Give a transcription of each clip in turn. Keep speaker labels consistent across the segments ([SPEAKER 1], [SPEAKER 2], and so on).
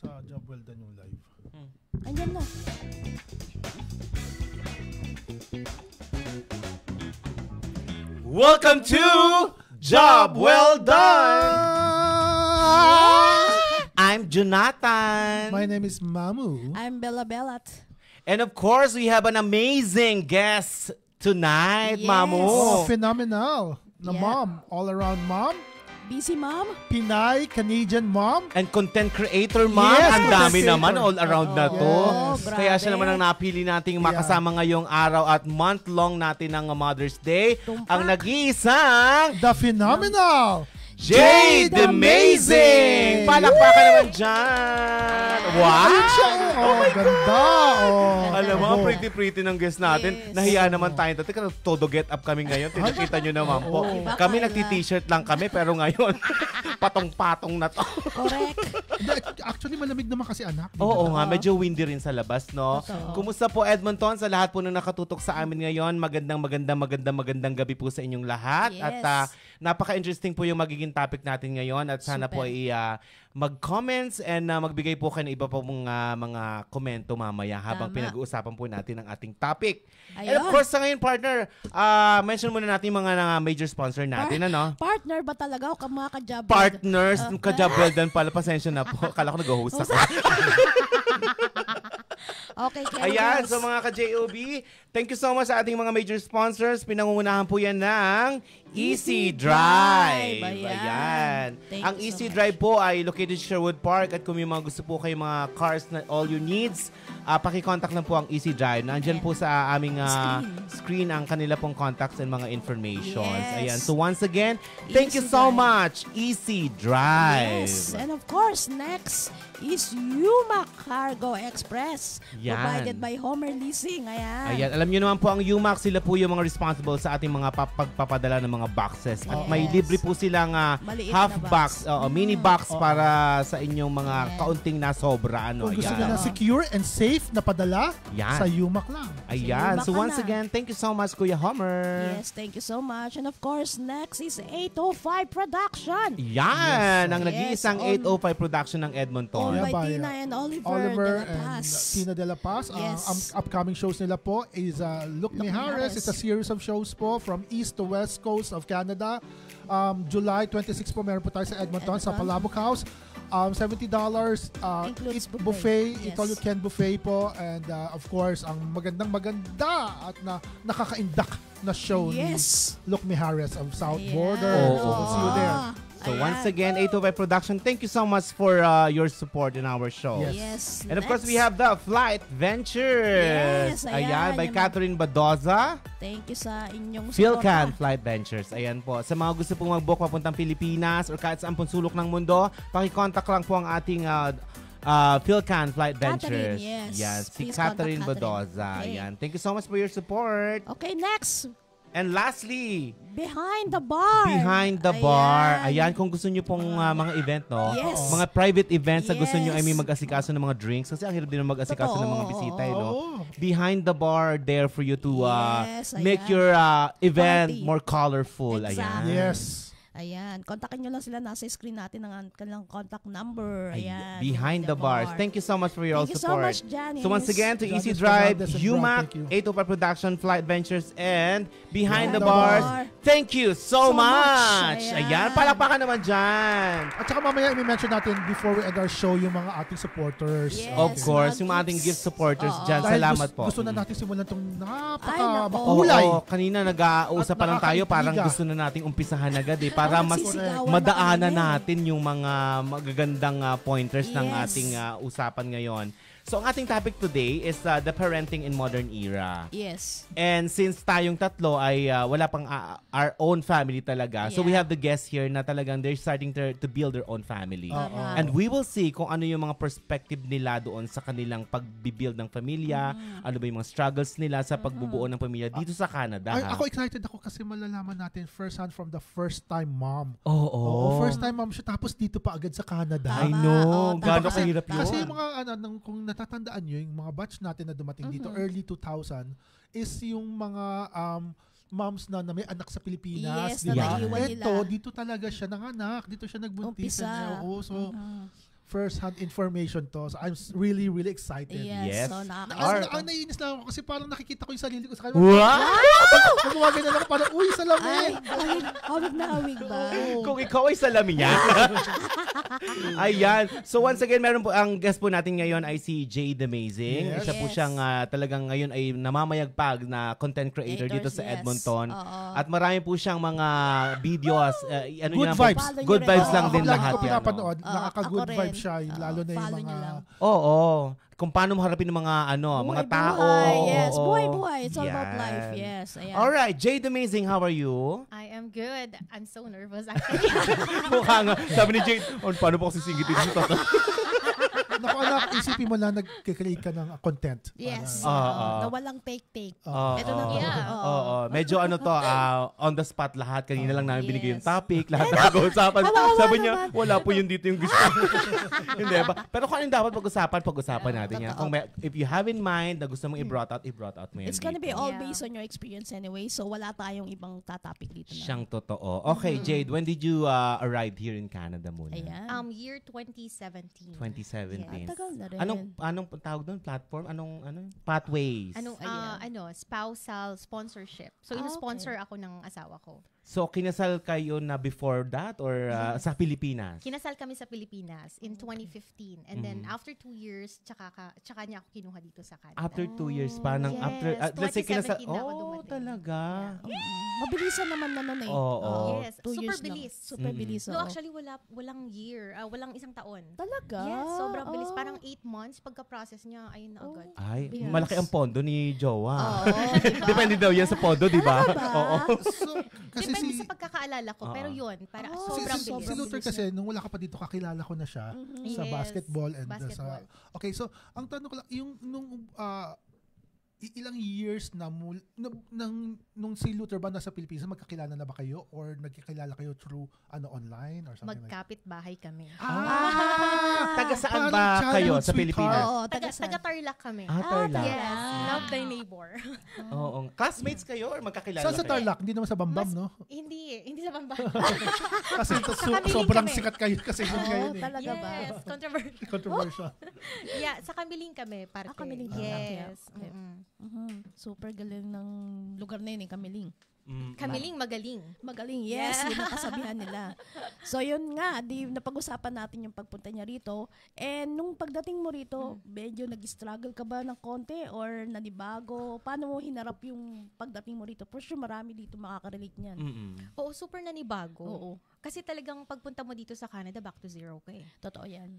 [SPEAKER 1] Sa Job Well Done yung live.
[SPEAKER 2] Andyan na.
[SPEAKER 3] Welcome to Job Well Done! I'm Jonathan.
[SPEAKER 1] My name is Mamu.
[SPEAKER 2] I'm Bella Bellat.
[SPEAKER 3] And of course, we have an amazing guest tonight,
[SPEAKER 2] Yes.
[SPEAKER 3] Mamu.
[SPEAKER 1] Oh, phenomenal. Na
[SPEAKER 2] Yeah.
[SPEAKER 1] mom. All around mom.
[SPEAKER 2] Busy mom?
[SPEAKER 1] Pinay, Canadian mom.
[SPEAKER 3] And content creator, ma'am.
[SPEAKER 1] Yes,
[SPEAKER 3] Ang dami
[SPEAKER 1] content
[SPEAKER 3] naman,
[SPEAKER 1] creator.
[SPEAKER 3] all around na to.
[SPEAKER 1] Yes.
[SPEAKER 3] Kaya siya naman ang napili nating makasama ngayong araw at month-long natin ng Mother's Day.
[SPEAKER 2] Tumpak.
[SPEAKER 3] Ang nag-iisang
[SPEAKER 1] The phenomenal.
[SPEAKER 3] Jade Amazing! Palakpakan naman dyan! Wow!
[SPEAKER 1] Ayun siya. Oh, ganda. Oh.
[SPEAKER 3] Alam mo, ang
[SPEAKER 1] Oh.
[SPEAKER 3] pretty-pretty ng guest natin.
[SPEAKER 2] Yes.
[SPEAKER 3] Nahiya naman tayo. Dati ka todo get up kami ngayon. Tinakita nyo naman po.
[SPEAKER 2] Iba
[SPEAKER 3] Kami
[SPEAKER 2] kayo
[SPEAKER 3] nagti-t-shirt lang kami, pero ngayon, patong-patong na to.
[SPEAKER 2] Correct.
[SPEAKER 1] Hindi, actually, malamig naman kasi anak.
[SPEAKER 3] Oo nga, medyo windy rin sa labas, no?
[SPEAKER 2] Totoo.
[SPEAKER 3] Kumusta po, Edmonton? Sa lahat po na nakatutok sa amin ngayon, magandang gabi po sa inyong lahat.
[SPEAKER 2] Yes.
[SPEAKER 3] At napaka-interesting po yung magiging topic natin ngayon. At sana
[SPEAKER 2] Super.
[SPEAKER 3] po ay mag-comments and magbigay po kayo ng iba po mga komento mamaya habang
[SPEAKER 2] Tama.
[SPEAKER 3] pinag-uusapan po natin ang ating topic. And
[SPEAKER 2] Ayun.
[SPEAKER 3] of course, sa ngayon, partner, mention muna natin yung mga major sponsor natin, ano?
[SPEAKER 2] Partner ba talaga o mga ka-job?
[SPEAKER 3] Partners, ka-job well done pala. Pasensya na po. Kala ko nag-host ako.
[SPEAKER 2] Okay, Kaya
[SPEAKER 3] Ayan, so mga ka-JOB, thank you so much sa ating mga major sponsors. Pinangungunahan po yan ng Easy Drive. Ayan.
[SPEAKER 2] Thank
[SPEAKER 3] Ang
[SPEAKER 2] you so
[SPEAKER 3] Easy
[SPEAKER 2] much.
[SPEAKER 3] Drive po ay located sa Sherwood Park at kung may mga gusto po kayo mga cars na all your needs, pakicontact lang po ang Easy Drive. Nandyan po sa aming screen ang kanila pong contacts and mga informations.
[SPEAKER 2] Yes.
[SPEAKER 3] Ayan. So once again, thank you
[SPEAKER 2] Easy
[SPEAKER 3] so
[SPEAKER 2] Drive.
[SPEAKER 3] much, Easy Drive.
[SPEAKER 2] Yes. And of course, next is Yuma Cargo Express.
[SPEAKER 3] Yan.
[SPEAKER 2] Provided by Homer Leasing. Ayan.
[SPEAKER 3] Ayan, alam niyo naman po ang UMAX, sila po yung mga responsible sa ating mga pagpapadala ng mga boxes. At may
[SPEAKER 2] Yes.
[SPEAKER 3] libre po silang
[SPEAKER 2] Maliit
[SPEAKER 3] half
[SPEAKER 2] na
[SPEAKER 3] box, mini box para sa inyong mga
[SPEAKER 2] Ayan.
[SPEAKER 3] kaunting nasobra. Ano,
[SPEAKER 1] Kung gusto
[SPEAKER 3] ayan.
[SPEAKER 1] nyo na secure and safe na padala,
[SPEAKER 3] Yan.
[SPEAKER 1] sa UMAC lang.
[SPEAKER 3] Ayan.
[SPEAKER 2] Sa
[SPEAKER 3] So
[SPEAKER 2] UMAC
[SPEAKER 3] once
[SPEAKER 2] na.
[SPEAKER 3] again, thank you so much, Kuya Homer.
[SPEAKER 2] Yes, thank you so much. And of course, next is 805 Production.
[SPEAKER 3] Yan, ang
[SPEAKER 2] Yes,
[SPEAKER 3] nag-iisang
[SPEAKER 2] on-
[SPEAKER 3] 805 production ng Edmonton.
[SPEAKER 2] Owned by
[SPEAKER 1] by,
[SPEAKER 2] Tina and Oliver
[SPEAKER 1] Oliver
[SPEAKER 2] de la
[SPEAKER 1] and
[SPEAKER 2] Paz.
[SPEAKER 1] Tina de la Paz.
[SPEAKER 2] Yes.
[SPEAKER 1] Ang upcoming shows nila po is Look Me Harris. It's a series of shows po from east to west coast of Canada. July 26 po meron po tayo sa Edmonton, sa Palabok House. $70
[SPEAKER 2] Includes
[SPEAKER 1] eat
[SPEAKER 2] buffet.
[SPEAKER 1] buffet,
[SPEAKER 2] Yes.
[SPEAKER 1] eat all you can buffet po, and of course ang maganda at nakakaindak na show
[SPEAKER 2] Yes.
[SPEAKER 1] ni Look Me Harris of South
[SPEAKER 2] Ayan.
[SPEAKER 1] Border.
[SPEAKER 3] Oo.
[SPEAKER 1] So we'll see you there.
[SPEAKER 3] So
[SPEAKER 2] Ayan.
[SPEAKER 3] once again, 805 Production, thank you so much for your support in our show.
[SPEAKER 1] Yes.
[SPEAKER 2] Yes.
[SPEAKER 3] And of course, we
[SPEAKER 2] next.
[SPEAKER 3] have the Flight Ventures.
[SPEAKER 2] Yes, ayan,
[SPEAKER 3] by
[SPEAKER 2] yung
[SPEAKER 3] Catherine Badoza.
[SPEAKER 2] Thank you sa inyong
[SPEAKER 3] Philcan
[SPEAKER 2] suporta.
[SPEAKER 3] Flight Ventures. Ayan po. Sa mga gusto pong mag-book papuntang Pilipinas or kahit saan pong sulok ng mundo, pakicontact lang po ang ating Philcan Flight
[SPEAKER 2] Catherine,
[SPEAKER 3] Ventures.
[SPEAKER 2] yes.
[SPEAKER 3] Si
[SPEAKER 2] Please
[SPEAKER 3] Catherine
[SPEAKER 2] contact Catherine.
[SPEAKER 3] Badoza.
[SPEAKER 2] Okay.
[SPEAKER 3] Ayan. Thank you so much for your support.
[SPEAKER 2] Okay, next.
[SPEAKER 3] And lastly,
[SPEAKER 2] Behind the Bar.
[SPEAKER 3] Behind the Bar. Ayan, kung gusto nyo pong mga event, no?
[SPEAKER 2] Yes.
[SPEAKER 3] Mga private events na gusto nyo ay may
[SPEAKER 2] Yes.
[SPEAKER 3] mag-asikaso ng mga drinks. Kasi ang hirap din mag-asikaso ng mga
[SPEAKER 2] Totoo.
[SPEAKER 3] bisita, no?
[SPEAKER 1] Oo.
[SPEAKER 3] Behind the Bar, there for you to
[SPEAKER 2] Yes,
[SPEAKER 3] make
[SPEAKER 2] ayan.
[SPEAKER 3] your event
[SPEAKER 2] Party.
[SPEAKER 3] more colorful.
[SPEAKER 2] Exactly.
[SPEAKER 3] Ayan.
[SPEAKER 1] Yes.
[SPEAKER 2] Ayan. Kontakin nyo lang sila. Nasa screen natin ang kanilang contact number.
[SPEAKER 3] Ay,
[SPEAKER 2] Ayan.
[SPEAKER 3] Behind the Bars. Thank you so much for your
[SPEAKER 2] Thank you so
[SPEAKER 3] support.
[SPEAKER 2] much, Janice.
[SPEAKER 3] So once again, to Easy
[SPEAKER 1] Janice
[SPEAKER 3] Drive,
[SPEAKER 1] Fernandez and
[SPEAKER 3] UMAC,
[SPEAKER 1] Brown, thank you.
[SPEAKER 3] 805 Production, Flight Ventures, and Behind the
[SPEAKER 1] the
[SPEAKER 3] Bars.
[SPEAKER 2] Bar.
[SPEAKER 3] Thank you so
[SPEAKER 2] So
[SPEAKER 3] much.
[SPEAKER 2] much.
[SPEAKER 3] Ayan.
[SPEAKER 2] Ayan.
[SPEAKER 3] Palakpakan naman dyan.
[SPEAKER 1] At saka mamaya i-mention natin before we end our show yung mga ating supporters.
[SPEAKER 2] Yes.
[SPEAKER 3] Of course,
[SPEAKER 2] mga
[SPEAKER 3] yung ating
[SPEAKER 2] gifts.
[SPEAKER 3] gift supporters
[SPEAKER 2] Oo.
[SPEAKER 3] dyan.
[SPEAKER 1] Dahil
[SPEAKER 3] Salamat po.
[SPEAKER 1] gusto na natin simulan itong
[SPEAKER 2] Ay, nako.
[SPEAKER 1] napaka-makulay.
[SPEAKER 3] Oo, kanina nag-uusap pa lang tayo. Parang
[SPEAKER 1] nakakaintriga.
[SPEAKER 3] gusto na nating umpisahan agad eh. Para
[SPEAKER 2] Oo,
[SPEAKER 3] mas
[SPEAKER 2] nagsisigawan
[SPEAKER 3] madaanan
[SPEAKER 2] na kami.
[SPEAKER 3] natin yung mga magagandang pointers ng
[SPEAKER 2] Yes.
[SPEAKER 3] ating usapan ngayon. So, ang ating topic today is the parenting in modern era.
[SPEAKER 2] Yes.
[SPEAKER 3] And since tayong tatlo ay wala pang our own family talaga, so we have the guests here na talagang they're starting to build their own family. And we will see kung ano yung mga perspective nila doon sa kanilang pag-build ng pamilya, ano ba yung mga struggles nila sa pagbubuo ng pamilya dito sa Canada.
[SPEAKER 1] Ako excited ako kasi malalaman natin first hand from the first time mom.
[SPEAKER 3] Oo.
[SPEAKER 1] First time mom siya tapos dito pa agad sa Canada.
[SPEAKER 3] I know. Gano'ng kahirap yun.
[SPEAKER 1] Kasi yung mga kung natatandaan nyo, yung mga batch natin na dumating dito early 2000 is yung mga moms na may anak sa Pilipinas,
[SPEAKER 2] Yes,
[SPEAKER 1] di ba?
[SPEAKER 2] na naiwan nila.
[SPEAKER 1] Ito, dito talaga siya nanganak, dito siya nagbuntis.
[SPEAKER 2] Umpisa.
[SPEAKER 1] So first-hand information to. So I'm really, really excited.
[SPEAKER 3] Yes.
[SPEAKER 2] So,
[SPEAKER 1] Ang naiinis lang ako kasi parang nakikita ko yung sarili ko sa kanya.
[SPEAKER 3] Wow!
[SPEAKER 1] Kumuwagan na lang ako parang, uy, salamin!
[SPEAKER 2] awig na awig ba?
[SPEAKER 3] Kung ikaw ay salamin niya. Ayan. So once again, meron po ang guest po natin ngayon ay si Jade Amazing.
[SPEAKER 1] Yes.
[SPEAKER 3] Siya po siyang talagang ngayon ay namamayagpag na content creator dito sa Edmonton. At marami po siyang mga videos.
[SPEAKER 1] Good vibes.
[SPEAKER 3] Good vibes lang din
[SPEAKER 1] Lagi
[SPEAKER 3] lahat
[SPEAKER 1] ko
[SPEAKER 3] yan.
[SPEAKER 1] pinapanood. Nakaka-good
[SPEAKER 2] ako rin.
[SPEAKER 1] vibes siya. Lalo na yung
[SPEAKER 2] Follow
[SPEAKER 1] mga...
[SPEAKER 2] niyo lang.
[SPEAKER 3] Oo. Kung paano mo harapin ng mga mga tao.
[SPEAKER 2] Yes,
[SPEAKER 3] Oo.
[SPEAKER 2] buhay. It's all about
[SPEAKER 3] Yan.
[SPEAKER 2] life. Yes. Ayan.
[SPEAKER 3] Alright, Jade Amazing, how are you?
[SPEAKER 4] I am good. I'm so nervous actually.
[SPEAKER 3] Mukha nga. Sabi ni Jade, paano po ako sisingitin sa toto?
[SPEAKER 1] Naku anak, isipin mo lang nag-create ka ng content.
[SPEAKER 2] Yes.
[SPEAKER 3] Oo.
[SPEAKER 2] Na walang take.
[SPEAKER 3] Oo.
[SPEAKER 2] Ito na to.
[SPEAKER 4] Yeah.
[SPEAKER 3] Oo. Medyo on the spot lahat. Kanina lang namin binigay yung topic. Lahat na pag-uusapan. Sabi niya, wala po yun dito yung gusto. Hindi ba? Pero kung anong dapat pag-usapan natin yan. Kung if you have in mind na gusto mong i-brought out mo yan
[SPEAKER 2] It's gonna be all
[SPEAKER 4] Yeah.
[SPEAKER 2] based on your experience anyway. So, wala tayong ibang topic dito na.
[SPEAKER 3] Siyang totoo. Okay, Jade, when did you arrive here in Canada muna?
[SPEAKER 2] Ayan.
[SPEAKER 4] Year 2017.
[SPEAKER 3] 2017.
[SPEAKER 2] Tagal na rin.
[SPEAKER 3] Anong tawag doon? Platform? Anong pathways?
[SPEAKER 4] Spousal sponsorship. So, in-sponsor ako ng asawa ko.
[SPEAKER 3] So, kinasal kayo na before that or sa Pilipinas?
[SPEAKER 4] Kinasal kami sa Pilipinas in 2015. And then, after 2 years, tsaka niya ako kinuha dito sa Canada.
[SPEAKER 3] After 2 years pa nang
[SPEAKER 4] Yes,
[SPEAKER 3] after let's say kinasal.
[SPEAKER 4] 2017 na ako
[SPEAKER 3] Oh,
[SPEAKER 4] dumating.
[SPEAKER 3] talaga.
[SPEAKER 2] Mabilisan naman na nun eh.
[SPEAKER 3] Oo.
[SPEAKER 4] Yes,
[SPEAKER 2] 2
[SPEAKER 4] super
[SPEAKER 2] years lang.
[SPEAKER 4] bilis.
[SPEAKER 2] Super bilis.
[SPEAKER 4] No,
[SPEAKER 2] oo.
[SPEAKER 4] actually, walang year. Walang isang taon.
[SPEAKER 2] Talaga?
[SPEAKER 4] Yes, sobrang bilis. Parang 8 months pagka-process niya, ayun na agad.
[SPEAKER 3] Ay,
[SPEAKER 2] Yes.
[SPEAKER 3] malaki ang pondo ni Jowa.
[SPEAKER 2] Oo, diba?
[SPEAKER 3] Depende daw yan sa pondo, di ba? Oo.
[SPEAKER 1] So, kasi
[SPEAKER 4] Depende sa pagkakaalala ko. Pero yun, para sobrang
[SPEAKER 1] si
[SPEAKER 4] bilis.
[SPEAKER 1] Luther kasi, nung wala ka pa dito, kakilala ko na siya sa
[SPEAKER 4] Yes,
[SPEAKER 1] basketball and
[SPEAKER 4] basketball.
[SPEAKER 1] Okay, so, ang tanong ko lang, yung ilang years na nung si Luther ba nasa Pilipinas, magkakilala na ba kayo or nagkakilala kayo through online or something like that?
[SPEAKER 4] Magkapit bahay kami.
[SPEAKER 3] Taga saan
[SPEAKER 1] Parang
[SPEAKER 3] ba kayo
[SPEAKER 1] childhood
[SPEAKER 3] sa Pilipinas?
[SPEAKER 2] Oo,
[SPEAKER 4] Taga Tarlac kami.
[SPEAKER 3] Tarlac.
[SPEAKER 4] Yes. Love thy neighbor.
[SPEAKER 3] Oo. Classmates kayo or magkakilala
[SPEAKER 1] Saan sa
[SPEAKER 3] kayo?
[SPEAKER 1] Tarlac? Hindi naman sa Bambam, no?
[SPEAKER 4] Hindi sa Bamban.
[SPEAKER 1] Kasi
[SPEAKER 4] Kamiling
[SPEAKER 1] sobrang
[SPEAKER 4] kami.
[SPEAKER 1] sikat kayo kasi yun ngayon eh.
[SPEAKER 2] Talaga ba?
[SPEAKER 4] Yes, controversial.
[SPEAKER 1] Controversial.
[SPEAKER 4] Yeah, sa Kamiling kami, parte.
[SPEAKER 2] Kamiling.
[SPEAKER 4] Yes.
[SPEAKER 2] Okay.
[SPEAKER 4] Mm-mm.
[SPEAKER 2] Super galing ng lugar na yun eh, Kamiling.
[SPEAKER 4] Kamiling magaling.
[SPEAKER 2] Magaling, yes. Yun ang kasabihan nila. So, yun nga, napag-usapan natin yung pagpunta niya rito. And nung pagdating mo rito, medyo nag-struggle ka ba ng konti or nanibago? Paano mo hinarap yung pagdating mo rito? For sure, marami dito makaka-relate niyan.
[SPEAKER 4] Oo, super nanibago.
[SPEAKER 2] Oo.
[SPEAKER 4] Kasi talagang pagpunta mo dito sa Canada, back to zero ka eh.
[SPEAKER 2] Totoo yan.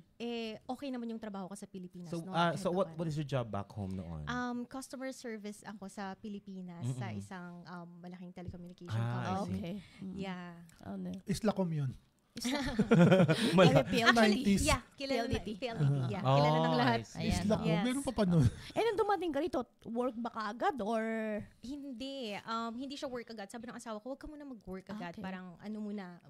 [SPEAKER 4] Okay naman yung trabaho ko sa Pilipinas.
[SPEAKER 3] So,
[SPEAKER 4] no?
[SPEAKER 3] so what is your job back home noon?
[SPEAKER 4] Customer service ako sa Pilipinas sa isang malaking telecommunication
[SPEAKER 3] I
[SPEAKER 4] company.
[SPEAKER 3] see.
[SPEAKER 2] Okay.
[SPEAKER 4] Yeah.
[SPEAKER 2] Ano?
[SPEAKER 1] Islacom yun.
[SPEAKER 4] Actually,
[SPEAKER 1] 90s.
[SPEAKER 4] yeah, kilala na.
[SPEAKER 2] PLDT.
[SPEAKER 4] PLDT, yeah. Kilala ng lahat.
[SPEAKER 3] I see.
[SPEAKER 2] Ayan.
[SPEAKER 1] Islacom.
[SPEAKER 4] Yes.
[SPEAKER 1] Meron pa nun.
[SPEAKER 2] Nung dumating ka rito, work ba kaagad or...
[SPEAKER 4] Hindi. Hindi siya work agad. Sabi ng asawa ko, huwag ka muna mag-work agad.
[SPEAKER 2] Okay.
[SPEAKER 4] Parang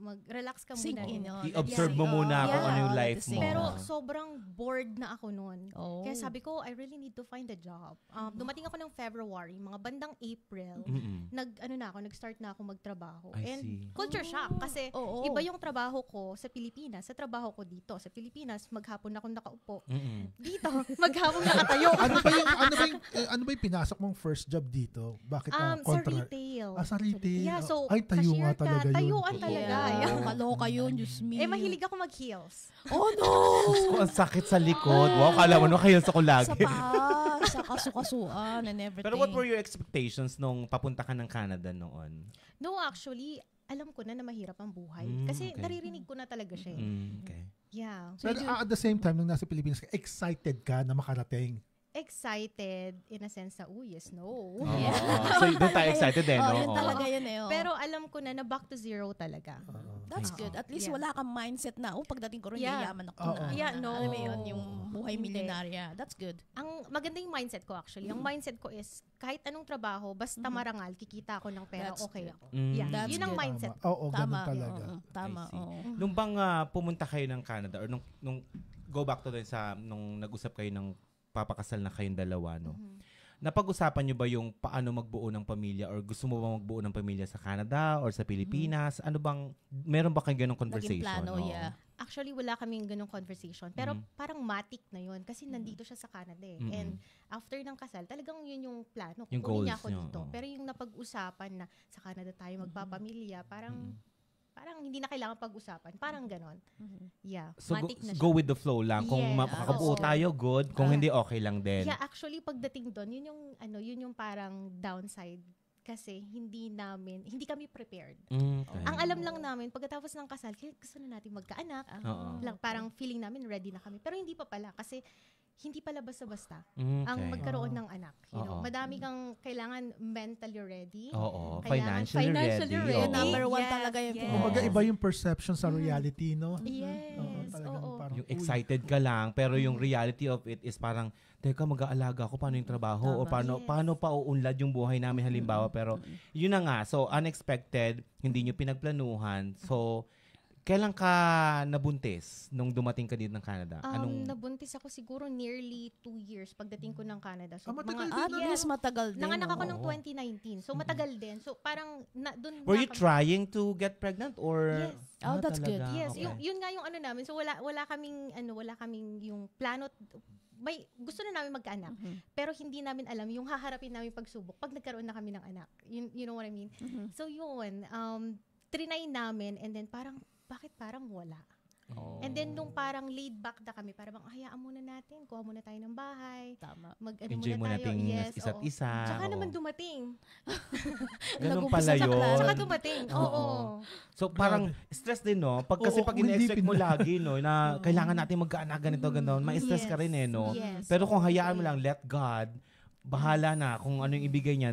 [SPEAKER 4] mag-relax ka
[SPEAKER 2] Sink
[SPEAKER 4] muna.
[SPEAKER 2] in, oh.
[SPEAKER 3] I-observe
[SPEAKER 2] Yeah.
[SPEAKER 3] mo muna kung
[SPEAKER 4] Yeah.
[SPEAKER 3] ano yung life
[SPEAKER 2] Sink.
[SPEAKER 3] mo.
[SPEAKER 4] Pero sobrang bored na ako noon.
[SPEAKER 2] Oh.
[SPEAKER 4] Kaya sabi ko, I really need to find a job. Dumating ako ng February, mga bandang April, nag-start na ako magtrabaho.
[SPEAKER 3] I
[SPEAKER 4] And
[SPEAKER 3] see.
[SPEAKER 4] culture shock kasi
[SPEAKER 2] Oo.
[SPEAKER 4] iba yung trabaho ko sa Pilipinas, sa trabaho ko dito. Sa Pilipinas, maghapon ako nakaupo. Dito, maghapon nakatayo.
[SPEAKER 1] Ano ba yung pinasok mong first job dito? Bakit
[SPEAKER 4] Sa
[SPEAKER 1] kontra?
[SPEAKER 4] retail.
[SPEAKER 1] Sa retail.
[SPEAKER 4] Yeah, so
[SPEAKER 1] Ay, tayo
[SPEAKER 4] cashier
[SPEAKER 1] nga
[SPEAKER 4] ka.
[SPEAKER 1] talaga yun.
[SPEAKER 4] Tayuan talaga.
[SPEAKER 2] Yeah. Kaloka yun, Diyos me.
[SPEAKER 4] Mahilig ako mag-heels.
[SPEAKER 2] Oh no!
[SPEAKER 3] Ang sakit sa likod. Wow, kala mo kayo sa ko lagi.
[SPEAKER 2] Sa paa, sa kasukasuan and everything.
[SPEAKER 3] Pero what were your expectations nung papunta ka ng Canada noon?
[SPEAKER 4] No, actually, alam ko na mahirap ang buhay. Kasi
[SPEAKER 3] okay.
[SPEAKER 4] naririnig ko na talaga siya.
[SPEAKER 3] Okay.
[SPEAKER 4] Yeah.
[SPEAKER 2] So
[SPEAKER 1] Pero at the same time, nung nasa Pilipinas ka, excited ka na makarating.
[SPEAKER 4] Excited in a sense na, yes, no.
[SPEAKER 3] So, doon tayo excited din, no?
[SPEAKER 2] Yun talaga yun eh.
[SPEAKER 4] Pero alam ko na back to zero talaga.
[SPEAKER 2] That's good. At least wala kang mindset na, pagdating ko rin, yayaman ako na.
[SPEAKER 4] Yeah, no.
[SPEAKER 2] Alam mo yun, yung buhay
[SPEAKER 4] Hindi.
[SPEAKER 2] milyonarya. That's good.
[SPEAKER 4] Ang maganda yung mindset ko actually. Ang mindset ko is, kahit anong trabaho, basta marangal, kikita ako ng pera,
[SPEAKER 2] That's
[SPEAKER 4] okay
[SPEAKER 2] good.
[SPEAKER 4] ako.
[SPEAKER 3] Mm.
[SPEAKER 2] That's
[SPEAKER 4] Yun ang
[SPEAKER 2] good.
[SPEAKER 4] mindset.
[SPEAKER 1] Oo, ganun
[SPEAKER 2] Tama.
[SPEAKER 1] talaga.
[SPEAKER 2] Tama.
[SPEAKER 3] I see.
[SPEAKER 2] Oo.
[SPEAKER 3] Nung bang pumunta kayo ng Canada or nung go back to din sa nung nag-usap kayo ng papakasal na kayong dalawa, no? Napag-usapan nyo ba yung paano magbuo ng pamilya or gusto mo ba magbuo ng pamilya sa Canada or sa Pilipinas? Ano bang, meron ba kayong ganong conversation?
[SPEAKER 2] Naging plano,
[SPEAKER 3] no?
[SPEAKER 2] yeah.
[SPEAKER 4] Actually, wala kaming ganong conversation. Pero parang matik na yun kasi nandito siya sa Canada eh. And after ng kasal, talagang yun yung plano.
[SPEAKER 3] Yung
[SPEAKER 4] Kukunin niya
[SPEAKER 3] goals
[SPEAKER 4] ako
[SPEAKER 3] niyo,
[SPEAKER 4] dito.
[SPEAKER 3] oo.
[SPEAKER 4] Pero yung napag-usapan na sa Canada tayo magpapamilya, parang hindi na kailangan pag-usapan. Parang ganon. Yeah.
[SPEAKER 3] So
[SPEAKER 4] matik na siya.
[SPEAKER 3] go with the flow lang. Kung
[SPEAKER 4] Yes.
[SPEAKER 3] makakabuo
[SPEAKER 4] Oo.
[SPEAKER 3] tayo, good. Kung hindi, okay lang din.
[SPEAKER 4] Yeah, actually, pagdating doon, yun yung parang downside. Kasi hindi kami prepared.
[SPEAKER 3] Okay.
[SPEAKER 4] Ang alam lang namin, pagkatapos ng kasal, gusto na natin magkaanak.
[SPEAKER 3] Oo.
[SPEAKER 4] Lang, parang feeling namin ready na kami. Pero hindi pa pala kasi hindi pala basta-basta
[SPEAKER 3] Okay.
[SPEAKER 4] ang magkaroon ng anak. You know,
[SPEAKER 3] Oo.
[SPEAKER 4] madami kang kailangan mentally ready.
[SPEAKER 3] Oo.
[SPEAKER 4] Kailangan
[SPEAKER 3] Financially ready.
[SPEAKER 2] Yung
[SPEAKER 3] Oo.
[SPEAKER 2] number one
[SPEAKER 4] Yes,
[SPEAKER 2] talaga yung
[SPEAKER 4] yes.
[SPEAKER 1] Kumbaga, iba yung perception sa reality, no?
[SPEAKER 4] Yes.
[SPEAKER 1] Talagang
[SPEAKER 4] Oo.
[SPEAKER 1] parang,
[SPEAKER 3] Yung excited ka lang, pero yung reality of it is parang, teka, mag-aalaga ako, paano yung trabaho? O
[SPEAKER 2] Tama.
[SPEAKER 3] paano pa uunlad yung buhay namin halimbawa? Pero yun na nga, so unexpected, hindi nyo pinagplanuhan. So, kailan ka nabuntis nung dumating ka dito ng Canada?
[SPEAKER 4] Nabuntis ako siguro nearly 2 years pagdating ko ng Canada. So,
[SPEAKER 1] matagal
[SPEAKER 4] mga,
[SPEAKER 1] din.
[SPEAKER 2] At least matagal din.
[SPEAKER 4] nanganak ako
[SPEAKER 2] oo.
[SPEAKER 4] ng 2019. So, matagal din. So, parang doon
[SPEAKER 3] Were you trying to get pregnant or?
[SPEAKER 4] Yes.
[SPEAKER 2] Oh, that's good.
[SPEAKER 4] Yes,
[SPEAKER 3] Okay.
[SPEAKER 4] yun nga yung ano namin. So wala kaming yung plano. May gusto na namin magkaanak. Pero hindi namin alam yung haharapin namin pagsubok pag nagkaroon na kami ng anak. You know what I mean? So yun, trinay namin and then bakit parang wala? And then nung parang laid back na kami, parang hayaan muna natin, kuha muna tayo ng bahay.
[SPEAKER 2] Tama.
[SPEAKER 3] Enjoy
[SPEAKER 4] muna
[SPEAKER 3] muna
[SPEAKER 4] tayo.
[SPEAKER 3] nating
[SPEAKER 4] Yes,
[SPEAKER 3] isa't
[SPEAKER 4] oo.
[SPEAKER 3] isa.
[SPEAKER 4] Tsaka
[SPEAKER 3] oo.
[SPEAKER 4] naman dumating.
[SPEAKER 3] Ganun
[SPEAKER 2] Nag-umpisa
[SPEAKER 3] pala
[SPEAKER 2] sa
[SPEAKER 3] yun.
[SPEAKER 2] plan.
[SPEAKER 4] Tsaka dumating. Oo.
[SPEAKER 3] So parang stress din, no? Kasi
[SPEAKER 1] Oo,
[SPEAKER 3] pag
[SPEAKER 1] kung hindi
[SPEAKER 3] ine-expect mo lagi, no, na kailangan natin magkaanak ganito, ganun, ma-stress ka rin, no?
[SPEAKER 4] Yes.
[SPEAKER 3] Pero kung hayaan mo lang, let God, bahala na kung ano yung ibigay niya,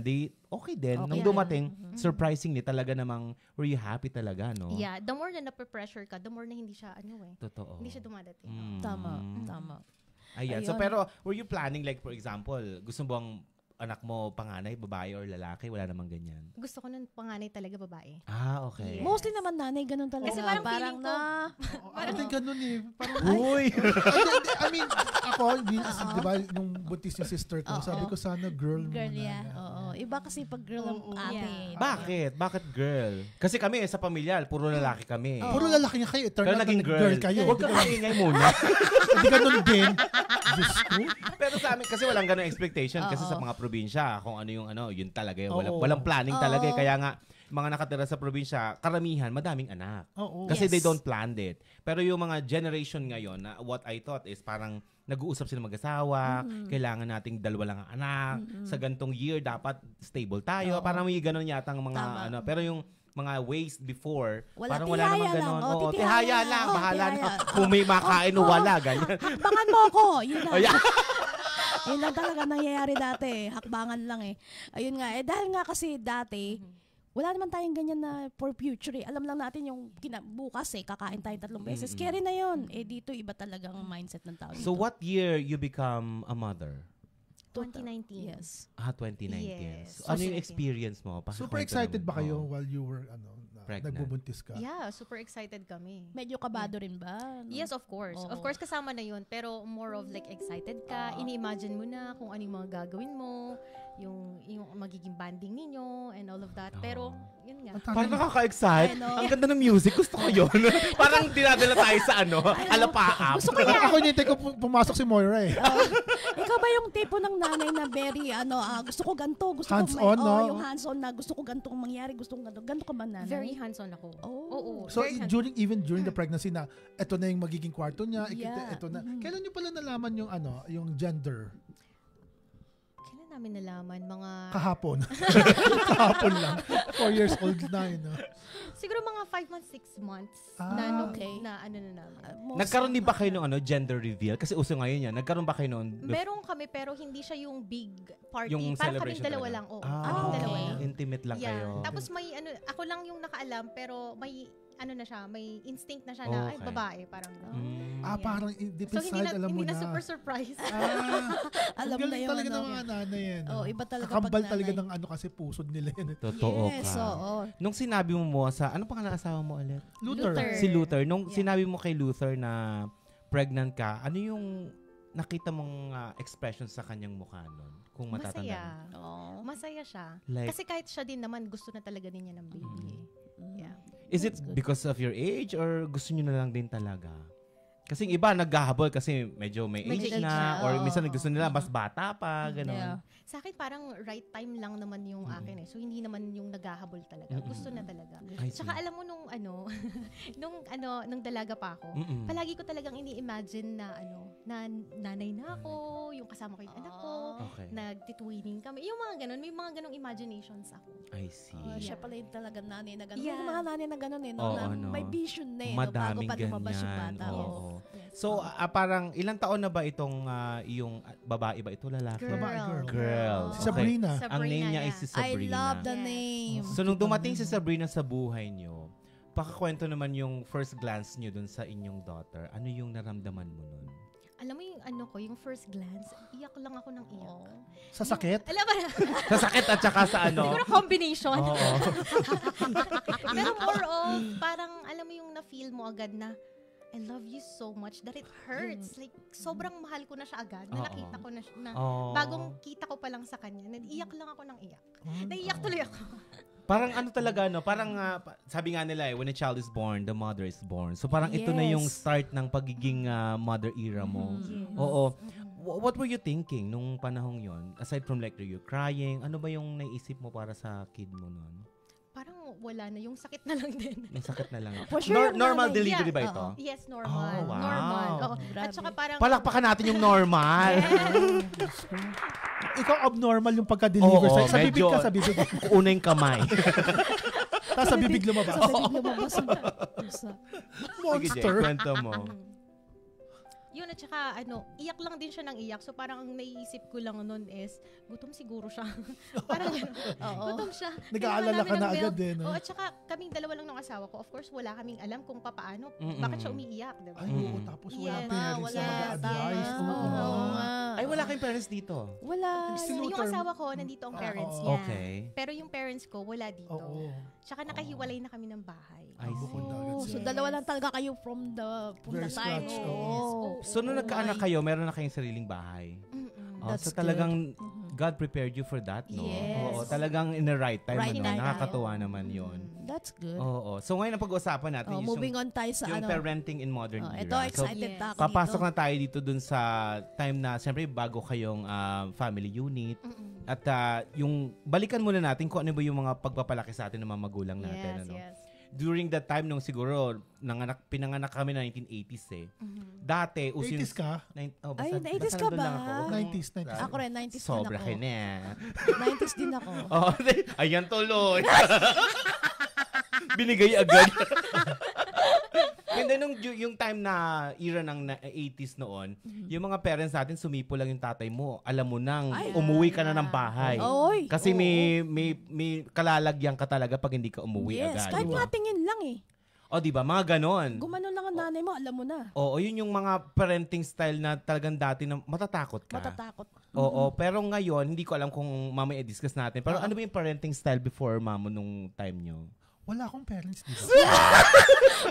[SPEAKER 3] okay din. Nung dumating, surprisingly, talaga namang, were you happy talaga, no?
[SPEAKER 4] Yeah, the more na nape-pressure ka, the more na hindi siya,
[SPEAKER 3] Totoo.
[SPEAKER 4] hindi siya dumadating.
[SPEAKER 2] Tama.
[SPEAKER 3] Ayan. So,
[SPEAKER 2] Ayun.
[SPEAKER 3] pero, were you planning, like, for example, gusto mo bang anak mo panganay, babae or lalaki? Wala namang ganyan.
[SPEAKER 4] Gusto ko ng panganay talaga babae.
[SPEAKER 3] Okay.
[SPEAKER 4] Yes.
[SPEAKER 2] Mostly naman nanay, ganun talaga.
[SPEAKER 4] Kasi parang feeling ko,
[SPEAKER 1] Parang ganun eh. Parang,
[SPEAKER 3] Uy!
[SPEAKER 1] I mean, ako, di ba, nung buntis yung sister ko, sabi ko sana girl
[SPEAKER 2] Girl,
[SPEAKER 1] muna.
[SPEAKER 2] yeah. Oo. Iba kasi pag girl ang ate.
[SPEAKER 4] Yeah.
[SPEAKER 3] Bakit? Bakit girl? Kasi kami, sa pamilyal, puro lalaki kami.
[SPEAKER 1] Puro lalaki nga kayo. Turn
[SPEAKER 3] Pero
[SPEAKER 1] out
[SPEAKER 3] naging
[SPEAKER 1] na
[SPEAKER 3] girl.
[SPEAKER 1] kayo.
[SPEAKER 3] Huwag ka maingay muna.
[SPEAKER 1] Hindi ganun din. Diyos ko.
[SPEAKER 3] Pero sa amin, kasi walang ganun expectation. Kasi sa mga probinsya, kung ano yung yun talaga yun. Walang planning talaga. Kaya nga, mga nakatira sa probinsya, karamihan, madaming anak.
[SPEAKER 1] Oo.
[SPEAKER 3] Kasi
[SPEAKER 2] Yes.
[SPEAKER 3] they don't plan it. Pero yung mga generation ngayon, na what I thought is parang nag-uusap sila mag-asawa, kailangan nating dalawa lang ang anak, sa gantong year dapat stable tayo. Parang may ganun yata ang mga
[SPEAKER 2] Tama.
[SPEAKER 3] pero yung mga ways before,
[SPEAKER 2] Wala,
[SPEAKER 3] parang wala
[SPEAKER 2] tihaya
[SPEAKER 3] namang
[SPEAKER 2] lang.
[SPEAKER 3] ganun.
[SPEAKER 2] Oo,
[SPEAKER 3] Oo,
[SPEAKER 2] titihaya.
[SPEAKER 3] tihaya lang,
[SPEAKER 2] Oo,
[SPEAKER 3] bahala na.
[SPEAKER 2] tihaya.
[SPEAKER 3] Kung may makain o wala, ganyan.
[SPEAKER 2] Hakbangan mo ako. Yun lang.
[SPEAKER 3] Ayan.
[SPEAKER 2] Yun lang talaga nangyayari dati. Hakbangan lang eh. Ayun nga. Dahil nga kasi dati, wala naman tayong ganyan na for future eh. Alam lang natin yung bukas eh, kakain tayong 3 beses. Scary na yun. Dito iba talagang mindset ng tao.
[SPEAKER 3] So what year you become a mother?
[SPEAKER 4] 2019.
[SPEAKER 2] Yes.
[SPEAKER 3] 2019.
[SPEAKER 4] Yes.
[SPEAKER 3] So, ano yung experience mo?
[SPEAKER 1] Super
[SPEAKER 3] Pakikwento
[SPEAKER 1] excited
[SPEAKER 3] naman.
[SPEAKER 1] ba kayo
[SPEAKER 3] Oo.
[SPEAKER 1] while you were
[SPEAKER 3] Pregnant.
[SPEAKER 1] nagbubuntis ka?
[SPEAKER 4] Yeah, super excited kami.
[SPEAKER 2] Medyo kabado rin ba? No?
[SPEAKER 4] Yes, of course.
[SPEAKER 2] Oo.
[SPEAKER 4] Of course, kasama na yun. Pero more of like excited ka. Ini-imagine mo na kung ano yung mga gagawin mo, yung magiging banding ninyo, and all of that. Pero, yun nga.
[SPEAKER 3] Parang nakaka-excite.
[SPEAKER 2] I know.
[SPEAKER 3] Ang ganda ng music. Gusto ko yun. Parang dinadala tayo sa alapaap.
[SPEAKER 2] Gusto ko yan.
[SPEAKER 1] Ako nintay ko pumasok si Moira eh.
[SPEAKER 2] Ikaw ba yung tipo ng nanay na very, gusto ko ganito, gusto
[SPEAKER 1] Hands-on,
[SPEAKER 2] ko,
[SPEAKER 1] no?
[SPEAKER 2] yung hands-on na gusto ko ganito mangyari, gusto ko ganito. Ganito ka ba nanay?
[SPEAKER 4] Very hands-on ako.
[SPEAKER 2] Oh.
[SPEAKER 4] Oo.
[SPEAKER 1] So
[SPEAKER 4] very hands-on.
[SPEAKER 1] even during the pregnancy na ito na yung magiging kwarto niya,
[SPEAKER 2] Yeah.
[SPEAKER 1] ito na. Kailan niyo pala nalaman yung yung gender?
[SPEAKER 4] Kailan namin nalaman? Mga...
[SPEAKER 1] Kahapon. Kahapon lang. 4 years old na yun. No?
[SPEAKER 4] Siguro mga 5 months, 6 months.
[SPEAKER 2] Okay.
[SPEAKER 4] Na ano na namin.
[SPEAKER 3] Nagkaroon din ba kayo ng gender reveal? Kasi uso ngayon yan. Nagkaroon ba kayo noon?
[SPEAKER 4] Meron kami pero hindi siya yung big party.
[SPEAKER 3] Yung
[SPEAKER 4] parang
[SPEAKER 3] celebration
[SPEAKER 4] kaming dalawa
[SPEAKER 3] talaga?
[SPEAKER 4] lang. Oo,
[SPEAKER 3] Ah,
[SPEAKER 4] kaming dalawa
[SPEAKER 3] okay.
[SPEAKER 4] lang.
[SPEAKER 3] Intimate lang
[SPEAKER 4] Yeah.
[SPEAKER 3] kayo.
[SPEAKER 4] Tapos may ako lang yung nakaalam pero may ano na siya, may instinct na siya na ay
[SPEAKER 3] Okay.
[SPEAKER 4] babae parang gano'n.
[SPEAKER 1] Parang deep
[SPEAKER 4] So
[SPEAKER 1] inside, alam mo
[SPEAKER 4] hindi
[SPEAKER 1] na.
[SPEAKER 4] na super surprise.
[SPEAKER 2] Alam na
[SPEAKER 1] galing
[SPEAKER 2] yung
[SPEAKER 1] talaga
[SPEAKER 2] ano.
[SPEAKER 1] ng mga nanay yan.
[SPEAKER 2] Iba talaga
[SPEAKER 1] Kakambal
[SPEAKER 2] pag
[SPEAKER 1] talaga
[SPEAKER 2] nanay.
[SPEAKER 1] ng kasi pusod nila yan.
[SPEAKER 3] Totoo
[SPEAKER 2] Yes,
[SPEAKER 3] ka.
[SPEAKER 2] oo.
[SPEAKER 3] Nung sinabi mo sa, ano pangalan ng asawa mo ulit?
[SPEAKER 1] Luther.
[SPEAKER 3] Si Luther. Nung
[SPEAKER 4] Yeah.
[SPEAKER 3] sinabi mo kay Luther na pregnant ka, ano yung nakita mong expression sa kanyang mukha nun? Kung matatanda.
[SPEAKER 4] Masaya.
[SPEAKER 2] Oh.
[SPEAKER 4] Masaya siya.
[SPEAKER 3] Like,
[SPEAKER 4] Kasi kahit siya din naman, gusto na talaga din niya ng baby. Yeah.
[SPEAKER 3] is it because of your age or gusto nyo na lang din talaga? Kasi yung iba naghahabol kasi medyo may
[SPEAKER 4] May
[SPEAKER 3] age
[SPEAKER 4] age
[SPEAKER 3] na
[SPEAKER 4] na,
[SPEAKER 3] or
[SPEAKER 2] oo.
[SPEAKER 3] minsan gusto nila mas bata pa, gano'n.
[SPEAKER 2] Yeah.
[SPEAKER 4] Sa akin, parang right time lang naman yung akin eh. So, hindi naman yung naghahabol talaga. Gusto na talaga.
[SPEAKER 3] I see.
[SPEAKER 4] Tsaka alam mo nung dalaga pa ako, palagi ko talagang ini-imagine na na nanay na ako, yung kasama ko yung anak ko,
[SPEAKER 3] Okay.
[SPEAKER 4] nagtitwining kami. Yung mga ganun, may mga ganong imaginations ako.
[SPEAKER 3] I see.
[SPEAKER 2] Siya pala yung talagang nanay na gano'n.
[SPEAKER 4] Yeah.
[SPEAKER 2] Yung mga nanay na gano'n eh. No?
[SPEAKER 3] Oo,
[SPEAKER 2] Na
[SPEAKER 3] no.
[SPEAKER 2] May vision na eh. No? Bago
[SPEAKER 3] Madaming
[SPEAKER 2] pa lumabas yung
[SPEAKER 3] ganyan.
[SPEAKER 2] bata.
[SPEAKER 3] Oo.
[SPEAKER 4] Yes.
[SPEAKER 3] So, parang ilang taon na ba itong yung babae ba ito, lalaki?
[SPEAKER 1] Babae, girl.
[SPEAKER 3] Girl.
[SPEAKER 1] Si
[SPEAKER 3] Okay.
[SPEAKER 1] Sabrina.
[SPEAKER 3] Ang name niya is si
[SPEAKER 2] I
[SPEAKER 3] Sabrina.
[SPEAKER 2] love the
[SPEAKER 4] Yes.
[SPEAKER 2] name.
[SPEAKER 3] So, nung dumating si Sabrina sa buhay niyo, pakakwento naman yung first glance niyo dun sa inyong daughter. Ano yung naramdaman mo nun?
[SPEAKER 4] Alam mo yung yung first glance, iyak lang ako ng iyak.
[SPEAKER 1] Sa sakit?
[SPEAKER 4] Alam mo,
[SPEAKER 3] Sa sakit at saka sa ano?
[SPEAKER 4] siguro combination.
[SPEAKER 3] Oo.
[SPEAKER 4] Pero more of, parang alam mo yung na-feel mo agad na, I love you so much that it hurts. Like, sobrang mahal ko na siya agad. Na
[SPEAKER 3] Oo.
[SPEAKER 4] nakita ko na, na
[SPEAKER 3] Oo.
[SPEAKER 4] bagong kita ko pa lang sa kanya. Naiyak lang ako ng iyak. Naiyak tuloy ako.
[SPEAKER 3] Parang ano talaga, no? Parang sabi nga nila when a child is born, the mother is born. So parang ito na yung
[SPEAKER 2] Yes.
[SPEAKER 3] start ng pagiging mother era mo.
[SPEAKER 4] Yes.
[SPEAKER 3] Oo. What were you thinking nung panahong yon? Aside from like you crying, ano ba yung naisip mo para sa kid mo nun?
[SPEAKER 4] Parang wala na. Yung sakit na lang din.
[SPEAKER 3] Yung sakit na lang.
[SPEAKER 2] For sure,
[SPEAKER 3] Normal
[SPEAKER 2] nanay.
[SPEAKER 3] delivery ba
[SPEAKER 2] Yeah,
[SPEAKER 3] ito?
[SPEAKER 4] Yes, normal.
[SPEAKER 3] Oh, wow.
[SPEAKER 4] Normal. Oo.
[SPEAKER 2] Grabe.
[SPEAKER 4] At saka parang,
[SPEAKER 3] Palakpakan natin yung normal.
[SPEAKER 1] Ikaw abnormal yung pagka-deliver
[SPEAKER 3] Oo,
[SPEAKER 1] sa'yo. Sa bibig
[SPEAKER 3] medyo-
[SPEAKER 1] ka, sa bibig.
[SPEAKER 3] Una yung kamay.
[SPEAKER 1] Tapos sa bibig lumabas.
[SPEAKER 2] Sa bibig lumabas yung pusa.
[SPEAKER 3] Sige, Jay,
[SPEAKER 1] Monster.
[SPEAKER 3] kwento mo.
[SPEAKER 4] yun at saka iyak lang din siya ng iyak. So parang ang naiisip ko lang nun is, gutom siguro siya. Parang gutom siya.
[SPEAKER 1] Nag-aalala ka
[SPEAKER 4] Kailangan
[SPEAKER 1] na
[SPEAKER 4] namin ng
[SPEAKER 1] agad
[SPEAKER 4] milk.
[SPEAKER 1] eh, no?
[SPEAKER 4] Oo, at saka kaming dalawa lang ng asawa ko. Of course, wala kaming alam kung paano,
[SPEAKER 3] Mm-mm.
[SPEAKER 4] bakit siya umiiyak. Diba?
[SPEAKER 1] Ay, oo, tapos wala
[SPEAKER 4] Yes.
[SPEAKER 1] parents
[SPEAKER 2] Wala.
[SPEAKER 1] na mag-advise.
[SPEAKER 2] Tama. Oo nga.
[SPEAKER 3] Ay, wala kayong parents dito.
[SPEAKER 2] Wala.
[SPEAKER 1] Si
[SPEAKER 4] Yung
[SPEAKER 1] Luther.
[SPEAKER 4] asawa ko, nandito ang parents
[SPEAKER 1] oo.
[SPEAKER 4] niya.
[SPEAKER 3] Okay.
[SPEAKER 4] Pero yung parents ko, wala dito.
[SPEAKER 1] Oo.
[SPEAKER 4] Tsaka nakahiwalay na kami ng bahay.
[SPEAKER 3] I see.
[SPEAKER 2] Oh, so
[SPEAKER 4] Yes.
[SPEAKER 2] dalawa lang talaga kayo from the
[SPEAKER 1] Very
[SPEAKER 2] time.
[SPEAKER 1] scratch,
[SPEAKER 2] Oh.
[SPEAKER 3] So, nung nagkaanak kayo, meron na kayong sariling bahay.
[SPEAKER 4] Mm-mm.
[SPEAKER 3] Oh,
[SPEAKER 2] That's
[SPEAKER 3] so talagang God prepared you for that, no?
[SPEAKER 2] Yes.
[SPEAKER 3] Oo, talagang in the right time,
[SPEAKER 2] Right
[SPEAKER 3] ano?
[SPEAKER 2] time.
[SPEAKER 3] Nakakatuwa naman yon.
[SPEAKER 2] That's good.
[SPEAKER 3] Oo. So, ngayon ang pag-uusapan natin
[SPEAKER 2] Oh,
[SPEAKER 3] is
[SPEAKER 2] moving on tayo sa
[SPEAKER 3] yung
[SPEAKER 2] ano.
[SPEAKER 3] parenting in modern
[SPEAKER 2] Oh,
[SPEAKER 3] era.
[SPEAKER 2] ito, excited
[SPEAKER 4] Yes.
[SPEAKER 2] na ako
[SPEAKER 3] Papasok
[SPEAKER 2] dito.
[SPEAKER 3] na tayo dito dun sa time na, siyempre, bago kayong family unit.
[SPEAKER 4] Mm-mm.
[SPEAKER 3] At yung, balikan muna natin kung ano ba yung mga pagpapalaki sa atin ng mga magulang natin.
[SPEAKER 4] Yes,
[SPEAKER 3] ano?
[SPEAKER 4] yes.
[SPEAKER 3] During that time nung siguro, pinanganak kami na 1980s eh. Dati, uso yung...
[SPEAKER 1] 80s ka?
[SPEAKER 2] Ay,
[SPEAKER 3] basta
[SPEAKER 2] 80s ka
[SPEAKER 3] nandun
[SPEAKER 2] ba?
[SPEAKER 3] lang ako.
[SPEAKER 1] 90s, 90s.
[SPEAKER 2] Ako rin, 90s din
[SPEAKER 3] Sobra
[SPEAKER 2] ako.
[SPEAKER 3] ka na.
[SPEAKER 2] 90s din ako.
[SPEAKER 3] Oh, ayan tuloy. Binigay agad. Hindi, yung time na era ng 80s noon, yung mga parents natin, sumipo lang yung tatay mo. Alam mo nang
[SPEAKER 2] Ay,
[SPEAKER 3] umuwi ka na ng bahay.
[SPEAKER 2] Oy.
[SPEAKER 3] Kasi
[SPEAKER 2] Oo.
[SPEAKER 3] may kalalagyan ka talaga pag hindi ka umuwi
[SPEAKER 2] Yes,
[SPEAKER 3] agad.
[SPEAKER 2] kahit
[SPEAKER 3] Diba?
[SPEAKER 2] nga tingin lang eh.
[SPEAKER 3] O, diba? Mga ganon.
[SPEAKER 2] Gumanon lang ang nanay mo, alam mo na.
[SPEAKER 3] Oo, yun yung mga parenting style na talagang dati na matatakot ka.
[SPEAKER 2] Matatakot.
[SPEAKER 3] Oo, pero ngayon, hindi ko alam kung mamaya i-discuss natin. Pero ano ba yung parenting style before mamo nung time nyo?
[SPEAKER 1] Wala akong parents dito.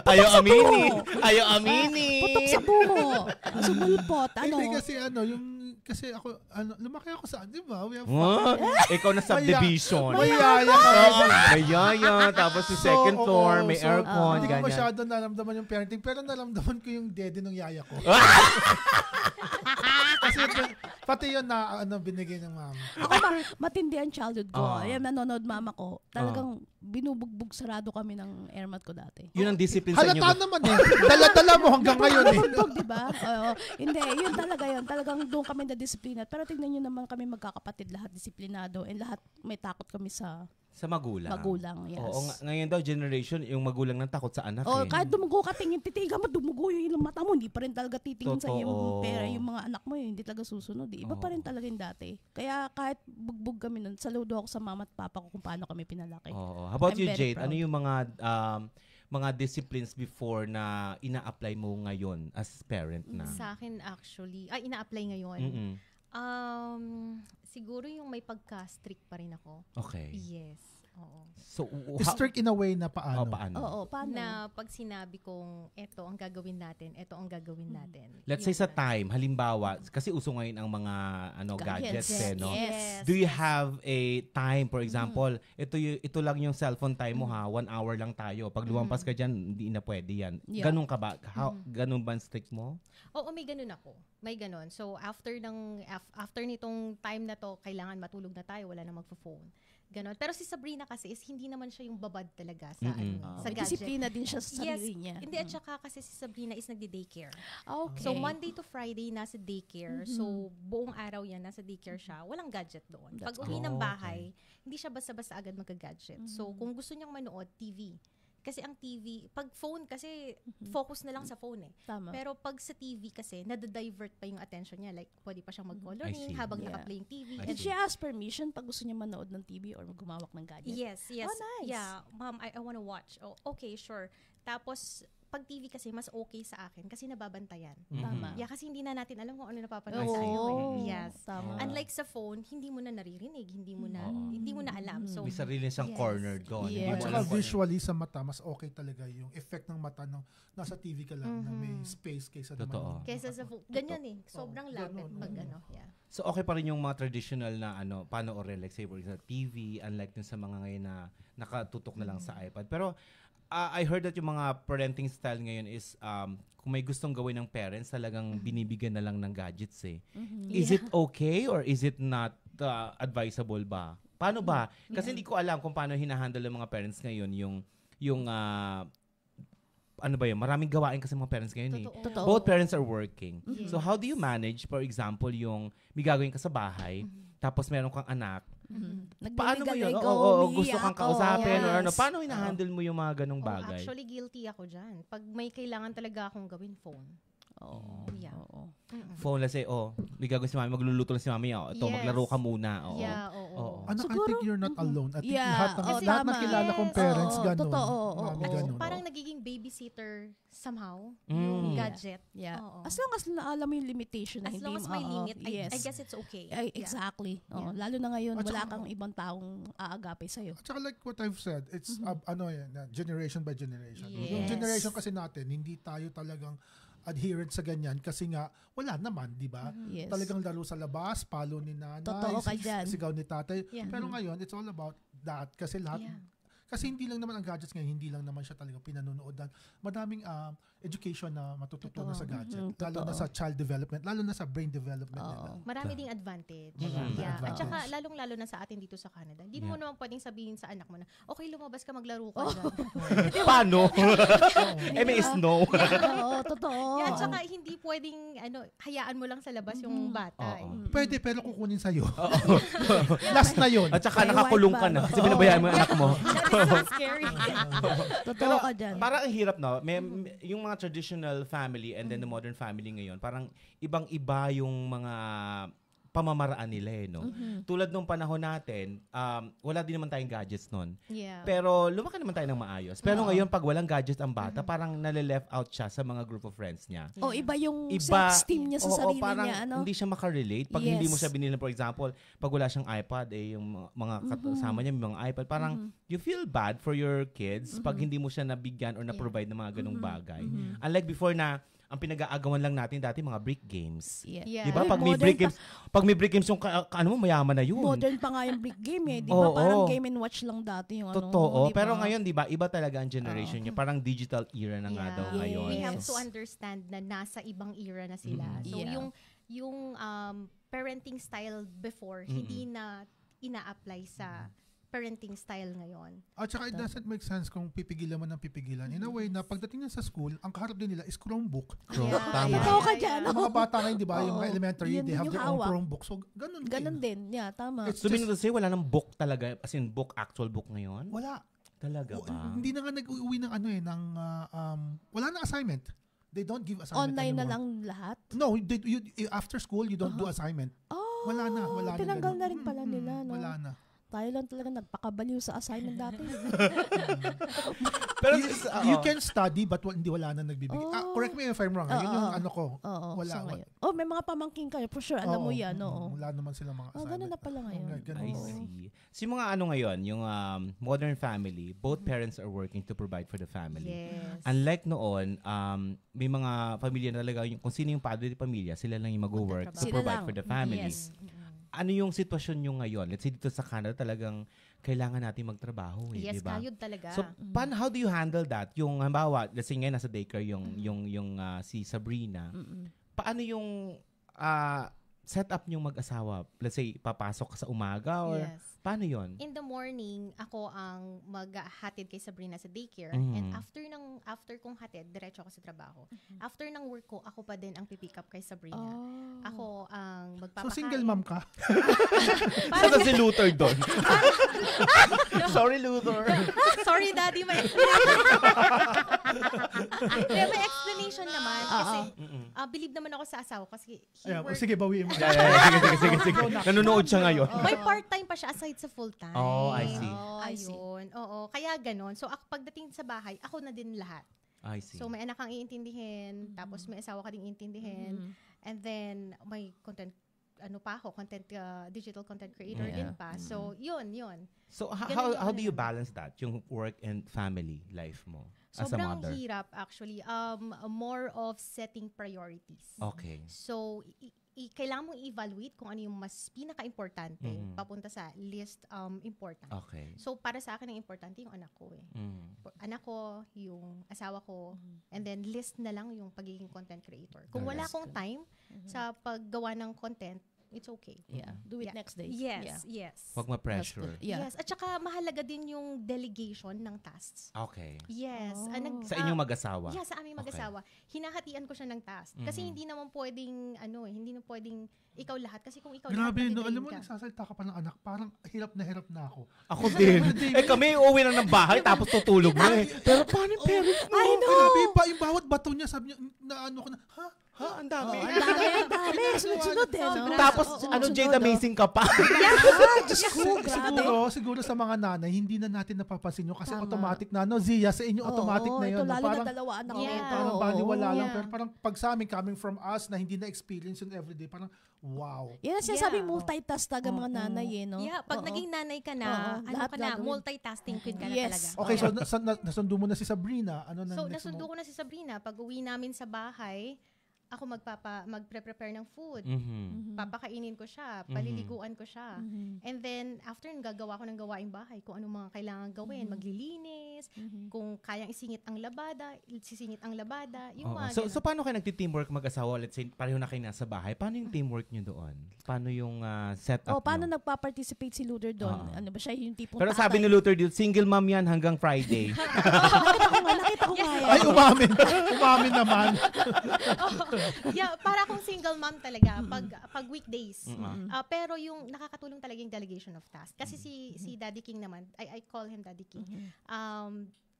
[SPEAKER 3] Ayaw amini. Ayaw amini.
[SPEAKER 2] Putok sa buho. Sumulpot. Ano?
[SPEAKER 1] Hindi kasi ako, lumaki ako sa, di ba? We have
[SPEAKER 3] What? Ikaw na subdivision.
[SPEAKER 1] May yaya kami.
[SPEAKER 3] May yaya, tapos yung second floor, may aircon,
[SPEAKER 1] Hindi ko
[SPEAKER 3] ganyan.
[SPEAKER 1] masyado naramdaman yung parenting, pero naramdaman ko yung dede ng yaya ko. Kasi pati yun na binigay ng mama.
[SPEAKER 2] Ako matindi ang childhood ko.
[SPEAKER 3] Ah.
[SPEAKER 2] Ayan, nanonood mama ko. Talagang binubugbog sarado kami ng airmat ko dati.
[SPEAKER 3] Yun ang discipline sa inyo.
[SPEAKER 1] Halata naman eh. Dala-dala mo hanggang ngayon eh.
[SPEAKER 2] Bugbog, di ba? Oo. Hindi, yun talaga yun. Talagang doon kami na-disiplina. Pero tignan nyo naman kami magkakapatid, lahat disiplinado. And lahat may takot kami sa
[SPEAKER 3] Sa magulang.
[SPEAKER 2] magulang. Yes.
[SPEAKER 3] Oo, ngayon daw generation, yung magulang nang takot sa anak
[SPEAKER 2] Oh,
[SPEAKER 3] eh.
[SPEAKER 2] kahit dumugo ka, titigan mo, dumugo yung ilang mata mo, hindi pa rin talaga titingin sa iyo
[SPEAKER 3] Totoo.
[SPEAKER 2] pera, yung mga anak mo, hindi talaga susunod. Iba pa rin talaga yung dati. Kaya kahit bugbog kami nun, saludo ako sa mama at papa ko kung paano kami pinalaki.
[SPEAKER 3] Oo. How about
[SPEAKER 2] I'm
[SPEAKER 3] you,
[SPEAKER 2] very
[SPEAKER 3] Jade?
[SPEAKER 2] proud.
[SPEAKER 3] Ano yung mga disciplines before na ina-apply mo ngayon as parent na?
[SPEAKER 4] Sa akin actually, ina-apply ngayon.
[SPEAKER 3] Mm-mm.
[SPEAKER 4] Siguro yung may pagka-strict pa rin ako.
[SPEAKER 3] Okay.
[SPEAKER 4] Yes. Oo.
[SPEAKER 3] So,
[SPEAKER 1] Strict in a way na paano?
[SPEAKER 3] paano?
[SPEAKER 2] Oo, paano?
[SPEAKER 4] Na pag sinabi kong eto ang gagawin natin, eto ang gagawin natin.
[SPEAKER 3] Let's say
[SPEAKER 4] Yun
[SPEAKER 3] sa
[SPEAKER 4] na.
[SPEAKER 3] time, halimbawa, kasi uso ngayon ang mga gadgets
[SPEAKER 2] Gadgets,
[SPEAKER 3] no?
[SPEAKER 2] yes.
[SPEAKER 3] Do you have a time, for example, ito lang yung cellphone time mo ha, 1 hour lang tayo. Pag lumampas ka dyan, hindi na pwede yan.
[SPEAKER 2] Yeah.
[SPEAKER 3] Ganun ka ba? Ganun ba ang strict mo?
[SPEAKER 4] Oo, may ganun ako. May ganun. So after nitong time na to, kailangan matulog na tayo, wala na magfo-phone. Ganon. Pero si Sabrina kasi is hindi naman siya yung babad talaga sa sa
[SPEAKER 2] May
[SPEAKER 4] gadget.
[SPEAKER 2] disiplina din siya sa sarili niya.
[SPEAKER 4] Hindi, at saka kasi si Sabrina is nagde-daycare.
[SPEAKER 2] Okay.
[SPEAKER 4] So Monday to Friday nasa daycare. So buong araw yan nasa daycare siya. Walang gadget doon. Pag uwi ng bahay, hindi siya basta-basta agad magka-gadget. So kung gusto niyang manood, TV. Kasi ang TV, pag phone kasi focus na lang sa phone eh.
[SPEAKER 2] Tama.
[SPEAKER 4] Pero pag sa TV kasi, nade-divert pa yung attention niya. Like, pwede pa siyang
[SPEAKER 3] I
[SPEAKER 4] mag-coloring
[SPEAKER 3] see.
[SPEAKER 4] habang
[SPEAKER 2] Yeah.
[SPEAKER 4] naka-play yung TV.
[SPEAKER 2] And she asked permission pag gusto niya manood ng TV or gumawak ng gadget.
[SPEAKER 4] Yes, yes.
[SPEAKER 2] Oh, nice.
[SPEAKER 4] Yeah, mom, I wanna watch. Oh, okay, sure. Tapos, pag TV kasi, mas okay sa akin kasi nababantayan.
[SPEAKER 2] Tama.
[SPEAKER 4] Yeah, kasi hindi na natin alam kung ano napapanood sa iyo.
[SPEAKER 2] Oo.
[SPEAKER 4] Yes.
[SPEAKER 2] Tama.
[SPEAKER 4] Unlike sa phone, hindi mo na naririnig, hindi mo na alam. So,
[SPEAKER 3] May sarili siyang
[SPEAKER 4] Yes.
[SPEAKER 3] corner doon.
[SPEAKER 2] Yes.
[SPEAKER 3] Hindi
[SPEAKER 1] At
[SPEAKER 3] mo
[SPEAKER 1] saka
[SPEAKER 3] alam kung ano.
[SPEAKER 1] visually sa mata, mas okay talaga yung effect ng mata ng nasa TV ka lang na may space kaysa
[SPEAKER 3] Totoo.
[SPEAKER 1] naman.
[SPEAKER 4] kaysa sa phone, ganyan eh. Sobrang lapit
[SPEAKER 1] ganun,
[SPEAKER 4] pag
[SPEAKER 1] ganun.
[SPEAKER 4] yeah.
[SPEAKER 3] So okay pa rin yung mga traditional na panoorin, like say for example TV, unlike dun sa mga ngayon na nakatutok na lang sa iPad. Pero I heard that yung mga parenting style ngayon is kung may gustong gawin ng parents, talagang binibigyan na lang ng gadgets eh. Is it okay or is it not advisable ba? Paano ba? Kasi hindi ko alam kung paano hinahandle ng mga parents ngayon yung ano ba yun? Maraming gawain kasi mga parents ngayon eh.
[SPEAKER 2] Totoo.
[SPEAKER 3] Both parents are working.
[SPEAKER 4] Yes.
[SPEAKER 3] So how do you manage, for example, yung may gagawin ka sa bahay, tapos meron kang anak, paano mo yun? Oo, gusto kang kausapin or ano.
[SPEAKER 2] Yes.
[SPEAKER 3] Paano hinahandle mo yung mga ganong bagay?
[SPEAKER 4] Actually, guilty ako dyan. Pag may kailangan talaga akong gawin, phone.
[SPEAKER 2] Oo.
[SPEAKER 4] Yeah.
[SPEAKER 2] Oo.
[SPEAKER 3] Phone, let's say, may gagawin si mami, magluluto lang si mami, ito,
[SPEAKER 4] Yes.
[SPEAKER 3] maglaro ka muna. Oo.
[SPEAKER 4] Yeah, oo.
[SPEAKER 3] Oo.
[SPEAKER 1] Anak, I
[SPEAKER 2] Siguro,
[SPEAKER 1] think you're not alone. I think
[SPEAKER 2] Yeah,
[SPEAKER 1] lahat ng
[SPEAKER 2] oo,
[SPEAKER 1] lahat ng
[SPEAKER 2] tama.
[SPEAKER 1] kilala kong
[SPEAKER 4] Yes.
[SPEAKER 1] parents
[SPEAKER 2] Oo,
[SPEAKER 1] ganun.
[SPEAKER 2] totoo, oo,
[SPEAKER 1] Mami
[SPEAKER 2] oo.
[SPEAKER 1] ganun.
[SPEAKER 4] Parang nagiging babysitter somehow,
[SPEAKER 3] Mm.
[SPEAKER 4] yung
[SPEAKER 3] Yeah.
[SPEAKER 4] gadget.
[SPEAKER 2] Yeah.
[SPEAKER 4] Oo.
[SPEAKER 2] As long as alam mo yung limitation na
[SPEAKER 4] As
[SPEAKER 2] hindi
[SPEAKER 4] long as
[SPEAKER 2] mo-
[SPEAKER 4] may
[SPEAKER 2] oo,
[SPEAKER 4] limit,
[SPEAKER 2] yes.
[SPEAKER 4] I guess it's okay.
[SPEAKER 2] Ay,
[SPEAKER 4] Yeah.
[SPEAKER 2] exactly. Oo, lalo na ngayon,
[SPEAKER 1] At
[SPEAKER 2] wala
[SPEAKER 1] saka-
[SPEAKER 2] kang ibang taong aagape sa'yo.
[SPEAKER 1] At saka like what I've said, it's generation by generation. Yung
[SPEAKER 4] Yes.
[SPEAKER 1] generation kasi natin, hindi tayo talagang adherent sa ganyan kasi nga wala naman, di ba?
[SPEAKER 2] Yes.
[SPEAKER 1] Talagang laro sa labas, palo ni nanay,
[SPEAKER 2] Totoo ka dyan.
[SPEAKER 1] sigaw ni tatay.
[SPEAKER 4] Yeah.
[SPEAKER 1] Pero ngayon, it's all about that kasi lahat
[SPEAKER 4] Yeah.
[SPEAKER 1] kasi hindi lang naman ang gadgets ngayon, hindi lang naman siya talaga pinanonood. Madaming education na matututunan
[SPEAKER 2] Totoo.
[SPEAKER 1] sa gadget.
[SPEAKER 2] Mhm,
[SPEAKER 1] Lalo na
[SPEAKER 2] totoo.
[SPEAKER 1] sa child development, lalo na sa brain development nila.
[SPEAKER 2] Oo.
[SPEAKER 4] Marami ding advantage.
[SPEAKER 1] Maraming
[SPEAKER 4] Yeah. At
[SPEAKER 1] advantage.
[SPEAKER 4] saka, lalong-lalo na sa atin dito sa Canada. Hindi mo naman pwedeng sabihin sa anak mo na, okay, lumabas ka, maglaro ka dyan.
[SPEAKER 3] Paano? may snow.
[SPEAKER 2] Oo, totoo.
[SPEAKER 4] Yeah, at saka, hindi pwedeng, hayaan mo lang sa labas yung bata.
[SPEAKER 3] Oo.
[SPEAKER 1] Pwede, pero kukunin sa'yo. Last na yun.
[SPEAKER 3] At saka
[SPEAKER 2] May
[SPEAKER 3] nakakulong
[SPEAKER 2] white
[SPEAKER 3] ka na
[SPEAKER 2] van.
[SPEAKER 3] kasi binabayaan mo yung anak mo.
[SPEAKER 4] That's scary.
[SPEAKER 2] Totoo ka dyan.
[SPEAKER 3] Parang ang hirap, no? Yung mga traditional family and then the modern family ngayon, parang ibang-iba yung mga pamamaraan nila eh, no? Tulad nung panahon natin, wala din naman tayong gadgets nun.
[SPEAKER 4] Yeah.
[SPEAKER 3] Pero lumaki naman tayo ng maayos. Pero ngayon, pag walang gadgets ang bata, parang nale-left out siya sa mga group of friends niya.
[SPEAKER 2] O, iba yung
[SPEAKER 3] Iba,
[SPEAKER 2] self-esteem niya sa sarili
[SPEAKER 3] parang
[SPEAKER 2] niya. Ano?
[SPEAKER 3] hindi siya makarelate. Pag
[SPEAKER 2] Yes.
[SPEAKER 3] hindi mo siya binili, for example, pag wala siyang iPad, yung mga kasama niya, may mga iPad, parang you feel bad for your kids pag hindi mo siya nabigyan or na-provide ng mga ganung bagay. Unlike before na, ang pinag-aagawan lang natin dati mga brick games.
[SPEAKER 2] Yeah.
[SPEAKER 4] Yeah.
[SPEAKER 3] Di ba?
[SPEAKER 2] Uy,
[SPEAKER 3] Pag may
[SPEAKER 2] modern
[SPEAKER 3] brick games, yung ano mo, mayaman na yun.
[SPEAKER 2] Modern pa nga yung brick game eh. Di
[SPEAKER 3] Oo,
[SPEAKER 2] ba? Parang
[SPEAKER 3] oo.
[SPEAKER 2] game and watch lang dati yung
[SPEAKER 3] Totoo.
[SPEAKER 2] di ba?
[SPEAKER 3] Pero ngayon, di ba, iba talaga ang generation niya. Parang digital era na nga
[SPEAKER 4] Yeah.
[SPEAKER 3] daw ngayon.
[SPEAKER 4] We have
[SPEAKER 2] Yes.
[SPEAKER 4] to understand na nasa ibang era na sila. So,
[SPEAKER 2] Yeah.
[SPEAKER 4] yung parenting style before, hindi na ina-apply sa parenting style ngayon.
[SPEAKER 1] At saka it doesn't make sense kung pipigilan mo ng pipigilan. In a way na pagdating na sa school, ang kaharap din nila is Chromebook.
[SPEAKER 3] Tama.
[SPEAKER 2] Totoo ka dyan.
[SPEAKER 1] Yung mga bata ngayon, di ba, yung mga
[SPEAKER 2] Oo.
[SPEAKER 1] elementary,
[SPEAKER 2] Yun
[SPEAKER 1] they
[SPEAKER 2] din
[SPEAKER 1] have
[SPEAKER 2] yung
[SPEAKER 1] their own
[SPEAKER 2] hawak.
[SPEAKER 1] Chromebook. So, ganun
[SPEAKER 2] Ganon din. Yeah, tama.
[SPEAKER 1] It's
[SPEAKER 3] So, meaning
[SPEAKER 1] just,
[SPEAKER 3] to say, wala nang book talaga, as in book, actual book ngayon?
[SPEAKER 1] wala.
[SPEAKER 3] Talaga ba?
[SPEAKER 1] Hindi na nga nag-uwi ng wala na assignment. They don't give assignment
[SPEAKER 2] Online na
[SPEAKER 1] anymore.
[SPEAKER 2] lang lahat?
[SPEAKER 1] No, after school, you don't do assignment.
[SPEAKER 2] Oh,
[SPEAKER 1] Wala na
[SPEAKER 2] tinanggal
[SPEAKER 1] ganun.
[SPEAKER 2] na rin pala nila, no?
[SPEAKER 1] Wala na.
[SPEAKER 2] Tayo lang talaga nagpakabaliw sa assignment dati.
[SPEAKER 3] Pero,
[SPEAKER 1] You can study but hindi wala na nagbibigay.
[SPEAKER 2] Oh.
[SPEAKER 1] Correct me if I'm wrong. Yun yung ano ko.
[SPEAKER 2] Oo,
[SPEAKER 1] Wala.
[SPEAKER 2] so ngayon. Oh, may mga pamangkin kayo. For sure, alam mo yan, oo.
[SPEAKER 1] Wala naman sila mga
[SPEAKER 2] Oh,
[SPEAKER 1] assignment.
[SPEAKER 2] ganun na pala ngayon.
[SPEAKER 1] Ganun.
[SPEAKER 3] I see. So, yung mga ano ngayon, yung modern family, both parents are working to provide for the family.
[SPEAKER 4] Yes.
[SPEAKER 3] Unlike noon, may mga pamilya na talaga, kung sino yung padre de pamilya, sila lang yung mag-work to
[SPEAKER 2] Sila
[SPEAKER 3] provide
[SPEAKER 2] lang.
[SPEAKER 3] for the family.
[SPEAKER 2] Yes.
[SPEAKER 3] Ano yung sitwasyon nyo ngayon? Let's say dito sa Canada talagang kailangan natin magtrabaho
[SPEAKER 4] Yes,
[SPEAKER 3] di ba?
[SPEAKER 4] kayod talaga.
[SPEAKER 3] So, how do you handle that? Yung, halimbawa, let's say ngayon nasa daycare yung si Sabrina. Paano yung setup nyong mag-asawa? Let's say, papasok ka sa umaga or
[SPEAKER 4] Yes.
[SPEAKER 3] paano yon?
[SPEAKER 4] In the morning, ako ang maghatid kay Sabrina sa daycare.
[SPEAKER 3] Mhm.
[SPEAKER 4] And after kong hatid, diretso ako sa trabaho. After ng work ko, ako pa din ang pipick up kay Sabrina.
[SPEAKER 2] Oh.
[SPEAKER 4] Ako ang
[SPEAKER 1] So,
[SPEAKER 4] magpapakain.
[SPEAKER 1] single mom ka?
[SPEAKER 3] Saan si Luther doon? Sorry, Luther.
[SPEAKER 4] Sorry, Daddy, may may explanation naman. Kasi, believe naman ako sa asawa ko. Kasi he
[SPEAKER 1] Ayan,
[SPEAKER 4] works.
[SPEAKER 1] sige, bawiin mo.
[SPEAKER 3] Sige. Nanonood siya ngayon.
[SPEAKER 4] May part-time pa siya aside sa full-time.
[SPEAKER 3] Oh, I see.
[SPEAKER 2] I see.
[SPEAKER 4] Ayun. Oo. Kaya ganon. So, pagdating sa bahay, ako na din lahat.
[SPEAKER 3] I see.
[SPEAKER 4] So, may anak kang iintindihin, tapos may asawa ka ding iintindihin, and then may content, digital content creator
[SPEAKER 2] Yeah.
[SPEAKER 4] din pa. So, yun.
[SPEAKER 3] So,
[SPEAKER 4] Ganun yung
[SPEAKER 3] how do you
[SPEAKER 4] ano.
[SPEAKER 3] balance that? Yung work and family life mo as a
[SPEAKER 4] Sobrang
[SPEAKER 3] mother?
[SPEAKER 4] hirap actually. More of setting priorities.
[SPEAKER 3] Okay.
[SPEAKER 4] So, kailangan mong i-evaluate kung ano yung mas pinaka-importante papunta sa least important.
[SPEAKER 3] Okay.
[SPEAKER 4] So, para sa akin, ang importante yung anak ko eh. Anak ko, yung asawa ko, and then list na lang yung pagiging content creator. Kung wala
[SPEAKER 3] That's
[SPEAKER 4] akong time sa paggawa ng content, it's okay.
[SPEAKER 2] Yeah. Do it
[SPEAKER 4] Yeah.
[SPEAKER 2] next day.
[SPEAKER 4] Yes,
[SPEAKER 2] Yeah.
[SPEAKER 4] yes.
[SPEAKER 3] Huwag ma-pressure.
[SPEAKER 2] That's good. Yeah.
[SPEAKER 4] Yes, at saka mahalaga din yung delegation ng tasks.
[SPEAKER 3] Okay.
[SPEAKER 4] Yes.
[SPEAKER 2] Oh.
[SPEAKER 3] Sa inyong mag-asawa?
[SPEAKER 4] Yeah, sa aming mag-asawa. Hinahatian ko siya ng task. Kasi hindi naman pwedeng, hindi naman pwedeng ikaw lahat. Kasi kung ikaw
[SPEAKER 1] Grabe,
[SPEAKER 4] lahat,
[SPEAKER 1] no, alam mo,
[SPEAKER 4] ka.
[SPEAKER 1] nagsasalita ka pa ng anak, parang hirap na ako.
[SPEAKER 3] Ako din. Kami uuwi lang ng bahay tapos tutulog na eh. Pero paano yung parents mo?
[SPEAKER 1] I know! Grabe, yung bawat bato niya, sabi niya, na ano ko na, ha?
[SPEAKER 3] Ang dami.
[SPEAKER 2] Ang dami. Sunod-sunod eh, no?
[SPEAKER 3] Tapos,
[SPEAKER 2] Oo,
[SPEAKER 3] Jade,
[SPEAKER 2] sunod,
[SPEAKER 3] amazing ka pa.
[SPEAKER 2] Diyos ko, grabe.
[SPEAKER 1] Siguro sa mga nanay, hindi na natin napapansin yun kasi
[SPEAKER 2] Tama.
[SPEAKER 1] automatic na, no? Zia, sa inyo automatic
[SPEAKER 2] Oo,
[SPEAKER 1] na yun.
[SPEAKER 2] ito
[SPEAKER 1] no?
[SPEAKER 2] lalo
[SPEAKER 1] Parang,
[SPEAKER 2] na dalawa anak ko.
[SPEAKER 4] Yeah.
[SPEAKER 1] parang
[SPEAKER 2] Oo.
[SPEAKER 1] baliwala lang.
[SPEAKER 4] Yeah.
[SPEAKER 1] Pero parang pag sa amin, coming from us, na hindi na-experience yun everyday, parang, wow.
[SPEAKER 2] Yan ang sinasabi,
[SPEAKER 4] Yeah.
[SPEAKER 2] multitask talaga mga nanay eh, no?
[SPEAKER 4] Yeah, pag
[SPEAKER 2] Oo.
[SPEAKER 4] naging nanay ka
[SPEAKER 2] Oo,
[SPEAKER 4] na,
[SPEAKER 2] lahat
[SPEAKER 4] ka na,
[SPEAKER 2] gagawin.
[SPEAKER 4] multitasking queen ka na
[SPEAKER 2] Yes.
[SPEAKER 4] talaga.
[SPEAKER 1] Okay, so nasundo mo na si Sabrina. Ano na
[SPEAKER 4] So,
[SPEAKER 1] next
[SPEAKER 4] nasundo
[SPEAKER 1] mo?
[SPEAKER 4] ko na si Sabrina. Pag uwi namin sa bahay, ako magpre-prepare ng food. Papakainin ko siya, paliliguan ko siya. And then, after gagawa ko ng gawaing bahay, kung anong mga kailangan gawin, maglilinis, kung kayang isingit ang labada, sisingit ang labada, yung
[SPEAKER 3] Oo.
[SPEAKER 4] mga
[SPEAKER 3] So, paano kayo nagti-teamwork mag-asawa? Let's say, pareho na kayo nasa bahay. Paano yung teamwork nyo doon? Paano yung setup
[SPEAKER 2] Oh, paano
[SPEAKER 3] nyo?
[SPEAKER 2] nagpa-participate si Luther doon? Ano ba siya yung tipong
[SPEAKER 3] Pero
[SPEAKER 2] tatay?
[SPEAKER 3] sabi ni Luther, single mom yan hanggang Friday.
[SPEAKER 2] nakita ko nga yan.
[SPEAKER 1] Ay, umamin. Umamin naman.
[SPEAKER 4] Yeah, para akong single mom talaga pag weekdays. Pero yung nakakatulong talaga yung delegation of tasks. Kasi si Daddy King naman, I call him Daddy King.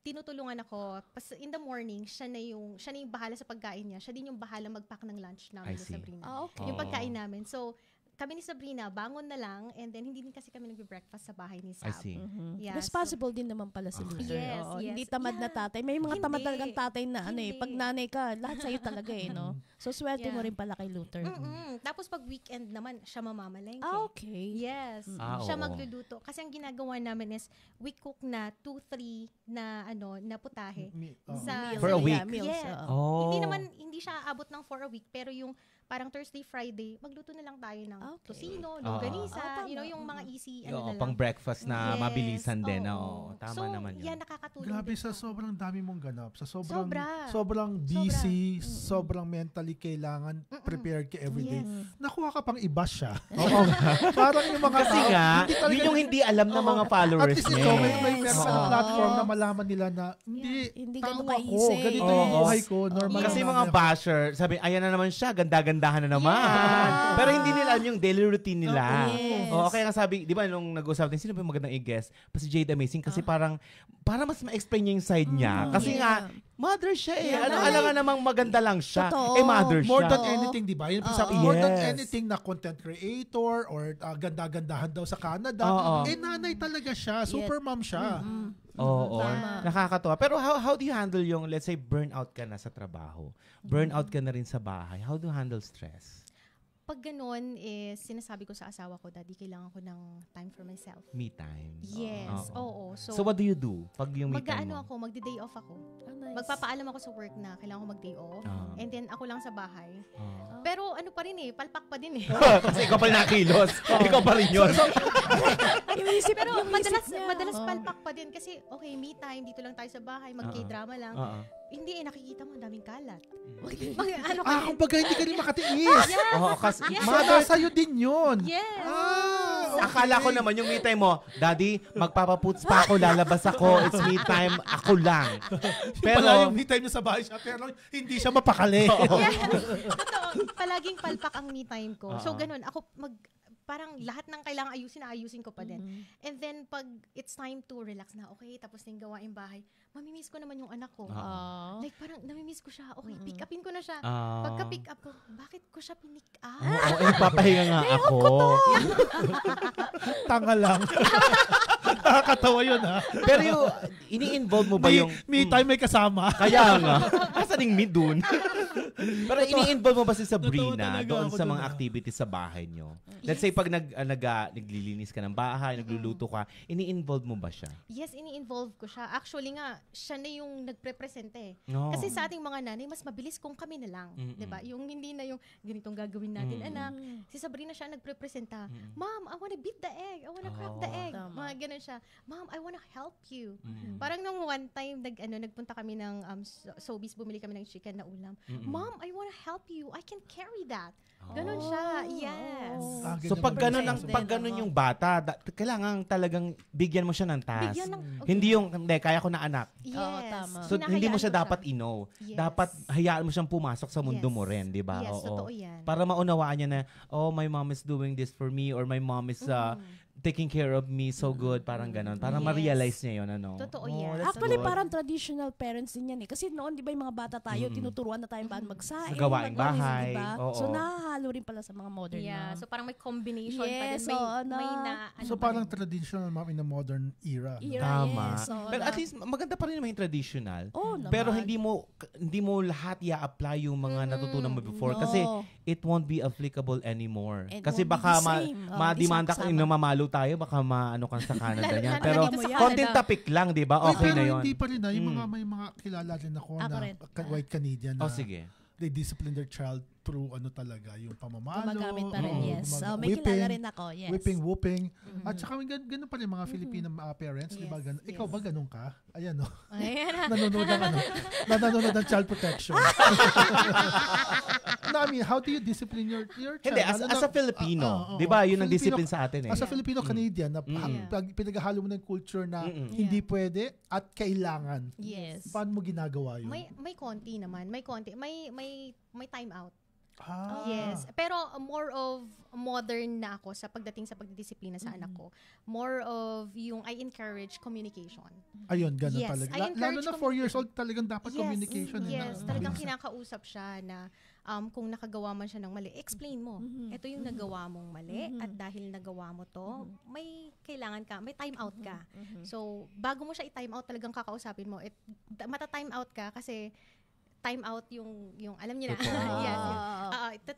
[SPEAKER 4] Tinutulungan ako in the morning, siya na yung bahala sa pagkain niya. Siya din yung bahala mag-pack ng lunch namin
[SPEAKER 3] I
[SPEAKER 4] ni
[SPEAKER 3] see.
[SPEAKER 4] Sabrina.
[SPEAKER 2] Okay.
[SPEAKER 4] Yung pagkain namin. So, kami ni Sabrina, bangon na lang, and then hindi din kasi kami nagbe-breakfast sa bahay ni
[SPEAKER 3] I
[SPEAKER 4] Sab.
[SPEAKER 3] see.
[SPEAKER 4] Yeah,
[SPEAKER 2] Responsible din naman pala si Luther.
[SPEAKER 4] Yes,
[SPEAKER 2] Oo,
[SPEAKER 4] yes.
[SPEAKER 2] Hindi tamad na
[SPEAKER 4] Yeah.
[SPEAKER 2] tatay. May mga tamad
[SPEAKER 4] Hindi.
[SPEAKER 2] talagang tatay na ano eh.
[SPEAKER 4] Hindi.
[SPEAKER 2] Pag nanay ka, lahat sa'yo talaga eh, no? So, swerte
[SPEAKER 4] Yeah.
[SPEAKER 2] mo rin pala kay Luther.
[SPEAKER 4] Tapos pag weekend naman, siya mamamalengke.
[SPEAKER 2] Okay.
[SPEAKER 4] Yes.
[SPEAKER 3] Ah,
[SPEAKER 4] Siya
[SPEAKER 3] oo.
[SPEAKER 4] magluluto. Kasi ang ginagawa namin is we cook na 2-3 na putahe.
[SPEAKER 1] Oh.
[SPEAKER 4] Sa
[SPEAKER 3] For a week?
[SPEAKER 2] Yeah, meals.
[SPEAKER 4] Yes.
[SPEAKER 2] oo.
[SPEAKER 3] Oh.
[SPEAKER 4] Hindi siya aabot ng for a week, pero yung parang Thursday, Friday, magluto na lang tayo ng
[SPEAKER 2] Okay.
[SPEAKER 4] tosino,
[SPEAKER 3] Oo.
[SPEAKER 4] longganisa,
[SPEAKER 2] Tama.
[SPEAKER 4] yung mga easy,
[SPEAKER 3] Oo,
[SPEAKER 4] na lang.
[SPEAKER 3] pang breakfast na
[SPEAKER 4] Yes,
[SPEAKER 3] mabilisan din.
[SPEAKER 4] oo.
[SPEAKER 3] Oo, tama
[SPEAKER 4] so,
[SPEAKER 3] naman yun.
[SPEAKER 4] yan, nakakatulong
[SPEAKER 1] Grabe
[SPEAKER 4] din
[SPEAKER 1] sa sobrang dami mong ganap. Sa
[SPEAKER 4] Sobra.
[SPEAKER 1] sobrang busy, sobrang mentally kailangan prepared ka everyday.
[SPEAKER 4] Yes.
[SPEAKER 1] Nakuha ka pang iba siya.
[SPEAKER 3] Oo.
[SPEAKER 1] Parang yung mga
[SPEAKER 3] Kasi
[SPEAKER 1] tao,
[SPEAKER 3] nga,
[SPEAKER 1] hindi talaga-
[SPEAKER 3] yun yung hindi alam ng mga
[SPEAKER 1] At
[SPEAKER 3] followers
[SPEAKER 1] least
[SPEAKER 3] niya.
[SPEAKER 1] ito, may
[SPEAKER 2] Yes.
[SPEAKER 1] meron ka
[SPEAKER 2] Oo.
[SPEAKER 1] ng platform na malaman nila na
[SPEAKER 2] Hindi
[SPEAKER 1] tao
[SPEAKER 2] ganun
[SPEAKER 1] ako,
[SPEAKER 2] ka-easy.
[SPEAKER 1] ganito yung
[SPEAKER 3] Oo.
[SPEAKER 1] buhay ko, normal
[SPEAKER 3] Kasi
[SPEAKER 1] lang
[SPEAKER 3] mga
[SPEAKER 1] ako.
[SPEAKER 3] basher, sabi, ayan na naman siya, ganda-gandahan na naman.
[SPEAKER 4] Yeah.
[SPEAKER 3] Pero hindi nila alam yung daily routine nila.
[SPEAKER 2] Yes.
[SPEAKER 3] Oo, kaya nga sabi, di ba nung nag-usap din, sino ba yung magandang i-guest? Pa si Jade Amazing kasi para mas ma-explain niya yung side niya. Kasi nga, mother siya eh.
[SPEAKER 2] Yeah.
[SPEAKER 3] Alam nga namang maganda lang siya.
[SPEAKER 2] Totoo.
[SPEAKER 3] Eh, mother siya.
[SPEAKER 1] More than
[SPEAKER 2] Oo.
[SPEAKER 1] anything, di ba? Yun,
[SPEAKER 2] Oo.
[SPEAKER 1] sabi, more than
[SPEAKER 3] Yes.
[SPEAKER 1] anything na content creator or ganda-gandahan daw sa Canada,
[SPEAKER 3] Oo.
[SPEAKER 1] nanay talaga siya. Super mom siya.
[SPEAKER 3] Oo.
[SPEAKER 2] Tama.
[SPEAKER 3] Nakakatuwa. Pero how do you handle yung, let's say, burnout ka na sa trabaho? Burnout ka na rin sa bahay. How do you handle stress?
[SPEAKER 4] Pag ganun, sinasabi ko sa asawa ko, Daddy, kailangan ko ng time for myself.
[SPEAKER 3] Me time.
[SPEAKER 4] Yes,
[SPEAKER 3] Oo.
[SPEAKER 4] oo.
[SPEAKER 3] So what do you do pag yung me time mo?
[SPEAKER 4] magdi-day off ako.
[SPEAKER 2] Nice.
[SPEAKER 4] Magpapaalam ako sa work na kailangan ko mag-day off. And then ako lang sa bahay.
[SPEAKER 3] Ah.
[SPEAKER 4] Pero ano pa rin palpak pa din
[SPEAKER 3] Kasi ikaw pa rin nakilos. Ikaw pa rin yun.
[SPEAKER 4] Pero madalas
[SPEAKER 2] niya.
[SPEAKER 4] palpak pa din kasi okay, me time, dito lang tayo sa bahay, mag-K-drama lang.
[SPEAKER 3] Oo.
[SPEAKER 4] Hindi nakikita mo ang daming kalat.
[SPEAKER 1] Kumbaga hindi ka rin makatiis.
[SPEAKER 3] Oo, kasi
[SPEAKER 1] Mother, sa'yo din yun.
[SPEAKER 4] Yes.
[SPEAKER 3] akala ko naman yung me time mo, Daddy, magpapaputs pa ako, lalabas ako, it's me time, ako lang.
[SPEAKER 1] Pero
[SPEAKER 3] Pero,
[SPEAKER 1] yung me time niya sa bahay siya, pero hindi siya mapakali.
[SPEAKER 4] Totoo. Palaging palpak ang me time ko. So, ganun. Ako, parang lahat ng kailangang ayusin ko pa din. And then, pag it's time to relax na, okay, tapos na yung gawain bahay, mamimiss ko naman yung anak ko. Like, parang namimiss ko siya. Okay, pick upin ko na siya. Pagka-pick up ko, bakit ko siya pinick up?
[SPEAKER 3] papahinga nga ako.
[SPEAKER 1] Tanga lang. Nakakatawa yun, ha?
[SPEAKER 3] Pero yung, ini-involve mo ba yung...
[SPEAKER 1] Me time may kasama.
[SPEAKER 3] Kaya nga. Asan yung me dun? Pero ini-involve mo ba si Sabrina
[SPEAKER 1] talaga
[SPEAKER 3] doon
[SPEAKER 1] ako
[SPEAKER 3] sa
[SPEAKER 1] dun,
[SPEAKER 3] mga activities sa bahay nyo? Let's say, pag naglilinis ka ng bahay, nagluluto ka, ini-involve mo ba siya?
[SPEAKER 4] Yes, ini-involve ko siya. Actually nga, siya na yung nagpre-present eh.
[SPEAKER 3] No.
[SPEAKER 4] Kasi sa ating mga nanay, mas mabilis kung kami na lang. Diba? Yung hindi na yung ganitong gagawin natin, anak. Si Sabrina siya nagpre-presenta. Mom, I wanna beat the egg. I wanna crack the egg.
[SPEAKER 2] Tama.
[SPEAKER 4] Mga ganun siya. Mom, I wanna help you. Parang nung one time, nagpunta kami ng Sobeys, bumili kami ng chicken na ulam. Mom, I wanna help you. I can carry that. Ganun siya. Yes.
[SPEAKER 3] So pag ganun yung bata, kailangan talagang bigyan mo siya ng task.
[SPEAKER 4] Bigyan ng- okay.
[SPEAKER 3] Hindi yung, kaya ko na anak.
[SPEAKER 4] Yes.
[SPEAKER 2] Oo, tama.
[SPEAKER 3] So hindi mo siya
[SPEAKER 4] Hinahayaan ko
[SPEAKER 3] dapat i-know.
[SPEAKER 4] Yes.
[SPEAKER 3] Dapat hayaan mo siyang pumasok sa mundo
[SPEAKER 4] Yes.
[SPEAKER 3] mo rin, di ba?
[SPEAKER 4] Yes,
[SPEAKER 3] Oo.
[SPEAKER 4] totoo yan.
[SPEAKER 3] Para maunawaan niya na, oh, my mom is doing this for me or my mom is taking care of me so good, parang ganon. Para
[SPEAKER 4] Yes.
[SPEAKER 3] ma-realize niya yun, ano?
[SPEAKER 4] Totoo
[SPEAKER 3] Oh,
[SPEAKER 4] yan.
[SPEAKER 3] that's
[SPEAKER 2] Actually,
[SPEAKER 3] good.
[SPEAKER 2] parang traditional parents din yan eh. Kasi noon, di ba yung mga bata tayo, tinuturuan na tayong paano magsaing.
[SPEAKER 3] Sa gawaing
[SPEAKER 2] magwalis,
[SPEAKER 3] bahay.
[SPEAKER 2] Diba?
[SPEAKER 3] Oo.
[SPEAKER 2] So, nahahalo rin pala sa mga modern
[SPEAKER 4] Yeah,
[SPEAKER 2] na.
[SPEAKER 4] so parang may combination
[SPEAKER 2] Yes,
[SPEAKER 4] pa din.
[SPEAKER 2] oo,
[SPEAKER 4] May
[SPEAKER 2] na-
[SPEAKER 4] na ano
[SPEAKER 1] So
[SPEAKER 4] pa
[SPEAKER 1] parang
[SPEAKER 4] rin.
[SPEAKER 1] traditional mom in a modern era.
[SPEAKER 3] Tama.
[SPEAKER 2] Yes, oo,
[SPEAKER 3] Pero
[SPEAKER 2] na-
[SPEAKER 3] at least, maganda pa rin naman yung traditional.
[SPEAKER 2] Oo naman.
[SPEAKER 3] Pero hindi mo lahat i-apply yung mga natutunan mo before.
[SPEAKER 2] No.
[SPEAKER 3] Kasi it won't be applicable anymore.
[SPEAKER 2] It
[SPEAKER 3] Kasi
[SPEAKER 2] won't be
[SPEAKER 3] baka
[SPEAKER 2] the same. Oo,
[SPEAKER 3] ma-demanda ka,
[SPEAKER 2] isang-sama.
[SPEAKER 3] mamalo tayo, baka maano kang sa Canada niyan.
[SPEAKER 4] Lalo
[SPEAKER 3] Pero
[SPEAKER 4] na dito sa
[SPEAKER 3] konting
[SPEAKER 4] Canada.
[SPEAKER 3] topic lang, di ba?
[SPEAKER 1] Uy,
[SPEAKER 3] Okay
[SPEAKER 1] pero
[SPEAKER 3] na yun.
[SPEAKER 1] hindi pa rin na. Yung may mga kilala rin ako
[SPEAKER 2] Ako
[SPEAKER 1] na
[SPEAKER 2] rin.
[SPEAKER 1] white Canadian na
[SPEAKER 3] Oh, sige.
[SPEAKER 1] they discipline their child through ano talaga, yung pamamalo.
[SPEAKER 2] Gumagamit pa rin,
[SPEAKER 1] oo,
[SPEAKER 2] yes.
[SPEAKER 1] gumag-
[SPEAKER 2] May kilala rin ako, yes.
[SPEAKER 1] Whipping, whooping. At saka may ganun pa rin mga Filipino parents, di ba?
[SPEAKER 4] Yes,
[SPEAKER 1] Ikaw ba ganun ka? Ayan, no?
[SPEAKER 4] Ayan.
[SPEAKER 1] Nanonood ng nanonood ng child protection. No, I mean, how do you discipline your child?
[SPEAKER 3] Hindi, as a Filipino, di ba? Yun ang discipline sa atin eh.
[SPEAKER 1] As a Filipino-Canadian, na pag pinaghahalo mo ng culture na hindi pwede at kailangan,
[SPEAKER 2] Yes.
[SPEAKER 1] paano mo ginagawa yun?
[SPEAKER 4] May konti naman. May konti. May time out.
[SPEAKER 1] Ah.
[SPEAKER 4] Yes. Pero more of modern na ako sa pagdating sa pagdidisiplina sa anak ko. More of yung I encourage communication.
[SPEAKER 1] Ayun, ganun
[SPEAKER 4] Yes,
[SPEAKER 1] talaga.
[SPEAKER 4] I
[SPEAKER 1] Lalo
[SPEAKER 4] encourage
[SPEAKER 1] na 4 years old, talagang dapat communication.
[SPEAKER 4] Yes,
[SPEAKER 1] na,
[SPEAKER 4] talagang
[SPEAKER 1] mabilis.
[SPEAKER 4] kinakausap siya na kung nakagawa man siya ng mali, explain mo. Ito yung nagawa mong mali at dahil nagawa mo to, may kailangan ka, may time out ka. So, bago mo siya i-time out, talagang kakausapin mo. Mata-time out ka kasi time out yung alam niyo na. Yes.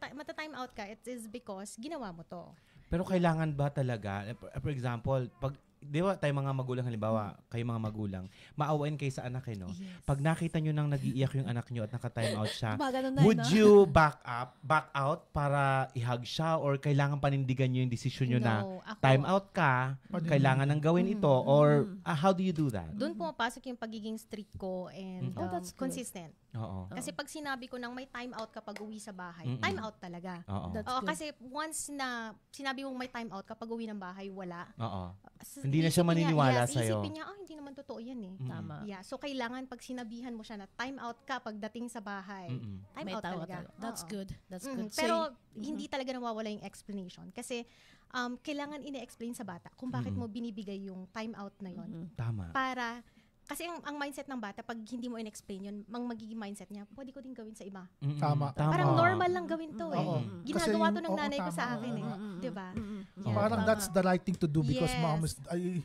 [SPEAKER 4] Mata-time out ka, it is because ginawa mo to.
[SPEAKER 3] Pero kailangan ba talaga, for example, pag di ba tayo mga magulang, halimbawa, kayo mga magulang, maawain kayo sa anak no?
[SPEAKER 4] Yes.
[SPEAKER 3] Pag nakita nyo nang nag-iiyak yung anak nyo at naka-time out siya,
[SPEAKER 2] Gumagano na,
[SPEAKER 3] would
[SPEAKER 2] no?
[SPEAKER 3] you back out para i-hug siya or kailangan panindigan nyo yung decision nyo na time out ka, kailangan nang gawin ito, or how do you do that?
[SPEAKER 4] Doon pumapasok yung pagiging strict ko and
[SPEAKER 2] that's good.
[SPEAKER 4] consistent.
[SPEAKER 3] Oo.
[SPEAKER 4] Kasi pag sinabi ko nang may time out kapag uwi sa bahay, time out talaga.
[SPEAKER 3] Oo.
[SPEAKER 2] That's
[SPEAKER 4] Oo,
[SPEAKER 2] good.
[SPEAKER 4] kasi once na sinabi mong may time out kapag uwi ng bahay, wala.
[SPEAKER 3] Oo. Hindi na siya maniniwala sa'yo.
[SPEAKER 4] Isipin niya, hindi naman totoo yan eh.
[SPEAKER 2] Tama.
[SPEAKER 4] Yeah, so kailangan pag sinabihan mo siya na time out ka pagdating sa bahay, time
[SPEAKER 2] May
[SPEAKER 4] out
[SPEAKER 2] tawa
[SPEAKER 4] talaga.
[SPEAKER 2] That's
[SPEAKER 4] Oo.
[SPEAKER 2] good. That's
[SPEAKER 4] Mhm.
[SPEAKER 2] good.
[SPEAKER 4] Pero hindi talaga nawawala yung explanation kasi kailangan ine-explain sa bata kung bakit mo binibigay yung time out na yon.
[SPEAKER 3] Tama.
[SPEAKER 4] Para kasi ang mindset ng bata, pag hindi mo in-explain yun, magiging mindset niya, pwede ko din gawin sa iba.
[SPEAKER 1] Tama.
[SPEAKER 4] Parang normal lang gawin to eh.
[SPEAKER 1] Oo.
[SPEAKER 4] Ginagawa to
[SPEAKER 1] Kasi
[SPEAKER 4] ng nanay ko
[SPEAKER 1] tama.
[SPEAKER 4] sa akin eh. Diba? Yeah.
[SPEAKER 1] Parang that's the right thing to do because
[SPEAKER 4] Yes.
[SPEAKER 1] mom is,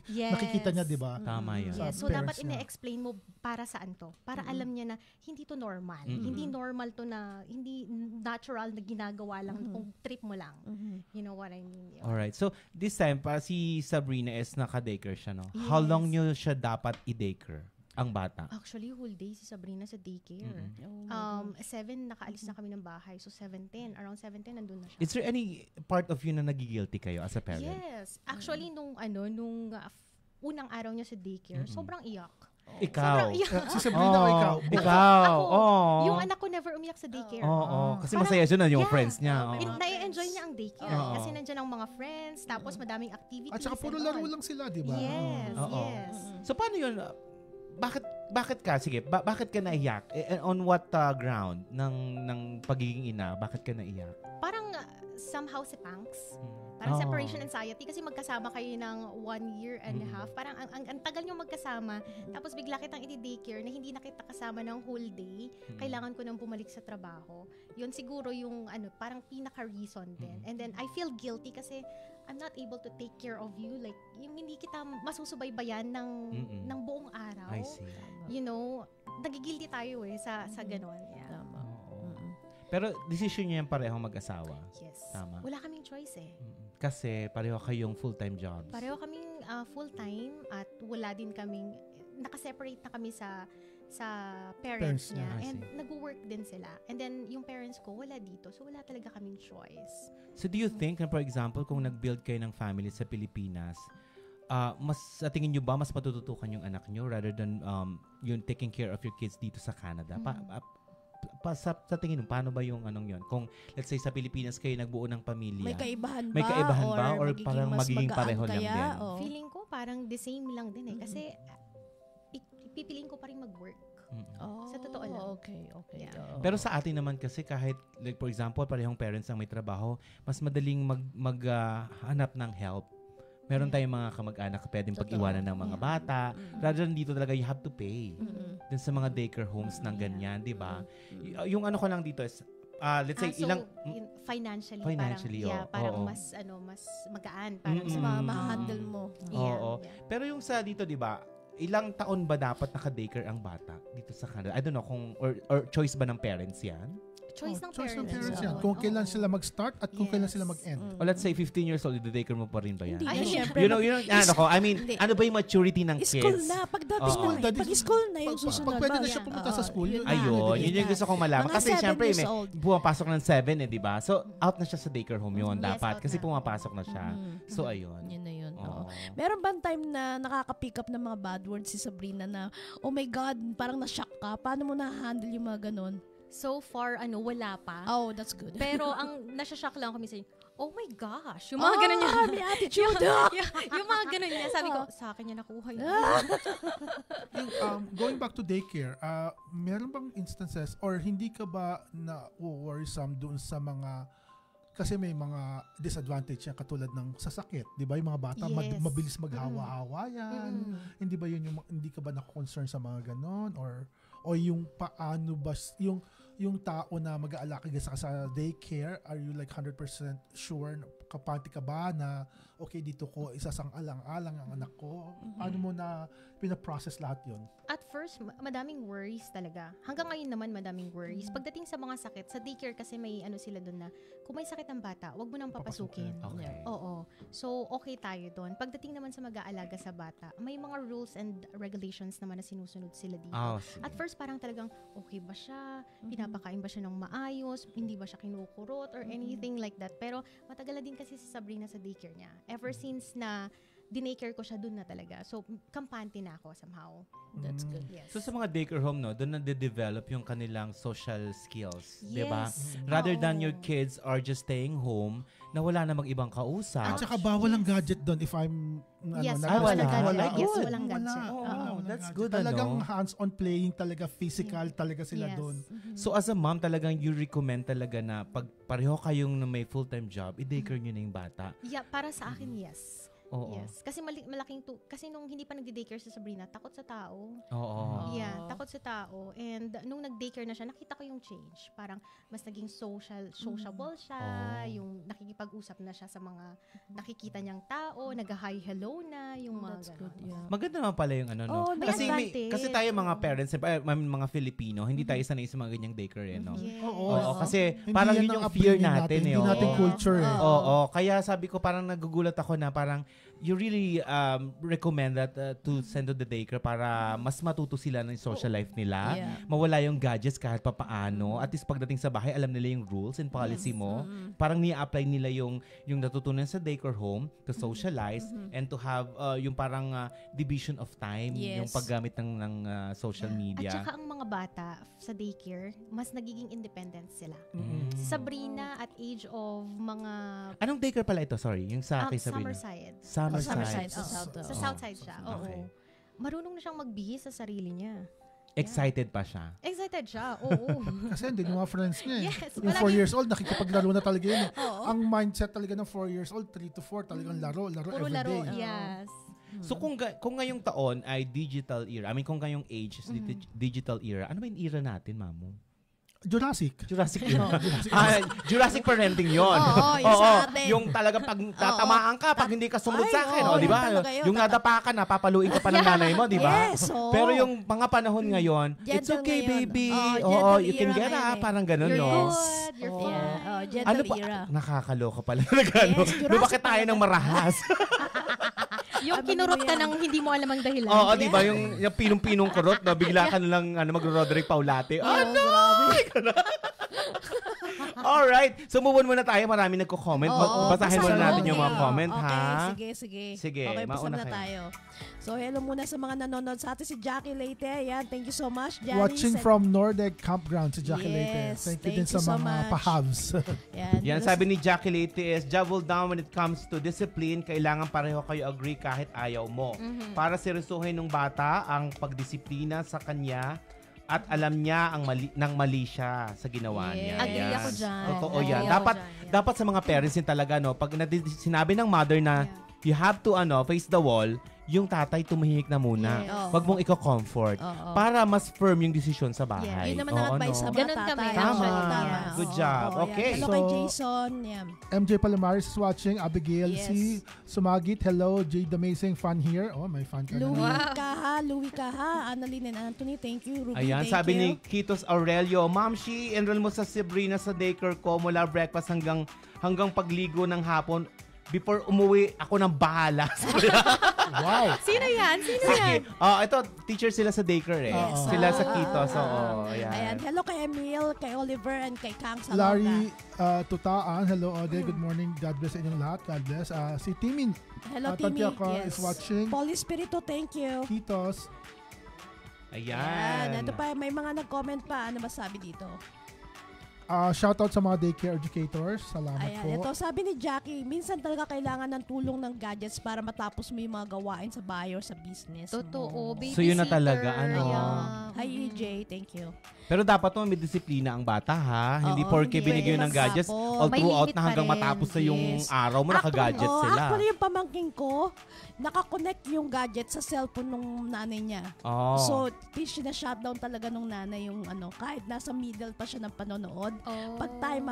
[SPEAKER 4] Yes.
[SPEAKER 1] nakikita niya, di ba?
[SPEAKER 3] Tama yan.
[SPEAKER 4] Yes. So,
[SPEAKER 1] Parents
[SPEAKER 4] dapat ine-explain mo para saan to. Para alam niya na hindi to normal. Hindi normal to na, hindi natural na ginagawa lang kung trip mo lang. You know what I mean?
[SPEAKER 3] Alright. So, this time, para si Sabrina is naka-daycare siya, no? How
[SPEAKER 4] Yes.
[SPEAKER 3] long nyo siya dapat i-daycare? Ang bata?
[SPEAKER 4] Actually, whole day si Sabrina sa daycare. 7, nakaalis na kami ng bahay. So, 7:10. Around 7:10, nandun na siya.
[SPEAKER 3] Is there any part of you na nagigilty kayo as a parent?
[SPEAKER 4] Yes. Actually, nung unang araw niya sa daycare, sobrang iyak.
[SPEAKER 3] Ikaw?
[SPEAKER 4] Sobrang iyak.
[SPEAKER 1] Si Sabrina o ikaw?
[SPEAKER 3] Ikaw?
[SPEAKER 4] Ako,
[SPEAKER 3] Oo.
[SPEAKER 4] yung anak ko never umiyak sa daycare.
[SPEAKER 3] Oo. Kasi
[SPEAKER 4] Parang-
[SPEAKER 3] masaya siya na yung
[SPEAKER 4] Yeah.
[SPEAKER 3] friends niya. Oo.
[SPEAKER 4] Na-enjoy niya ang daycare.
[SPEAKER 3] Oo.
[SPEAKER 4] Kasi nandiyan ang mga friends, tapos madaming activities.
[SPEAKER 1] At saka puro
[SPEAKER 4] and
[SPEAKER 1] laro
[SPEAKER 4] all.
[SPEAKER 1] lang sila, di ba?
[SPEAKER 4] Yes,
[SPEAKER 3] Oo.
[SPEAKER 4] yes.
[SPEAKER 3] So, paano yun? Bakit ka? Sige, bakit ka naiyak? On what ground ng pagiging ina? Bakit ka naiyak?
[SPEAKER 4] Parang somehow si Panks. Parang separation anxiety kasi magkasama kayo ng 1 year and a half. Parang ang tagal nyo magkasama. Tapos bigla kitang i-daycare na hindi na kita kasama ng whole day. Kailangan ko nang bumalik sa trabaho. Yun siguro yung parang pinaka-reason din. And then I feel guilty kasi I'm not able to take care of you. Like, yung hindi kita masusubaybayan ng buong araw.
[SPEAKER 3] I see.
[SPEAKER 4] You know, nagigilty tayo sa ganon. Yeah.
[SPEAKER 2] Tama.
[SPEAKER 3] Pero decision niyo yan parehong mag-asawa.
[SPEAKER 4] Yes.
[SPEAKER 3] Tama.
[SPEAKER 4] Wala kaming choice eh.
[SPEAKER 3] Kasi pareho kayong full-time jobs.
[SPEAKER 4] Pareho kaming full-time at wala din kaming, nakaseparate na kami sa parents niya.
[SPEAKER 3] niya. I
[SPEAKER 4] And
[SPEAKER 3] see.
[SPEAKER 4] nag-work din sila. And then, yung parents ko, wala dito. So, wala talaga kaming choice.
[SPEAKER 3] So do you think na, for example, kung nag-build kayo ng family sa Pilipinas, mas sa tingin nyo ba mas matututukan yung anak nyo rather than yung taking care of your kids dito sa Canada? Sa tingin mo, paano ba yung anong yun? Kung, let's say, sa Pilipinas kayo nagbuo ng pamilya.
[SPEAKER 2] May kaibahan ba?
[SPEAKER 3] May kaibahan ba? Or
[SPEAKER 2] magiging
[SPEAKER 3] parang
[SPEAKER 2] mas
[SPEAKER 3] magiging
[SPEAKER 2] magaan
[SPEAKER 3] pareho lang
[SPEAKER 2] kaya?
[SPEAKER 3] din?
[SPEAKER 2] O,
[SPEAKER 4] Feeling ko, parang the same lang din eh. Kasi, pipiliin ko pa rin mag-work. Sa totoo lang.
[SPEAKER 2] Okay.
[SPEAKER 4] Yeah.
[SPEAKER 2] Oo.
[SPEAKER 3] Pero sa atin naman kasi kahit, like for example, parehong parents ang may trabaho, mas madaling maghanap ng help. Meron tayong mga kamag-anak na pwedeng pag-iwanan ng mga bata. Rather than dito talaga, you have to pay. Dun sa mga daycare homes ng ganyan, di ba? Yung ano ko lang dito is, let's say,
[SPEAKER 4] So,
[SPEAKER 3] ilang...
[SPEAKER 4] financially, parang
[SPEAKER 3] oo.
[SPEAKER 4] mas magaan. Parang
[SPEAKER 2] Mas ma-handle mo.
[SPEAKER 4] Yeah,
[SPEAKER 3] Oo.
[SPEAKER 4] yeah.
[SPEAKER 3] Pero yung sa dito, di ba, ilang taon ba dapat naka-daycare ang bata dito sa Canada? I don't know kung, or choice ba ng parents yan?
[SPEAKER 4] Choice ng parents.
[SPEAKER 1] yan.
[SPEAKER 4] Oo.
[SPEAKER 1] Kung kailan
[SPEAKER 4] Oo.
[SPEAKER 1] sila mag-start at kung kailan
[SPEAKER 4] Yes.
[SPEAKER 1] sila mag-end.
[SPEAKER 3] O let's say 15 years old, i-daycare mo pa rin ba yan?
[SPEAKER 2] Hindi
[SPEAKER 4] Ay,
[SPEAKER 2] na, syempre.
[SPEAKER 3] You know, ano ko, I mean,
[SPEAKER 2] Hindi.
[SPEAKER 3] ano ba yung maturity ng
[SPEAKER 2] School
[SPEAKER 3] kids?
[SPEAKER 2] na. Pagdating
[SPEAKER 3] Oo.
[SPEAKER 2] na. Pag school na yung
[SPEAKER 1] Pag
[SPEAKER 2] susunod.
[SPEAKER 1] pwede na
[SPEAKER 2] ba?
[SPEAKER 1] siya pumunta sa school, yun
[SPEAKER 2] na.
[SPEAKER 3] Ayun, yun yung gusto kong malaman.
[SPEAKER 2] Mga
[SPEAKER 3] Kasi
[SPEAKER 2] 7
[SPEAKER 3] syempre,
[SPEAKER 2] years
[SPEAKER 3] may
[SPEAKER 2] old.
[SPEAKER 3] pumapasok ng 7 di ba? So, out na siya sa daycare home yun
[SPEAKER 4] Yes,
[SPEAKER 3] dapat.
[SPEAKER 4] out
[SPEAKER 3] Kasi
[SPEAKER 4] na.
[SPEAKER 3] pumapasok na siya. So, ayun.
[SPEAKER 2] Yun na yun.
[SPEAKER 3] Oo.
[SPEAKER 2] Oo. Meron bang time na nakaka-pick up ng mga bad words si Sabrina na, oh my God, parang na-shock ka? Paano mo na-handle yung mga ganun?
[SPEAKER 4] So far, wala pa.
[SPEAKER 2] Oh, that's good.
[SPEAKER 4] Pero ang nasashock lang ako minsan, oh my gosh, yung mga ganun niya.
[SPEAKER 2] May attitude.
[SPEAKER 4] yung mga ganun niya. Sabi ko, sa akin niya nakuha yun.
[SPEAKER 1] Going back to daycare, meron bang instances or hindi ka ba na worrisome doon sa mga kasi may mga disadvantage yan katulad ng sasakit, 'di ba? Yung mga bata
[SPEAKER 4] Yes.
[SPEAKER 1] mabilis maghawa-hawa yan. Hindi ba yun yung hindi ka ba nako-concern sa mga ganon or yung paano ba yung yung tao na mag-aalaki sa daycare, are you like 100% sure, kapati ka ba na okay, dito ko isasang-alang-alang ang anak ko? Paano mo na pinaprocess lahat yun?
[SPEAKER 4] At first, madaming worries talaga. Hanggang ngayon naman, madaming worries. Pagdating sa mga sakit, sa daycare kasi may sila doon na, kung may sakit ng bata, wag mo nang papasukin.
[SPEAKER 3] Okay.
[SPEAKER 4] Oo. So, okay tayo doon. Pagdating naman sa mag-aalaga sa bata, may mga rules and regulations naman na sinusunod sila dito.
[SPEAKER 3] Sige.
[SPEAKER 4] At first, parang talagang, okay ba siya? Pinapakain ba siya ng maayos? Hindi ba siya kinukurot? Or anything like that. Pero, matagal na din kasi si Sabrina sa daycare niya. Ever since na dinaycare ko siya, doon na talaga. So, kampante na ako somehow.
[SPEAKER 2] That's good.
[SPEAKER 4] Yes.
[SPEAKER 3] So sa mga daycare home, no, doon na-develop yung kanilang social skills,
[SPEAKER 4] Yes.
[SPEAKER 3] 'di ba? Rather than your kids are just staying home na wala na mag-ibang kausap.
[SPEAKER 1] At saka bawal ang gadget doon if I'm
[SPEAKER 4] Yes,
[SPEAKER 3] wala.
[SPEAKER 4] Yes,
[SPEAKER 3] Good.
[SPEAKER 4] walang gadget.
[SPEAKER 3] That's good,
[SPEAKER 1] Talagang
[SPEAKER 3] ano?
[SPEAKER 1] hands-on playing talaga, physical talaga sila
[SPEAKER 4] Yes.
[SPEAKER 1] doon.
[SPEAKER 3] So as a mom, talagang you recommend talaga na pag pareho kayong na may full-time job, i-daycare nyo na yung bata.
[SPEAKER 4] Yeah, para sa akin, yes.
[SPEAKER 3] Oo.
[SPEAKER 4] Yes. Kasi kasi nung hindi pa nagde-daycare si Sabrina, takot sa tao.
[SPEAKER 3] Oo.
[SPEAKER 4] Yeah, takot sa tao. And nung nag-daycare na siya, nakita ko yung change. Parang mas naging sociable siya, yung nakikipag-usap na siya sa mga nakikita niyang tao, nag-hi hello na, yung mga
[SPEAKER 2] That's
[SPEAKER 4] ganun.
[SPEAKER 2] good, yeah.
[SPEAKER 3] Maganda naman pala yung ano, no?
[SPEAKER 4] Oh, may advantage.
[SPEAKER 3] Kasi tayo mga parents, mga Filipino, hindi tayo sanay sa mga ganyang daycare, no?
[SPEAKER 4] Yes.
[SPEAKER 3] Oo, kasi
[SPEAKER 1] Hindi
[SPEAKER 3] parang
[SPEAKER 1] yan
[SPEAKER 3] yun
[SPEAKER 1] ang
[SPEAKER 3] yung fear
[SPEAKER 1] upbringing
[SPEAKER 3] natin, eh.
[SPEAKER 1] Hindi natin
[SPEAKER 3] Oo.
[SPEAKER 1] culture eh.
[SPEAKER 3] Oo, kaya sabi ko parang nagugulat ako na parang you really recommend that to send to the daycare para mas matuto sila ng social life nila.
[SPEAKER 2] Yeah.
[SPEAKER 3] Mawala yung gadgets kahit papaano. At least pagdating sa bahay, alam nila yung rules and policy mo. Parang ni-apply nila yung natutunan sa daycare home to socialize and to have yung parang division of time,
[SPEAKER 2] Yes.
[SPEAKER 3] yung paggamit ng social media.
[SPEAKER 4] At saka ang mga bata sa daycare, mas nagiging independent sila. Si Sabrina at age of mga
[SPEAKER 3] Anong daycare pala ito? Sorry, yung sa kay Sabrina.
[SPEAKER 4] Summerside.
[SPEAKER 3] Summerside.
[SPEAKER 4] Sa Southside siya. Oo.
[SPEAKER 3] Okay.
[SPEAKER 4] Marunong na siyang magbihis sa sarili niya.
[SPEAKER 3] Excited pa siya.
[SPEAKER 4] Excited siya. Oo.
[SPEAKER 1] Kasi hindi yung mga friends niya eh.
[SPEAKER 4] Yes,
[SPEAKER 1] Yung 4 years old, nakikipaglaro na talaga yun.
[SPEAKER 2] Oo.
[SPEAKER 1] Ang mindset talaga ng 4 years old, 3 to 4, talagang laro
[SPEAKER 4] Puro
[SPEAKER 1] every
[SPEAKER 4] laro.
[SPEAKER 1] day.
[SPEAKER 4] Yes.
[SPEAKER 3] So kung ngayong taon ay digital era, kung ngayong age is digital era, ano ba yung era natin, Mamo?
[SPEAKER 1] Jurassic.
[SPEAKER 3] Jurassic era. Jurassic parenting yon.
[SPEAKER 2] Oo, yung sa atin.
[SPEAKER 3] Yung talagang pag tatamaan ka, pag hindi ka sumunod sa akin,
[SPEAKER 2] oo,
[SPEAKER 3] di ba?
[SPEAKER 2] yun talaga yun.
[SPEAKER 3] Yung nadapa ka, napapaluin ka pa ng nanay mo, di ba?
[SPEAKER 2] Yes, oo.
[SPEAKER 3] Pero yung mga panahon ngayon, it's
[SPEAKER 2] Gentle
[SPEAKER 3] okay,
[SPEAKER 2] ngayon.
[SPEAKER 3] baby.
[SPEAKER 2] Oo,
[SPEAKER 3] Oo,
[SPEAKER 2] gentle
[SPEAKER 3] you can
[SPEAKER 2] era
[SPEAKER 3] get
[SPEAKER 2] ngayon
[SPEAKER 3] up.
[SPEAKER 2] eh.
[SPEAKER 3] Parang ganun,
[SPEAKER 4] You're
[SPEAKER 3] no?
[SPEAKER 4] good. You're fine.
[SPEAKER 2] Yeah, gentle
[SPEAKER 3] Ano ba?
[SPEAKER 2] era.
[SPEAKER 3] Nakakaloka pala. Nagano.
[SPEAKER 2] Yes, Jurassic
[SPEAKER 3] Bakit tayo
[SPEAKER 2] talaga.
[SPEAKER 3] ng marahas?
[SPEAKER 4] Yung kinurot ka nang hindi mo alam ang dahilan.
[SPEAKER 3] Oo, di ba? Yung pinong-pinong kurot, no? Bigla ka na lang magro-Roderick Paulate. Ano? Alright. So, move on muna tayo. Marami nagko-comment. Basahin muna natin yung mga comment, ha?
[SPEAKER 2] Okay, sige.
[SPEAKER 3] Sige,
[SPEAKER 2] Okay,
[SPEAKER 3] mauna
[SPEAKER 2] pasama na
[SPEAKER 3] kayo.
[SPEAKER 2] tayo. So, hello muna sa mga nanonood sa atin. Si Jackie Leite. Ayan, thank you so much, Janice.
[SPEAKER 1] Watching from Nordeg Campground si Jackie Leite.
[SPEAKER 2] Yes,
[SPEAKER 1] Thank you
[SPEAKER 2] thank
[SPEAKER 1] din
[SPEAKER 2] you
[SPEAKER 1] sa
[SPEAKER 2] so
[SPEAKER 1] mga
[SPEAKER 2] much.
[SPEAKER 1] pahabs.
[SPEAKER 3] Yan, sabi ni Jackie Leite is, double down when it comes to discipline, kailangan pareho kayo agree kahit ayaw mo. Para seryosohin ng bata ang pagdisiplina sa kanya at alam niya ang mali siya sa ginawa niya.
[SPEAKER 2] Yes.
[SPEAKER 4] Agree
[SPEAKER 3] Yan.
[SPEAKER 4] ako dyan.
[SPEAKER 3] Totoo
[SPEAKER 4] Agree
[SPEAKER 3] yan.
[SPEAKER 4] ako
[SPEAKER 3] Dapat
[SPEAKER 4] dyan, yeah.
[SPEAKER 3] dapat sa mga parents din talaga, no, pag sinabi ng mother na you have to face the wall, yung tatay tumahimik na muna.
[SPEAKER 4] Yes.
[SPEAKER 3] Wag mong iko-comfort para mas firm yung desisyon sa bahay.
[SPEAKER 2] Yun naman ang
[SPEAKER 3] Oo,
[SPEAKER 2] advice
[SPEAKER 3] no?
[SPEAKER 2] sa mga
[SPEAKER 4] Ganun kami,
[SPEAKER 2] tatay.
[SPEAKER 3] Tama.
[SPEAKER 2] Tama.
[SPEAKER 3] Good
[SPEAKER 2] Oo,
[SPEAKER 3] job.
[SPEAKER 2] oo,
[SPEAKER 3] Okay.
[SPEAKER 2] Yan. Hello
[SPEAKER 1] So,
[SPEAKER 2] kay Jason. Yan.
[SPEAKER 1] MJ Palomares is watching. Abigail
[SPEAKER 2] Yes.
[SPEAKER 1] C. Sumagit. Hello. Jade Amazing. Fan here. Oh, may fan ka na.
[SPEAKER 2] Louie Kaha, Annalyn and Anthony, thank you. Ruby,
[SPEAKER 3] Ayan,
[SPEAKER 2] thank
[SPEAKER 3] sabi
[SPEAKER 2] you.
[SPEAKER 3] ni Kitos Aurelio, Ma'am, enroll mo sa Sabrina sa daycare ko mula breakfast hanggang pagligo ng hapon. Before umuwi, ako nang bahala.
[SPEAKER 1] Wow.
[SPEAKER 4] Sino yan? Sino yan?
[SPEAKER 3] Ito, teacher sila sa daycare eh.
[SPEAKER 2] Yes.
[SPEAKER 3] Sila sa Kitos. Ayan.
[SPEAKER 2] Ayan, hello kay Emil, kay Oliver, and kay Kang Salonga.
[SPEAKER 1] Larry Tutaan. Hello, Ode. Good morning. God bless inyong lahat. God bless. Si Timin.
[SPEAKER 2] Hello, Timmy.
[SPEAKER 1] Tantiaka
[SPEAKER 2] Yes.
[SPEAKER 1] is watching.
[SPEAKER 2] Pauli Spirito, thank you.
[SPEAKER 1] Kitos.
[SPEAKER 2] Ayan,
[SPEAKER 3] Ayan.
[SPEAKER 2] ito pa, may mga nag-comment pa. Ano ba sabi dito?
[SPEAKER 1] Shoutout sa mga daycare educators. Salamat
[SPEAKER 2] Ayan,
[SPEAKER 1] po.
[SPEAKER 2] ito sabi ni Jackie, minsan talaga kailangan ng tulong ng gadgets para matapos mo yung mga gawain sa bahay or sa business
[SPEAKER 4] Totoo,
[SPEAKER 2] mo.
[SPEAKER 4] babysitter.
[SPEAKER 3] So, yun na talaga, ano?
[SPEAKER 4] Ayan.
[SPEAKER 2] Hi EJ, thank you.
[SPEAKER 3] Pero dapat mo may disiplina ang bata, ha? Hindi
[SPEAKER 2] Oo,
[SPEAKER 3] porke
[SPEAKER 2] hindi
[SPEAKER 3] binigyan ng
[SPEAKER 2] pwede
[SPEAKER 3] gadgets
[SPEAKER 2] magtapon.
[SPEAKER 3] all
[SPEAKER 4] May
[SPEAKER 3] throughout
[SPEAKER 4] limit
[SPEAKER 3] na
[SPEAKER 4] pa
[SPEAKER 3] hanggang
[SPEAKER 4] rin.
[SPEAKER 3] matapos na yung
[SPEAKER 2] Yes.
[SPEAKER 3] araw mo, naka-gadget sila.
[SPEAKER 2] Actually, yung pamangking ko, nakakonect yung gadget sa cellphone nung nanay niya.
[SPEAKER 3] Oh.
[SPEAKER 2] So, shutdown talaga nung nanay yung kahit nasa middle pa siya ng panonood.
[SPEAKER 4] Oh.
[SPEAKER 2] Pag time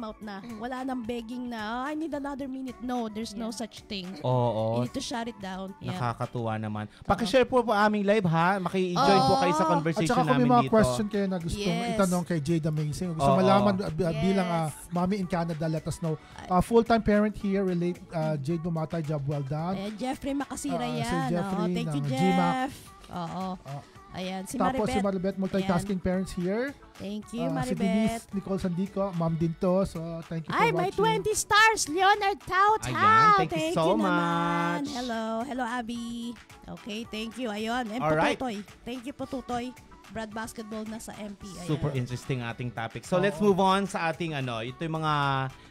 [SPEAKER 2] out na. Wala nang begging na, I need another minute. No, there's no such thing.
[SPEAKER 3] Oo.
[SPEAKER 2] You need to shut it down. Yeah.
[SPEAKER 3] Nakakatuwa naman. Pakishare po aming live, ha? Maki-join po kayo sa
[SPEAKER 1] At
[SPEAKER 3] conversation
[SPEAKER 1] saka kung may
[SPEAKER 3] namin
[SPEAKER 1] mga
[SPEAKER 3] dito.
[SPEAKER 1] question kayo na gusto
[SPEAKER 2] Yes.
[SPEAKER 1] itanong kay Jade Amazing, gusto
[SPEAKER 3] Oo.
[SPEAKER 1] malaman
[SPEAKER 4] Yes.
[SPEAKER 1] bilang mommy in Canada, let us know. Full-time parent here, relate Jade Bumatay, job well done.
[SPEAKER 2] Jeffrey Makasira
[SPEAKER 1] Si
[SPEAKER 2] yan.
[SPEAKER 1] Jeffrey
[SPEAKER 2] Thank you,
[SPEAKER 1] ng
[SPEAKER 2] Jeff. Oo. Ayan, si
[SPEAKER 1] Tapos si
[SPEAKER 2] Maribet.
[SPEAKER 1] Maribet, multitasking parents here.
[SPEAKER 2] Thank you,
[SPEAKER 1] Si
[SPEAKER 2] Maribet.
[SPEAKER 1] Denise Nicole Sandico, mom din to. So, thank you for
[SPEAKER 2] Ay, may
[SPEAKER 1] watching.
[SPEAKER 2] 20 stars. Leonard Tao Tao.
[SPEAKER 3] Ayan, thank you so
[SPEAKER 2] naman.
[SPEAKER 3] much.
[SPEAKER 2] Hello, Abby. Okay, thank you. Ayun, and
[SPEAKER 3] Alright.
[SPEAKER 2] Pututoy. Thank you, Pututoy. Brad Basketball na sa MP. Ayan.
[SPEAKER 3] Super interesting ating topic. So, let's move on sa ating ito yung mga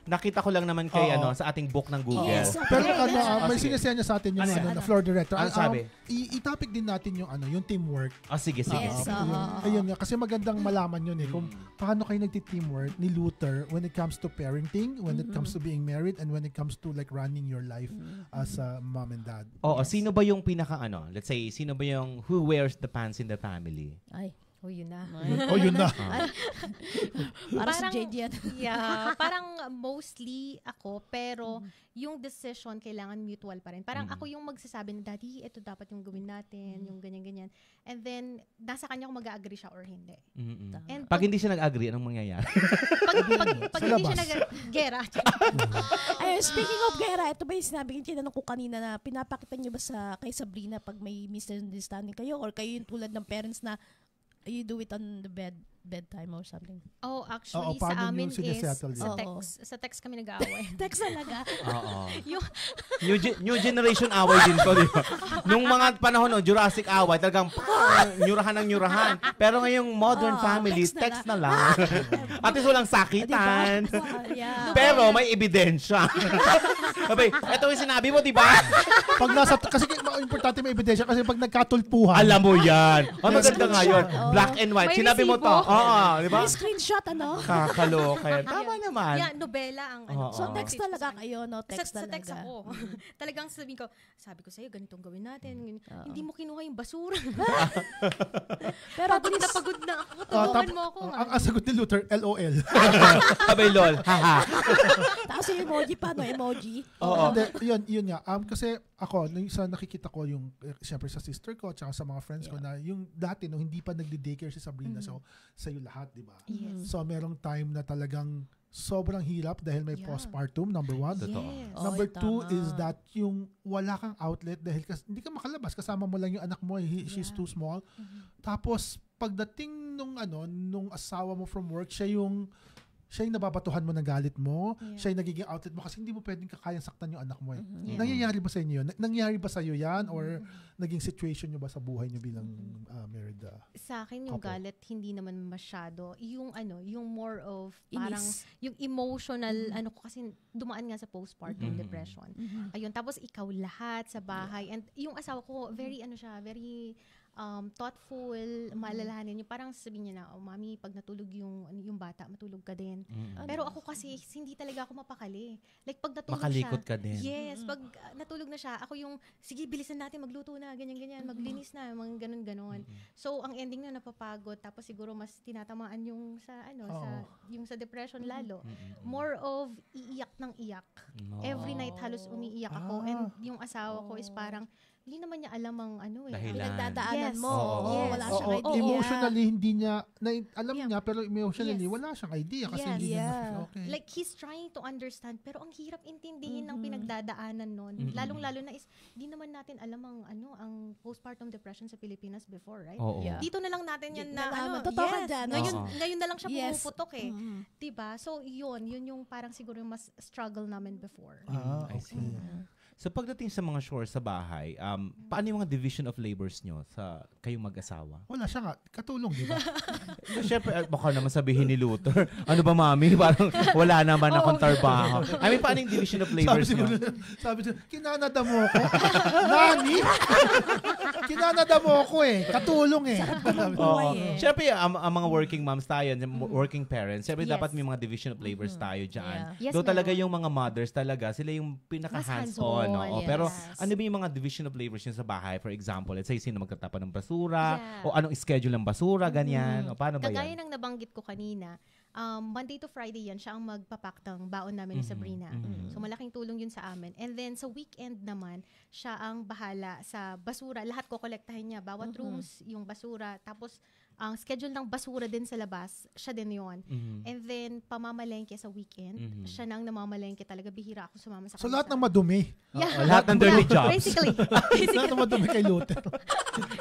[SPEAKER 3] nakita ko lang naman kay
[SPEAKER 1] Oo.
[SPEAKER 3] sa ating book ng Google.
[SPEAKER 2] Yes,
[SPEAKER 1] Pero
[SPEAKER 2] okay.
[SPEAKER 1] may
[SPEAKER 3] sige.
[SPEAKER 1] sinisenya sa atin yung
[SPEAKER 3] Ano
[SPEAKER 1] na floor director.
[SPEAKER 3] Ano sabi?
[SPEAKER 1] I-topic din natin yung teamwork.
[SPEAKER 3] Sige.
[SPEAKER 2] Yes,
[SPEAKER 3] sige.
[SPEAKER 1] Ayun nga, kasi magandang malaman yun kung paano kayo nagti-teamwork ni Luther when it comes to parenting, when it comes to being married, and when it comes to like running your life as a mom and dad.
[SPEAKER 3] Oo, sino ba yung pinaka let's say, sino ba yung who wears the pants in the family?
[SPEAKER 2] Ay.
[SPEAKER 4] Oh, yun na.
[SPEAKER 1] Yun na.
[SPEAKER 2] Para si
[SPEAKER 4] Parang-
[SPEAKER 2] Jade yan.
[SPEAKER 4] Yeah, parang mostly ako, pero yung decision kailangan mutual pa rin. Parang ako yung magsasabi na, Daddy, ito dapat yung gawin natin, yung ganyan-ganyan. And then, nasa kanya kung mag-agree siya or hindi. And
[SPEAKER 3] Pag hindi siya nag-agree, anong mangyayari?
[SPEAKER 4] pag
[SPEAKER 1] Sa
[SPEAKER 4] hindi
[SPEAKER 1] labas.
[SPEAKER 4] siya gera.
[SPEAKER 2] Ayun, speaking of Gera, ito ba yung sinabi ko, tinanong ko kanina na pinapakita niyo ba kay Sabrina pag may misunderstanding kayo or kayo yung tulad ng parents na you do it on the bedtime or something?
[SPEAKER 4] Oh, actually,
[SPEAKER 1] paano
[SPEAKER 4] sa amin
[SPEAKER 1] niyo
[SPEAKER 4] is
[SPEAKER 1] sinasettle yun?
[SPEAKER 4] sa
[SPEAKER 2] Oo.
[SPEAKER 4] text. Sa text kami nag-aaway.
[SPEAKER 2] Text talaga.
[SPEAKER 3] Oo.
[SPEAKER 4] yung,
[SPEAKER 3] New generation away din to, di ba? Nung mga panahon, Jurassic away, talagang nyurahan. Pero ngayong modern family, text na lang. At least walang sakitan.
[SPEAKER 2] Yeah.
[SPEAKER 3] Pero may ebidensya. Sabi, ito yung sinabi mo, di ba?
[SPEAKER 1] Pag kasi importante may ebidensya kasi pag nagkatulpuhan.
[SPEAKER 3] Alam mo yan. Ang maganda nga yun.
[SPEAKER 2] Oo.
[SPEAKER 3] Black and white.
[SPEAKER 4] May
[SPEAKER 3] Sinabi mo to.
[SPEAKER 4] resibo.
[SPEAKER 3] Oo, di ba?
[SPEAKER 2] May screenshot, ano?
[SPEAKER 3] Kakaloka yan. Tama naman.
[SPEAKER 4] yeah, nobela ang
[SPEAKER 3] Oo.
[SPEAKER 2] So, text talaga kayo, no? Text
[SPEAKER 4] sa
[SPEAKER 2] talaga.
[SPEAKER 4] text ako. Talagang sabi ko sa'yo, ganitong gawin natin. Hindi mo kinuha yung basura.
[SPEAKER 2] Pero at
[SPEAKER 4] Pagod na
[SPEAKER 2] least,
[SPEAKER 4] pagod na ako. Tulungan mo ako.
[SPEAKER 1] Ang sagot ni Luther, LOL.
[SPEAKER 3] Sabay lol. Haha.
[SPEAKER 2] taas yung emoji pa, no? Emoji.
[SPEAKER 3] Oo.
[SPEAKER 1] Hindi, yun nga. Kasi ako, sa nakikita ko yung, siyempre sa sister ko, tsaka sa mga friends ko na yung dati, no, hindi pa nagdi-daycare si Sabrina, so sa'yo lahat, di ba?
[SPEAKER 4] Yes.
[SPEAKER 1] So, merong time na talagang sobrang hirap dahil may
[SPEAKER 4] Yeah.
[SPEAKER 1] postpartum, number one.
[SPEAKER 3] Totoo.
[SPEAKER 4] Yes.
[SPEAKER 1] Number
[SPEAKER 2] Oy,
[SPEAKER 1] two
[SPEAKER 2] tama.
[SPEAKER 1] is that yung wala kang outlet dahil hindi ka makalabas. Kasama mo lang yung anak mo. She's too small. Tapos, pagdating nung asawa mo from work, siya yung nababatuhan mo ng galit mo.
[SPEAKER 4] Yeah.
[SPEAKER 1] Siya yung nagiging outlet mo kasi hindi mo pwedeng kakayang saktan yung anak mo.
[SPEAKER 4] Yeah.
[SPEAKER 1] Nangyayari ba sa inyo yun? Nangyayari ba sa iyo yan? Or naging situation nyo ba sa buhay nyo bilang married?
[SPEAKER 4] Sa akin yung
[SPEAKER 1] Couple.
[SPEAKER 4] galit hindi naman masyado. Yung more of parang
[SPEAKER 2] Inis.
[SPEAKER 4] yung emotional ko kasi dumaan nga sa postpartum depression. Ayun, tapos ikaw lahat sa bahay and yung asawa ko very very thoughtful, maalalahanin yung parang sabihin niya na, mami, pag natulog yung bata, matulog ka din. Pero ako kasi hindi talaga ako mapakali. Like pag natulog
[SPEAKER 3] Makalikot
[SPEAKER 4] siya,
[SPEAKER 3] ka din.
[SPEAKER 4] yes, pag natulog na siya, ako yung sige, bilisan natin, magluto na, ganyan-ganyan, maglinis na, mga ganun-ganon. So ang ending na napapagod, tapos siguro mas tinatamaan yung sa yung sa depression lalo. More of iiyak ng iyak. Every night halos umiiyak ako and yung asawa ko is parang hindi naman niya alam ang
[SPEAKER 3] Dahilan.
[SPEAKER 2] Pinagdadaanan
[SPEAKER 4] Yes.
[SPEAKER 2] mo.
[SPEAKER 3] Oo.
[SPEAKER 2] Oo, wala
[SPEAKER 4] Yes.
[SPEAKER 2] siyang
[SPEAKER 1] Oo,
[SPEAKER 2] idea.
[SPEAKER 1] emotionally hindi niya alam
[SPEAKER 4] Yeah.
[SPEAKER 1] niya pero emotionally
[SPEAKER 4] Yes.
[SPEAKER 1] wala siyang idea kasi
[SPEAKER 4] Yes.
[SPEAKER 1] hindi niya
[SPEAKER 2] Yeah.
[SPEAKER 1] okay.
[SPEAKER 4] Like, he's trying to understand, pero ang hirap intindihin ng pinagdadaanan nun. Lalong-lalo na is, di naman natin alam ang postpartum depression sa Pilipinas before, right?
[SPEAKER 3] Oo.
[SPEAKER 2] Yeah.
[SPEAKER 4] Dito na lang natin yan na,
[SPEAKER 2] Nalaman. Totoo ka dyan, no?
[SPEAKER 4] ngayon na lang siya
[SPEAKER 2] Yes.
[SPEAKER 4] pumuputok eh.
[SPEAKER 2] Mhm.
[SPEAKER 4] Diba? So, yun yung parang siguro yung mas struggle namin before.
[SPEAKER 3] I see. So pagdating sa mga chores sa bahay, paano yung mga division of labors nyo sa kayong mag-asawa?
[SPEAKER 1] Wala siya nga. Katulong, di ba?
[SPEAKER 3] Siyempre, baka naman sabihin ni Luther, ano ba mami? Parang wala naman akong trabaho. I mean, paano yung division of labors nyo?
[SPEAKER 1] Sabi siguro, kinanada mo ako. Nani? Kinanada mo ako eh. Katulong eh.
[SPEAKER 2] Buhay eh.
[SPEAKER 3] Siyempre, ang mga working moms tayo, working parents, siyempre
[SPEAKER 4] Yes.
[SPEAKER 3] dapat may mga division of labors tayo dyan.
[SPEAKER 2] Yeah.
[SPEAKER 4] Yes,
[SPEAKER 3] Doon talaga
[SPEAKER 4] meron.
[SPEAKER 3] yung mga mothers talaga, sila yung pinaka-hands-on.
[SPEAKER 4] hands-on,
[SPEAKER 3] Oo.
[SPEAKER 4] yes.
[SPEAKER 3] Pero ano ba yung mga division of labors nyo sa bahay? For example, let's say, sino magtatapa ng basura?
[SPEAKER 4] Yeah.
[SPEAKER 3] O anong schedule ng basura? Ganyan. O paano ba
[SPEAKER 4] Kagaya
[SPEAKER 3] yan?
[SPEAKER 4] ng nabanggit ko kanina, Monday to Friday yan, siya ang magpapack ng baon namin ni Sabrina. So malaking tulong yun sa amin. And then sa weekend naman, siya ang bahala sa basura. Lahat ko kolektahin niya. Bawat rooms, yung basura. Tapos ang schedule ng basura din sa labas, siya din yun. And then pamamalengke sa weekend, siya nang namamalengke talaga. Bihira ako sumama sa
[SPEAKER 1] So
[SPEAKER 4] kanila.
[SPEAKER 1] lahat ng madumi.
[SPEAKER 3] Oo, lahat ng dirty jobs.
[SPEAKER 4] Basically.
[SPEAKER 1] Lahat ng madumi kay Luther.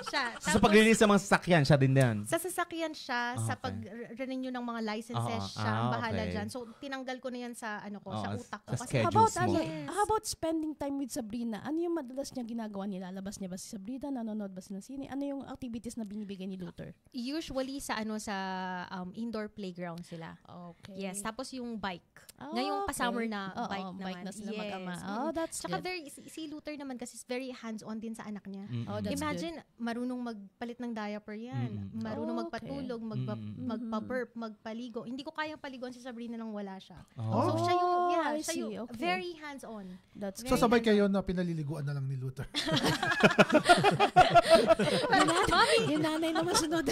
[SPEAKER 4] siya.
[SPEAKER 3] So, sa paglilinis ng mga sasakyan, siya din yan.
[SPEAKER 4] Sa sasakyan siya, sa
[SPEAKER 3] Okay.
[SPEAKER 4] pag-renew ng mga licenses, siya ang bahala dyan. So, tinanggal ko na yan sa, sa utak ko.
[SPEAKER 3] sa
[SPEAKER 4] Kasi
[SPEAKER 3] schedule.
[SPEAKER 2] How about,
[SPEAKER 3] mo.
[SPEAKER 2] how about spending time with Sabrina? Ano yung madalas niya ginagawa? Nilalabas niya ba si Sabrina? Nanonood ba si ng sine? Ano yung activities na binibigay ni Luther?
[SPEAKER 4] usually sa indoor playground sila.
[SPEAKER 2] Okay.
[SPEAKER 4] Yes, tapos yung bike.
[SPEAKER 2] Ah,
[SPEAKER 4] Ngayong pa-summer
[SPEAKER 2] okay.
[SPEAKER 4] na
[SPEAKER 2] Oo,
[SPEAKER 4] bike naman.
[SPEAKER 2] bike na sila
[SPEAKER 4] Yes.
[SPEAKER 2] mag-ama. Oh, that's
[SPEAKER 4] Tsaka
[SPEAKER 2] good.
[SPEAKER 4] si Luther naman kasi is very hands-on din sa anak niya.
[SPEAKER 2] Oh, that's
[SPEAKER 4] Imagine, marunong magpalit ng diaper yan. Marunong
[SPEAKER 2] Oh,
[SPEAKER 4] magpatulog, magpa-burp, magpaligo. Hindi ko kayang paliguan si Sabrina nang wala siya.
[SPEAKER 3] Oh.
[SPEAKER 4] So, siya yung,
[SPEAKER 2] I
[SPEAKER 4] siya yung
[SPEAKER 2] see. Okay.
[SPEAKER 4] very hands-on.
[SPEAKER 2] That's
[SPEAKER 1] So
[SPEAKER 2] good.
[SPEAKER 1] sabay kayo na pinaliliguan na lang ni Luther.
[SPEAKER 2] Yung nanay naman sunod.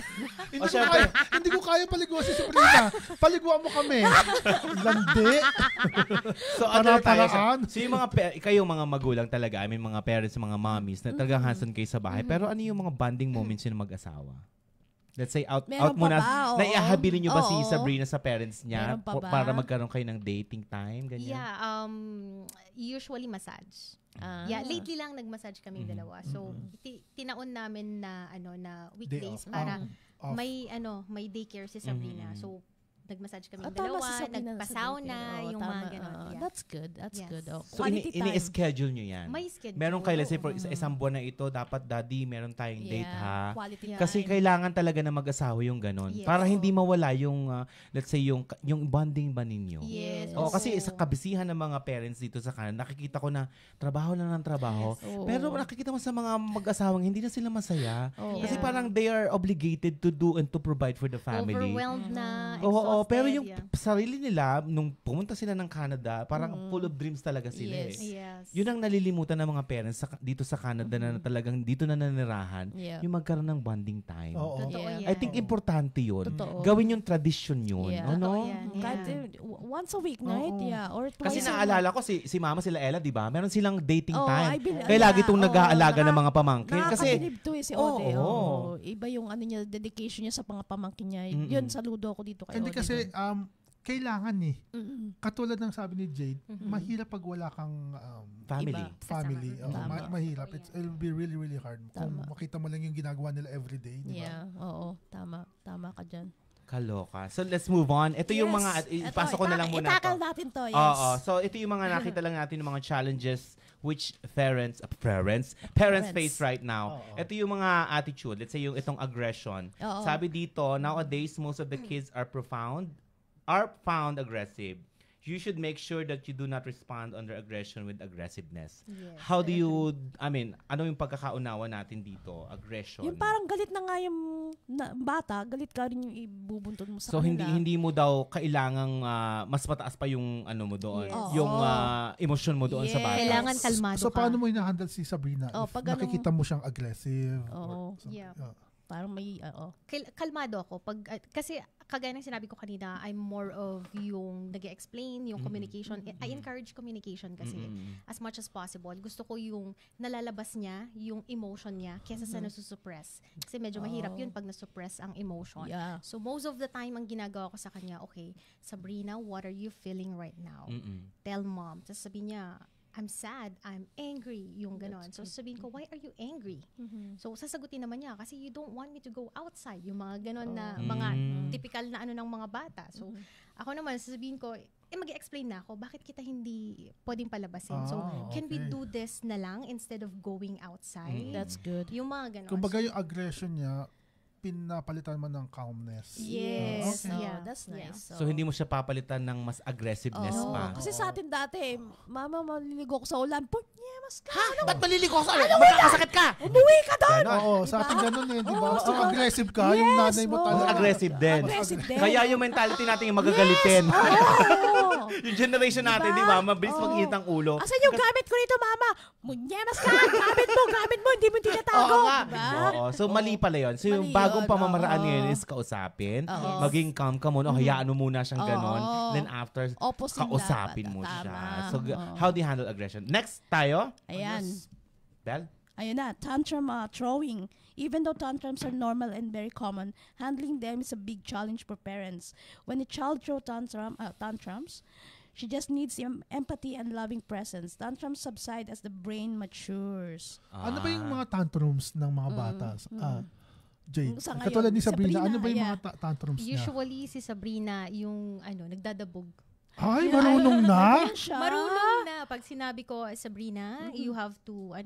[SPEAKER 1] Hindi ko kaya paliguan si Sabrina. Paliguan mo kami. Landi.
[SPEAKER 3] So, ano tayo
[SPEAKER 1] Para-paraan.
[SPEAKER 3] so yung mga, kayong mga magulang talaga, I mean, mga parents, mga mommies, na talagang hands-on kayo sa bahay. Pero ano yung mga bonding moments yun ng mag-asawa? Let's say, out
[SPEAKER 2] Meron pa
[SPEAKER 3] muna,
[SPEAKER 2] ba? Oo.
[SPEAKER 3] naiahabilin nyo ba si
[SPEAKER 2] Oo.
[SPEAKER 3] Sabrina sa parents niya
[SPEAKER 2] Meron pa ba?
[SPEAKER 3] para magkaroon kayo ng dating time? Ganyan?
[SPEAKER 4] Yeah, usually massage. Yeah, lately lang nag-massage kaming dalawa. So, tinaon namin na na weekdays
[SPEAKER 1] Day off.
[SPEAKER 4] para
[SPEAKER 1] Off.
[SPEAKER 4] may daycare si Sabrina. So, nag-massage kaming
[SPEAKER 2] Tama
[SPEAKER 4] dalawa,
[SPEAKER 2] si Sabrina sa
[SPEAKER 4] nagpa-sauna,
[SPEAKER 2] daycare. Oo,
[SPEAKER 4] yung mga
[SPEAKER 2] tama.
[SPEAKER 4] ganon. Yeah.
[SPEAKER 2] That's good. That's
[SPEAKER 4] Yes.
[SPEAKER 2] good. Oh,
[SPEAKER 3] So,
[SPEAKER 2] quality time.
[SPEAKER 3] ini-schedule nyo yan?
[SPEAKER 4] May schedule.
[SPEAKER 3] Meron kayo, let's say, for isang buwan na ito, dapat, daddy, meron tayong date, ha?
[SPEAKER 2] Quality
[SPEAKER 4] Yeah.
[SPEAKER 3] Kasi
[SPEAKER 2] time.
[SPEAKER 3] kailangan talaga na mag-asawa yung ganon.
[SPEAKER 4] Yes.
[SPEAKER 3] Para hindi mawala yung, let's say, yung bonding ba ninyo?
[SPEAKER 4] Yes.
[SPEAKER 3] Oo, kasi sa kabisihan ng mga parents dito sa Canada, nakikita ko na trabaho lang ng trabaho.
[SPEAKER 2] Yes. Oo.
[SPEAKER 3] Pero nakikita mo sa mga mag-asawang hindi na sila masaya.
[SPEAKER 2] Oo.
[SPEAKER 3] Kasi
[SPEAKER 4] Yeah.
[SPEAKER 3] parang they are obligated to do and to provide for the family.
[SPEAKER 4] Overwhelmed na,
[SPEAKER 3] Oo,
[SPEAKER 4] exhausted.
[SPEAKER 3] pero yung
[SPEAKER 4] yeah.
[SPEAKER 3] sarili nila, nung pumunta sila ng Canada, parang full of dreams talaga sila.
[SPEAKER 2] Yes.
[SPEAKER 3] Eh.
[SPEAKER 4] Yes.
[SPEAKER 3] Yun ang nalilimutan ng mga parents dito sa Canada na talagang dito na nanirahan,
[SPEAKER 2] Yeah.
[SPEAKER 3] yung magkaroon ng bonding time.
[SPEAKER 1] Oo.
[SPEAKER 4] Totoo
[SPEAKER 2] Yeah.
[SPEAKER 4] yan.
[SPEAKER 3] I think importante yun.
[SPEAKER 2] Totoo.
[SPEAKER 3] Gawin yung tradition yun.
[SPEAKER 2] Yeah.
[SPEAKER 3] Ano?
[SPEAKER 4] Totoo yan.
[SPEAKER 2] Kahit
[SPEAKER 4] Yeah.
[SPEAKER 2] once a week, right?
[SPEAKER 1] Oo.
[SPEAKER 2] Yeah. Or twice
[SPEAKER 3] Kasi
[SPEAKER 2] a
[SPEAKER 3] naalala ko si Mama sila Ella, 'di ba? Meron silang dating
[SPEAKER 2] Oh,
[SPEAKER 3] time.
[SPEAKER 2] I
[SPEAKER 3] Kaya lagi itong nag-aalaga ng mga
[SPEAKER 2] week.
[SPEAKER 3] pamangkin kasi
[SPEAKER 2] Nakakabilib to si Ode.
[SPEAKER 3] Oo.
[SPEAKER 2] Oo. Iba yung niya, dedication niya sa mga pamangkin niya. Yun, saludo ako dito kay
[SPEAKER 1] Hindi
[SPEAKER 2] Ode.
[SPEAKER 1] kasi
[SPEAKER 2] dun.
[SPEAKER 1] kailangan
[SPEAKER 2] Mm-mm.
[SPEAKER 1] katulad ng sabi ni Jade, mahirap pag wala kang
[SPEAKER 3] family.
[SPEAKER 2] Iba.
[SPEAKER 1] family.
[SPEAKER 4] Kasama.
[SPEAKER 2] Tama.
[SPEAKER 1] Mahirap. It'll be really, really hard. Kung
[SPEAKER 2] Tama.
[SPEAKER 1] makita mo lang yung ginagawa nila everyday. Di ba?
[SPEAKER 2] Yeah, oo. Tama. Tama ka dyan.
[SPEAKER 3] Kaloka. So let's move on. Ito yung mga ipasok ko na lang muna
[SPEAKER 2] Itakal
[SPEAKER 3] to.
[SPEAKER 2] natin to, yes.
[SPEAKER 3] Oo. So ito yung mga nakita lang natin ng mga challenges which parents face right now.
[SPEAKER 1] Oo.
[SPEAKER 3] Ito yung mga attitude. Let's say yung itong aggression.
[SPEAKER 2] Oo.
[SPEAKER 3] Sabi dito, nowadays most of the kids are found aggressive. You should make sure that you do not respond under aggression with aggressiveness.
[SPEAKER 4] Yes.
[SPEAKER 3] How do you, ano yung pagkakaunawa natin dito? Aggression.
[SPEAKER 2] Yung parang galit na nga yung bata, galit ka rin yung ibubuntun mo sa
[SPEAKER 3] So
[SPEAKER 2] kanila.
[SPEAKER 3] hindi mo daw kailangang mas mataas pa yung ano mo doon,
[SPEAKER 4] Yes.
[SPEAKER 3] yung emosyon mo doon sa
[SPEAKER 2] Yes.
[SPEAKER 3] bata.
[SPEAKER 4] Kailangan kalmado
[SPEAKER 1] So,
[SPEAKER 4] ka.
[SPEAKER 1] paano mo hinahandle si Sabrina?
[SPEAKER 2] Oh,
[SPEAKER 1] if
[SPEAKER 2] pag anong-
[SPEAKER 1] nakikita mo siyang aggressive?
[SPEAKER 2] Oo.
[SPEAKER 4] Yeah.
[SPEAKER 2] Parang may,
[SPEAKER 4] Kalmado ako. Kasi kagaya ng sinabi ko kanina, I'm more of yung nag-explain, yung communication. I encourage communication kasi as much as possible. Gusto ko yung nalalabas niya, yung emotion niya, kesa sa nasusuppress. Kasi medyo mahirap yun pag nasuppress ang emotion.
[SPEAKER 2] yeah.
[SPEAKER 4] So most of the time, ang ginagawa ko sa kanya, okay, Sabrina, what are you feeling right now? Tell mom. Tapos sabi niya, I'm sad, I'm angry, yung ganon. So sabihin ko, why are you angry? So sasagutin naman niya, kasi you don't want me to go outside. Yung mga ganon na, mga typical na ano ng mga bata. So ako naman, sasabihin ko, mag-explain na ako, bakit kita hindi pwedeng palabasin? So, can we do this na lang instead of going outside?
[SPEAKER 2] That's good.
[SPEAKER 4] Yung mga ganon.
[SPEAKER 1] Kumbaga yung aggression niya, pinapalitan mo ng calmness.
[SPEAKER 2] Yes.
[SPEAKER 1] Okay.
[SPEAKER 2] Oh, that's nice.
[SPEAKER 3] So, hindi mo siya papalitan ng mas aggressiveness
[SPEAKER 2] Oo.
[SPEAKER 3] pa.
[SPEAKER 2] Kasi sa atin dati, mama, maliligo ko sa ulan. Punyemas ka.
[SPEAKER 3] Ha? Ba't maliligo ka? Magkakasakit ka?
[SPEAKER 2] Umuwi ka doon.
[SPEAKER 3] Ganon.
[SPEAKER 1] Oo, sa atin ganun eh, di ba? So aggressive ka, yung
[SPEAKER 2] Yes,
[SPEAKER 1] nanay mo
[SPEAKER 2] oo.
[SPEAKER 1] talaga.
[SPEAKER 3] Aggressive din.
[SPEAKER 2] Aggressive din.
[SPEAKER 3] Kaya yung mentality natin yung magagalitin.
[SPEAKER 2] Oo.
[SPEAKER 3] Yung generation natin, di ba? Mabilis
[SPEAKER 2] Oo.
[SPEAKER 3] mag-init ang ulo.
[SPEAKER 2] Asan yung gamit ko rito, mama? Munyemas ka. Gamit mo. Hindi mo tinatago.
[SPEAKER 3] Oo nga.
[SPEAKER 2] Diba?
[SPEAKER 3] Oo. So, mali pala yun. So, yung
[SPEAKER 2] Mali
[SPEAKER 3] bagong
[SPEAKER 2] yun,
[SPEAKER 3] pamamaraan
[SPEAKER 2] oo.
[SPEAKER 3] ngayon is kausapin.
[SPEAKER 2] Oo.
[SPEAKER 3] Maging calm ka muna. O, hayaan mo muna siyang ganon.
[SPEAKER 2] Oo.
[SPEAKER 3] Then after,
[SPEAKER 2] Opposite
[SPEAKER 3] kausapin
[SPEAKER 2] dapat.
[SPEAKER 3] mo
[SPEAKER 2] Tama.
[SPEAKER 3] siya. So,
[SPEAKER 2] Oo.
[SPEAKER 3] how do you handle aggression? Next tayo.
[SPEAKER 2] Ayan.
[SPEAKER 3] Bel?
[SPEAKER 2] Ayun na, tantrum throwing. Even though tantrums are normal and very common, handling them is a big challenge for parents. When a child throws tantrums, she just needs empathy and loving presence. Tantrums subside as the brain matures.
[SPEAKER 1] Ano ba yung mga tantrums ng mga bata? Jade,
[SPEAKER 2] Sa ngayon,
[SPEAKER 1] katulad ni Sabrina, ano ba yung
[SPEAKER 2] yeah.
[SPEAKER 1] mga tantrums niya?
[SPEAKER 4] Usually, si Sabrina, yung nagdadabog.
[SPEAKER 1] Ay, marunong na?
[SPEAKER 2] Ayan siya.
[SPEAKER 4] Marunong na. Pag sinabi ko, Sabrina, you have to,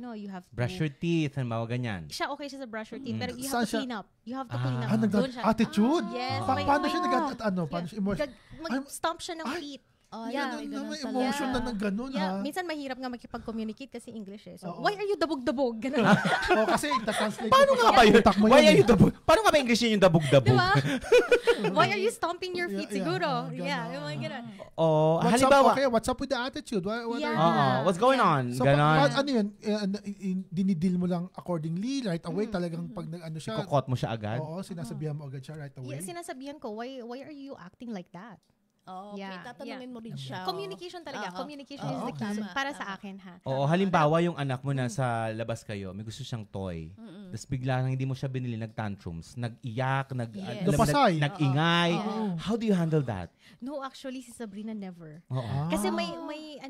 [SPEAKER 3] Brush your teeth and mga ganyan.
[SPEAKER 4] siya okay siya sa brush your teeth, pero you
[SPEAKER 1] Saan
[SPEAKER 4] have to
[SPEAKER 1] siya?
[SPEAKER 4] clean up. You have to clean up.
[SPEAKER 1] Ah,
[SPEAKER 4] Doon siya.
[SPEAKER 1] attitude?
[SPEAKER 4] Yes.
[SPEAKER 1] Paano siya paano siya emotion?
[SPEAKER 4] Mag-stomp siya ng feet.
[SPEAKER 2] Oh,
[SPEAKER 4] Yeah.
[SPEAKER 2] may
[SPEAKER 1] Ganun na,
[SPEAKER 2] ganun
[SPEAKER 1] may
[SPEAKER 2] talaga.
[SPEAKER 1] emotion na ng ganun,
[SPEAKER 4] Yeah,
[SPEAKER 1] ha?
[SPEAKER 4] minsan mahirap nga makipag-communicate kasi English eh. So,
[SPEAKER 1] Oo.
[SPEAKER 4] why are you dabog-dabog? Ganun.
[SPEAKER 1] Kasi translate
[SPEAKER 3] Paano nga ba yun?
[SPEAKER 1] Why
[SPEAKER 3] Why are you dabog? Paano nga ba English yun yung dabog-dabog?
[SPEAKER 4] Diba? Why are you stomping your feet?
[SPEAKER 1] Yeah,
[SPEAKER 4] Siguro.
[SPEAKER 1] ganun.
[SPEAKER 4] Yeah, yung mga ganun.
[SPEAKER 3] Oh,
[SPEAKER 1] What's
[SPEAKER 3] halimbawa.
[SPEAKER 1] up, okay, what's up with the attitude? What
[SPEAKER 4] Yeah.
[SPEAKER 1] are
[SPEAKER 3] What's going on?
[SPEAKER 1] So,
[SPEAKER 3] Ganon.
[SPEAKER 1] ano yun? Dinidil mo lang accordingly, right away, talagang pag ano siya,
[SPEAKER 3] Ikokot mo siya agad?
[SPEAKER 1] oo, sinasabihan mo agad siya right away.
[SPEAKER 4] Yeah, sinasabihan ko, why are you acting like that?
[SPEAKER 2] Oh, okay,
[SPEAKER 4] Yeah,
[SPEAKER 2] tatanungin mo rin siya.
[SPEAKER 4] Communication talaga.
[SPEAKER 2] Oo.
[SPEAKER 4] Communication is
[SPEAKER 1] Oo,
[SPEAKER 4] the key.
[SPEAKER 2] tama,
[SPEAKER 4] Para
[SPEAKER 2] tama.
[SPEAKER 4] sa akin, ha?
[SPEAKER 3] Oo, halimbawa yung anak mo na sa labas kayo, may gusto siyang toy. Tapos bigla nang hindi mo siya binili, nag-tantrums, nag-iyak,
[SPEAKER 2] Yes.
[SPEAKER 1] Napasay.
[SPEAKER 3] nag-ingay.
[SPEAKER 2] Oo.
[SPEAKER 3] How do you handle that?
[SPEAKER 4] No, actually, si Sabrina never.
[SPEAKER 3] Oo.
[SPEAKER 4] Kasi may way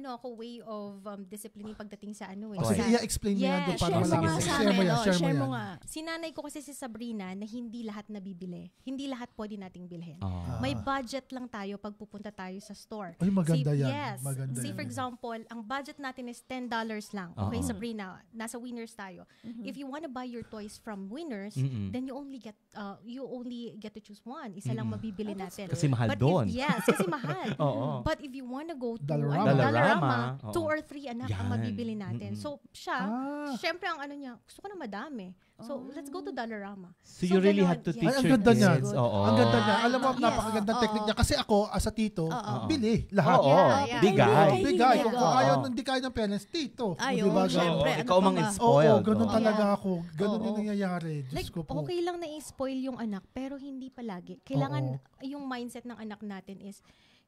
[SPEAKER 4] of disciplining pagdating sa ano eh.
[SPEAKER 1] O, sige,
[SPEAKER 4] Sa-
[SPEAKER 1] i-explain mo yan doon
[SPEAKER 4] Yes,
[SPEAKER 1] para
[SPEAKER 2] Share mo
[SPEAKER 3] sige,
[SPEAKER 2] nga
[SPEAKER 1] malaki.
[SPEAKER 3] sige.
[SPEAKER 2] sa
[SPEAKER 1] Share mo
[SPEAKER 2] amin.
[SPEAKER 1] yan,
[SPEAKER 2] Oh,
[SPEAKER 1] share mo
[SPEAKER 2] share
[SPEAKER 1] yan.
[SPEAKER 2] mo nga.
[SPEAKER 4] Sinanay ko kasi si Sabrina na hindi lahat nabibili. Hindi lahat pwede nating bilhin.
[SPEAKER 3] Oo.
[SPEAKER 4] May budget lang tayo pag pupunta tayo sa store.
[SPEAKER 1] Ay, maganda yan.
[SPEAKER 4] Yes.
[SPEAKER 1] Maganda
[SPEAKER 4] Say
[SPEAKER 1] yan.
[SPEAKER 4] for example, ang budget natin is $10 lang. Okay,
[SPEAKER 3] Oo.
[SPEAKER 4] Sabrina, nasa Winners tayo. If you wanna buy your toys from Winners,
[SPEAKER 3] Mm-mm.
[SPEAKER 4] then you only get to choose one. Isa lang mabibili natin.
[SPEAKER 3] Kasi mahal
[SPEAKER 4] But
[SPEAKER 3] doon.
[SPEAKER 4] yes, kasi mahal.
[SPEAKER 3] Oo.
[SPEAKER 4] But if you wanna go to
[SPEAKER 1] Dollarama.
[SPEAKER 3] Dollarama,
[SPEAKER 4] 2
[SPEAKER 3] oo.
[SPEAKER 4] or 3 anak ang
[SPEAKER 3] Yan.
[SPEAKER 4] mabibili natin.
[SPEAKER 3] Mm-mm.
[SPEAKER 4] So, siya,
[SPEAKER 1] Ah.
[SPEAKER 4] syempre ang ano niya, gusto ko na madami. So, let's go to Dollarama.
[SPEAKER 3] So you really
[SPEAKER 4] ganon,
[SPEAKER 3] have to
[SPEAKER 4] yeah.
[SPEAKER 3] teach
[SPEAKER 1] Ay, ang
[SPEAKER 3] your
[SPEAKER 1] ganda niyan.
[SPEAKER 3] kids. Oo.
[SPEAKER 1] Ang ganda niya. Alam mo,
[SPEAKER 2] Yes.
[SPEAKER 1] napakagandang
[SPEAKER 2] Oo.
[SPEAKER 1] technique niya. Kasi ako, as a tito,
[SPEAKER 2] Oo.
[SPEAKER 1] bili. Lahat.
[SPEAKER 3] Oo.
[SPEAKER 4] Yeah.
[SPEAKER 3] Bigay.
[SPEAKER 1] Bigay.
[SPEAKER 2] Hilig.
[SPEAKER 1] Kung
[SPEAKER 2] Oo.
[SPEAKER 1] ayaw, hindi kaya ng parents, tito.
[SPEAKER 2] Ay,
[SPEAKER 1] O, diba,
[SPEAKER 2] oo,
[SPEAKER 1] ganun?
[SPEAKER 2] syempre.
[SPEAKER 3] Oo,
[SPEAKER 2] ano
[SPEAKER 3] ikaw
[SPEAKER 2] pa
[SPEAKER 3] mang
[SPEAKER 2] ba?
[SPEAKER 1] Oo,
[SPEAKER 3] spoiled.
[SPEAKER 1] ganun
[SPEAKER 3] Oo.
[SPEAKER 1] talaga ako. Ganun
[SPEAKER 2] Oo.
[SPEAKER 1] yung nangyayari. Diyos
[SPEAKER 4] Like,
[SPEAKER 1] ko po.
[SPEAKER 4] okay lang na i-spoil yung anak, pero hindi palagi. Kailangan, yung mindset ng anak natin is,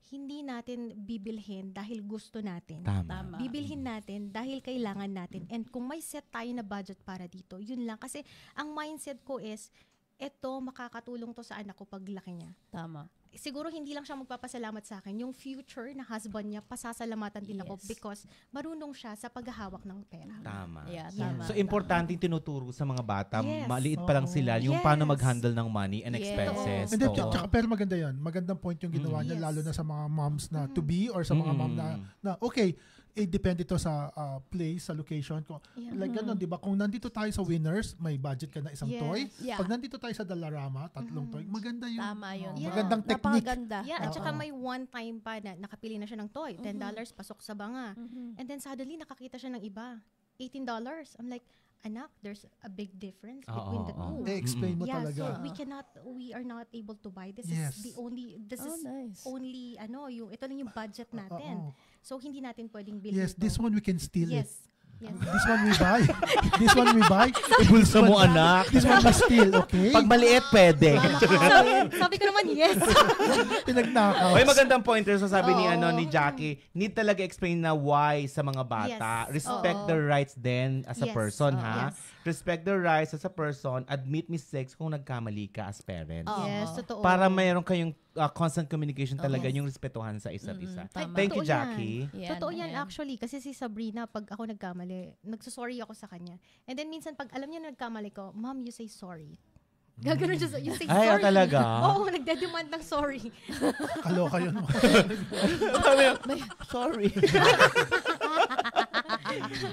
[SPEAKER 4] hindi natin bibilhin dahil gusto natin.
[SPEAKER 3] Tama.
[SPEAKER 2] Tama.
[SPEAKER 4] Bibilhin natin dahil kailangan natin. And kung may set tayo na budget para dito, yun lang. Kasi ang mindset ko is, eto, makakatulong to sa anak ko paglaki niya.
[SPEAKER 2] Tama.
[SPEAKER 4] Siguro hindi lang siya magpapasalamat sa akin. Yung future na husband niya, pasasalamatan din ako
[SPEAKER 2] Yes.
[SPEAKER 4] because marunong siya sa paghahawak ng pera.
[SPEAKER 3] Tama.
[SPEAKER 2] Yeah,
[SPEAKER 4] Yeah.
[SPEAKER 2] tama.
[SPEAKER 3] So, importante yung tinuturo sa mga bata,
[SPEAKER 4] Yes.
[SPEAKER 3] maliit pa lang sila, yung
[SPEAKER 4] Yes.
[SPEAKER 3] paano mag-handle ng money and
[SPEAKER 2] Yes.
[SPEAKER 3] expenses.
[SPEAKER 1] Hindi,
[SPEAKER 3] Oo.
[SPEAKER 1] tsaka pero maganda yan. Magandang point yung ginawa niya,
[SPEAKER 4] Yes.
[SPEAKER 1] lalo na sa mga moms na to be or sa mga mom na okay, depende to sa place, sa location.
[SPEAKER 4] Yeah.
[SPEAKER 1] Like ganun, di ba? Kung nandito tayo sa Winners, may budget ka na isang
[SPEAKER 4] Yes.
[SPEAKER 1] toy.
[SPEAKER 2] Yeah.
[SPEAKER 1] Pag nandito tayo sa Dollarama, tatlong toy. Maganda yun.
[SPEAKER 2] Tama yun.
[SPEAKER 4] Yeah.
[SPEAKER 1] Magandang technique.
[SPEAKER 2] Napakaganda.
[SPEAKER 4] Yeah, at saka
[SPEAKER 1] Oo.
[SPEAKER 4] may one time pa na nakapili na siya ng toy. $10, pasok sa banga. And then suddenly, nakakita siya ng iba. $18. I'm like, anak, there's a big difference between the
[SPEAKER 3] Oo.
[SPEAKER 4] two.
[SPEAKER 1] Explain mo
[SPEAKER 4] Yeah,
[SPEAKER 1] talaga.
[SPEAKER 4] so we are not able to buy. This
[SPEAKER 1] Yes.
[SPEAKER 4] is this
[SPEAKER 2] Oh,
[SPEAKER 4] is
[SPEAKER 2] nice.
[SPEAKER 4] only, ito lang yung budget natin.
[SPEAKER 1] Oo.
[SPEAKER 4] So, hindi natin pwedeng bilhin
[SPEAKER 1] Yes,
[SPEAKER 4] to.
[SPEAKER 1] this one we can steal it.
[SPEAKER 4] Yes. Yes.
[SPEAKER 1] This one we buy. This one we buy.
[SPEAKER 3] Ibulsa mo, anak.
[SPEAKER 1] This one we steal, okay?
[SPEAKER 3] Pag maliit, pwede.
[SPEAKER 4] sabi ko naman, yes.
[SPEAKER 1] Pinagnakaw.
[SPEAKER 3] May magandang pointer sa sabi ni
[SPEAKER 4] Oo.
[SPEAKER 3] ni Jackie, need talaga explain na why sa mga bata.
[SPEAKER 4] Yes.
[SPEAKER 3] Respect
[SPEAKER 4] Oo.
[SPEAKER 3] their rights then as a
[SPEAKER 4] Yes.
[SPEAKER 3] person,
[SPEAKER 4] Oo.
[SPEAKER 3] ha?
[SPEAKER 4] Yes.
[SPEAKER 3] Respect their rights as a person, admit mistakes kung nagkamali ka as parents.
[SPEAKER 2] Oo.
[SPEAKER 4] Yes, totoo.
[SPEAKER 3] Para mayroon kayong constant communication talaga,
[SPEAKER 2] Yes.
[SPEAKER 3] yung respetuhan sa isa't isa.
[SPEAKER 2] tama.
[SPEAKER 3] Thank you,
[SPEAKER 4] Totoo yan.
[SPEAKER 3] Jackie.
[SPEAKER 2] Yan,
[SPEAKER 4] Totoo yan
[SPEAKER 2] yan.
[SPEAKER 4] actually. Kasi si Sabrina, pag ako nagkamali, nagsasorry ako sa kanya. And then minsan, pag alam niya na nagkamali ko, Mom, you say sorry. Gaganon siya. You say
[SPEAKER 3] Ay,
[SPEAKER 4] sorry.
[SPEAKER 3] talaga?
[SPEAKER 4] Oo, nagdedemand ng sorry.
[SPEAKER 1] Kaloka yun.
[SPEAKER 3] Sorry.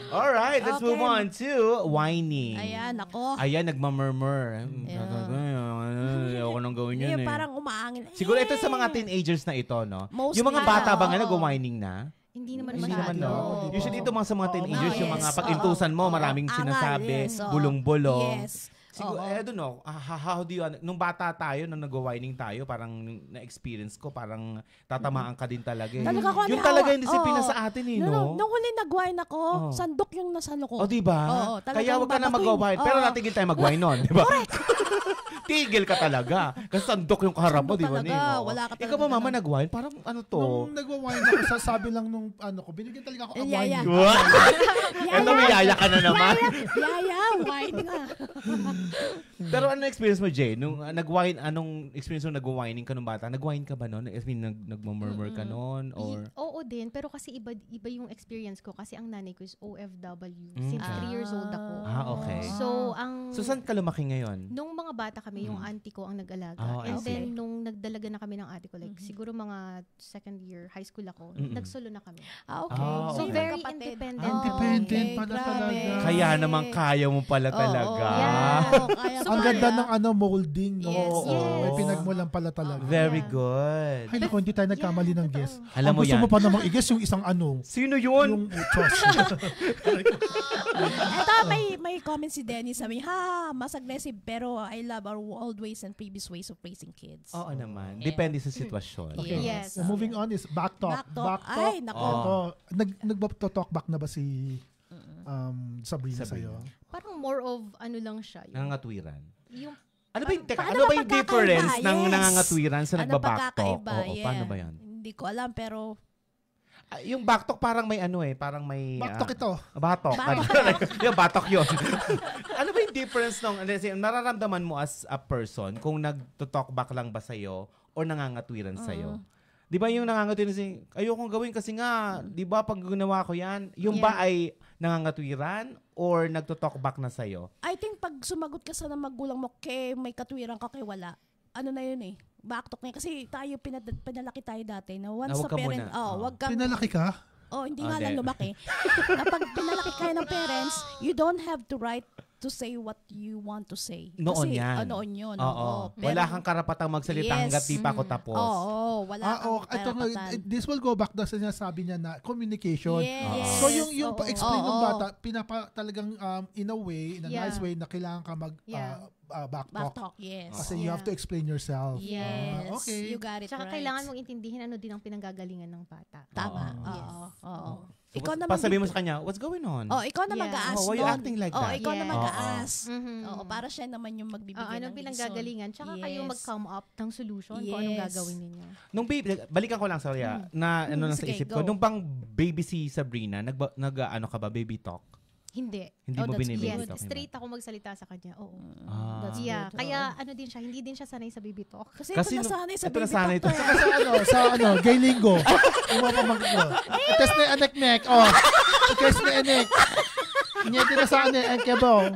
[SPEAKER 3] Alright, let's
[SPEAKER 2] Okay.
[SPEAKER 3] move on to whining.
[SPEAKER 2] Ayan, ako.
[SPEAKER 3] Ayan, nagmamurmur. Ayoko nang gawin yun eh.
[SPEAKER 2] Parang umaangin.
[SPEAKER 3] Siguro ito sa mga teenagers na ito, no?
[SPEAKER 2] Mostly,
[SPEAKER 3] Yung mga bata ba nga
[SPEAKER 2] oo.
[SPEAKER 3] nag-whining na?
[SPEAKER 4] Hindi naman
[SPEAKER 3] Hindi
[SPEAKER 4] masyado.
[SPEAKER 3] naman, no? Usually ito mga sa mga teenagers,
[SPEAKER 2] Oh,
[SPEAKER 3] yung mga
[SPEAKER 2] yes.
[SPEAKER 3] pag-intusan mo,
[SPEAKER 2] Oo.
[SPEAKER 3] maraming
[SPEAKER 2] Angal,
[SPEAKER 3] sinasabi,
[SPEAKER 2] yes, oo.
[SPEAKER 3] bulong-bulong.
[SPEAKER 2] Yes.
[SPEAKER 3] Siguro,
[SPEAKER 2] Oo.
[SPEAKER 3] I don't know, how do you, nung bata tayo, nung nag-whining tayo, parang na-experience ko, parang tatamaan ka din talaga. Eh.
[SPEAKER 2] Talaga ko,
[SPEAKER 3] Yun
[SPEAKER 2] ano,
[SPEAKER 3] talaga yung disiplina
[SPEAKER 2] oo.
[SPEAKER 3] sa atin eh,
[SPEAKER 2] No,
[SPEAKER 3] no?
[SPEAKER 2] nung huli nag-wine ako,
[SPEAKER 3] Oo.
[SPEAKER 2] sandok yung nasalo ko.
[SPEAKER 3] O, diba?
[SPEAKER 2] Oo, talagang
[SPEAKER 3] Kaya wag ka na
[SPEAKER 2] babatuin.
[SPEAKER 3] mag-wine. Pero
[SPEAKER 2] Oo.
[SPEAKER 3] natigil tayo mag-wine nun, di ba? Tigil ka talaga. Kasi sandok yung kaharap mo,
[SPEAKER 2] Sandok
[SPEAKER 3] di ba?
[SPEAKER 2] talaga.
[SPEAKER 3] Oo.
[SPEAKER 2] Wala ka
[SPEAKER 3] Ikaw ba,
[SPEAKER 2] talaga
[SPEAKER 3] mama,
[SPEAKER 2] ganun.
[SPEAKER 3] nag-wine? Parang ano to?
[SPEAKER 1] Nung nagwa-wine ako, sasabi lang nung ko, binigyan talaga ako ng
[SPEAKER 2] Yeah,
[SPEAKER 1] wine.
[SPEAKER 2] yeah.
[SPEAKER 3] What?
[SPEAKER 2] Yaya,
[SPEAKER 3] Ito, may yaya ka na naman.
[SPEAKER 2] Yaya, wine nga.
[SPEAKER 3] Pero ano experience mo, Jay? Nung nag-wine, anong experience mo nag-whining ka nung bata? Nag-wine ka ba noon? I mean, nag-murmur ka noon? Or...
[SPEAKER 4] Oo din, pero kasi iba yung experience ko kasi ang nanay ko is OFW.
[SPEAKER 3] Mm.
[SPEAKER 4] Since 3 years old ako.
[SPEAKER 3] Ah, okay.
[SPEAKER 4] So,
[SPEAKER 3] So, saan ka lumaki ngayon?
[SPEAKER 4] nung mga bata kami, yung auntie ko ang nag-alaga.
[SPEAKER 3] Oh, I
[SPEAKER 4] And
[SPEAKER 3] see.
[SPEAKER 4] then, nung nagdalaga na kami ng ate ko, like, siguro mga second year high school ako,
[SPEAKER 3] Mm-mm.
[SPEAKER 4] nagsolo na kami.
[SPEAKER 2] Okay.
[SPEAKER 3] Ah,
[SPEAKER 4] So,
[SPEAKER 3] okay.
[SPEAKER 4] very
[SPEAKER 2] Kapatid.
[SPEAKER 4] independent.
[SPEAKER 1] Independent
[SPEAKER 2] Okay,
[SPEAKER 1] pala
[SPEAKER 2] grabe.
[SPEAKER 1] talaga.
[SPEAKER 3] Kaya naman kaya mo pala talaga.
[SPEAKER 4] Yeah.
[SPEAKER 2] Oo, kaya
[SPEAKER 1] Ang
[SPEAKER 2] kaya.
[SPEAKER 1] ganda ng molding, no?
[SPEAKER 2] Yes,
[SPEAKER 1] Oo,
[SPEAKER 4] yes.
[SPEAKER 1] May pinagmulan pala talaga.
[SPEAKER 3] Very
[SPEAKER 4] Yeah.
[SPEAKER 3] good.
[SPEAKER 1] Ay, naku, hindi tayo nagkamali ng
[SPEAKER 4] totoo.
[SPEAKER 1] guess.
[SPEAKER 3] Alam mo
[SPEAKER 1] gusto
[SPEAKER 3] yan.
[SPEAKER 1] mo pa namang i-guess yung isang
[SPEAKER 3] Sino yun?
[SPEAKER 1] yung chos.
[SPEAKER 2] Eto, may comment si Dennis. Sabi, mas aggressive pero I love our old ways and previous ways of raising kids.
[SPEAKER 3] Oo naman.
[SPEAKER 2] Yeah.
[SPEAKER 3] Depende sa sitwasyon.
[SPEAKER 1] Okay.
[SPEAKER 4] Yes.
[SPEAKER 1] So, moving on is back talk.
[SPEAKER 2] Back talk. Ay, nako.
[SPEAKER 1] Ito, nagba-talk back na ba si Sabrina sa'yo?
[SPEAKER 4] Parang more of, ano lang siya.
[SPEAKER 3] Nangangatwiran.
[SPEAKER 4] Yung
[SPEAKER 3] Ano ba yung, teka,
[SPEAKER 2] Paano
[SPEAKER 3] ano
[SPEAKER 2] ba
[SPEAKER 3] ba yung
[SPEAKER 2] pagkakaiba?
[SPEAKER 3] difference ng
[SPEAKER 2] Yes.
[SPEAKER 3] nangangatwiran sa
[SPEAKER 2] Ano
[SPEAKER 3] nagbabacktalk?
[SPEAKER 2] pagkakaiba?
[SPEAKER 3] Oo,
[SPEAKER 2] Yeah.
[SPEAKER 3] paano ba yan?
[SPEAKER 2] Hindi ko alam pero
[SPEAKER 3] Yung backtalk parang may ano eh, parang may...
[SPEAKER 1] Backtalk ito.
[SPEAKER 3] Batok.
[SPEAKER 2] Batok.
[SPEAKER 3] Yung batok yun. Ano ba yung difference nung, nararamdaman mo as a person kung nag-talk back lang ba sa'yo or nangangatwiran sa'yo? Di ba yung nangangatwiran sa'yo, ayokong gawin kasi nga, di ba pag ginawa ko yan, yung ba ay nangangatwiran or nagto-talk back na sa'yo?
[SPEAKER 2] I think pag sumagot ka sa magulang mo kay may katwiran ka kay wala, ano na yun eh, backtalk na yun. Kasi tayo, pinalaki tayo dati na once
[SPEAKER 3] Na wag
[SPEAKER 2] sa
[SPEAKER 3] ka
[SPEAKER 2] parent,
[SPEAKER 3] muna.
[SPEAKER 2] wag kang,
[SPEAKER 1] Pinalaki ka?
[SPEAKER 2] hindi
[SPEAKER 3] Oh,
[SPEAKER 2] nga lang
[SPEAKER 3] hindi.
[SPEAKER 2] lumaki. Na pag pinalaki kayo ng parents, you don't have to right to say what you want to say.
[SPEAKER 3] Noon
[SPEAKER 2] Kasi,
[SPEAKER 3] yan.
[SPEAKER 2] noon yun.
[SPEAKER 3] Oo.
[SPEAKER 2] Pero-
[SPEAKER 3] Wala kang karapatang magsalita
[SPEAKER 2] Yes.
[SPEAKER 3] hanggat di pa ako tapos.
[SPEAKER 2] Oo, wala kang
[SPEAKER 1] Ito,
[SPEAKER 2] karapatan.
[SPEAKER 1] this will go back na sinasabi niya na communication.
[SPEAKER 2] Yes.
[SPEAKER 1] So yung
[SPEAKER 4] Oo.
[SPEAKER 1] pa-explain ng
[SPEAKER 2] Oo.
[SPEAKER 1] bata, talagang in a way, in a
[SPEAKER 4] Yeah.
[SPEAKER 1] nice way na kailangan ka
[SPEAKER 4] Yeah.
[SPEAKER 1] backtalk.
[SPEAKER 2] Backtalk, yes.
[SPEAKER 1] Kasi you have to explain yourself.
[SPEAKER 2] Yes.
[SPEAKER 1] Okay.
[SPEAKER 2] You got it
[SPEAKER 4] Tsaka
[SPEAKER 2] right.
[SPEAKER 4] kailangan mong intindihin ano din ang pinanggagalingan ng bata.
[SPEAKER 2] Tama.
[SPEAKER 3] Oo.
[SPEAKER 2] Oo. Oo.
[SPEAKER 3] So,
[SPEAKER 2] Ikaw naman
[SPEAKER 3] pasabi mo
[SPEAKER 2] din-
[SPEAKER 3] sa kanya, what's going on?
[SPEAKER 2] ikaw na
[SPEAKER 4] Yeah.
[SPEAKER 2] mag-a-ask
[SPEAKER 3] Oh, why you
[SPEAKER 2] nun.
[SPEAKER 3] acting like
[SPEAKER 2] Oh,
[SPEAKER 3] that?
[SPEAKER 2] ikaw na
[SPEAKER 4] Yeah.
[SPEAKER 2] mag-a-ask.
[SPEAKER 4] Mhm.
[SPEAKER 2] Oo, para siya naman yung magbibigay
[SPEAKER 4] Anong
[SPEAKER 2] ng
[SPEAKER 4] pinanggagalingan? Tsaka kayo
[SPEAKER 2] Yes.
[SPEAKER 4] mag-come up ng solution kung anong
[SPEAKER 2] Yes.
[SPEAKER 4] gagawin ninyo.
[SPEAKER 3] Nung baby, balikan ko lang, sorry na ano lang sa
[SPEAKER 2] Sige,
[SPEAKER 3] isip ko.
[SPEAKER 2] go.
[SPEAKER 3] Nung bang baby si Sabrina, ano ka ba, baby talk?
[SPEAKER 4] Hindi.
[SPEAKER 3] Hindi
[SPEAKER 2] Oh,
[SPEAKER 3] mo
[SPEAKER 2] that's
[SPEAKER 3] binibaby
[SPEAKER 4] Yes,
[SPEAKER 3] talk?
[SPEAKER 4] straight ako magsalita sa kanya. Oo.
[SPEAKER 3] Ah.
[SPEAKER 2] That's
[SPEAKER 4] Yeah,
[SPEAKER 2] good.
[SPEAKER 4] kaya
[SPEAKER 2] Oo.
[SPEAKER 4] ano din siya, hindi din siya sanay sa baby talk.
[SPEAKER 2] Kasi
[SPEAKER 3] Kasi
[SPEAKER 2] ito nasanay sa
[SPEAKER 3] ito
[SPEAKER 2] baby
[SPEAKER 3] nasanay
[SPEAKER 2] talk.
[SPEAKER 3] ito.
[SPEAKER 1] Sa gay lingo. Yung mga pamangkin ko. Test na anek nek. Test na anek. Hindi na sa anek. Ang kebong.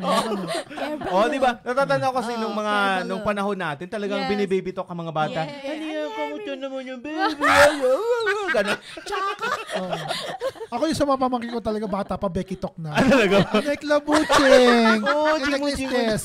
[SPEAKER 3] Oh, di ba? Natatanda ko kasi
[SPEAKER 2] Oo,
[SPEAKER 3] nung
[SPEAKER 2] kaya
[SPEAKER 3] nung
[SPEAKER 2] pala.
[SPEAKER 3] panahon natin, talagang
[SPEAKER 4] Yes.
[SPEAKER 3] binibaby talk ang mga bata.
[SPEAKER 4] Yes.
[SPEAKER 3] Ano kamusta naman yung baby? Ganun.
[SPEAKER 1] Ako yung sa mga pamangkin ko talaga bata pa, Becky Talk na.
[SPEAKER 3] Talaga.
[SPEAKER 1] Anek labuching.
[SPEAKER 3] Oh,
[SPEAKER 1] Anek
[SPEAKER 3] chimu,
[SPEAKER 1] listes.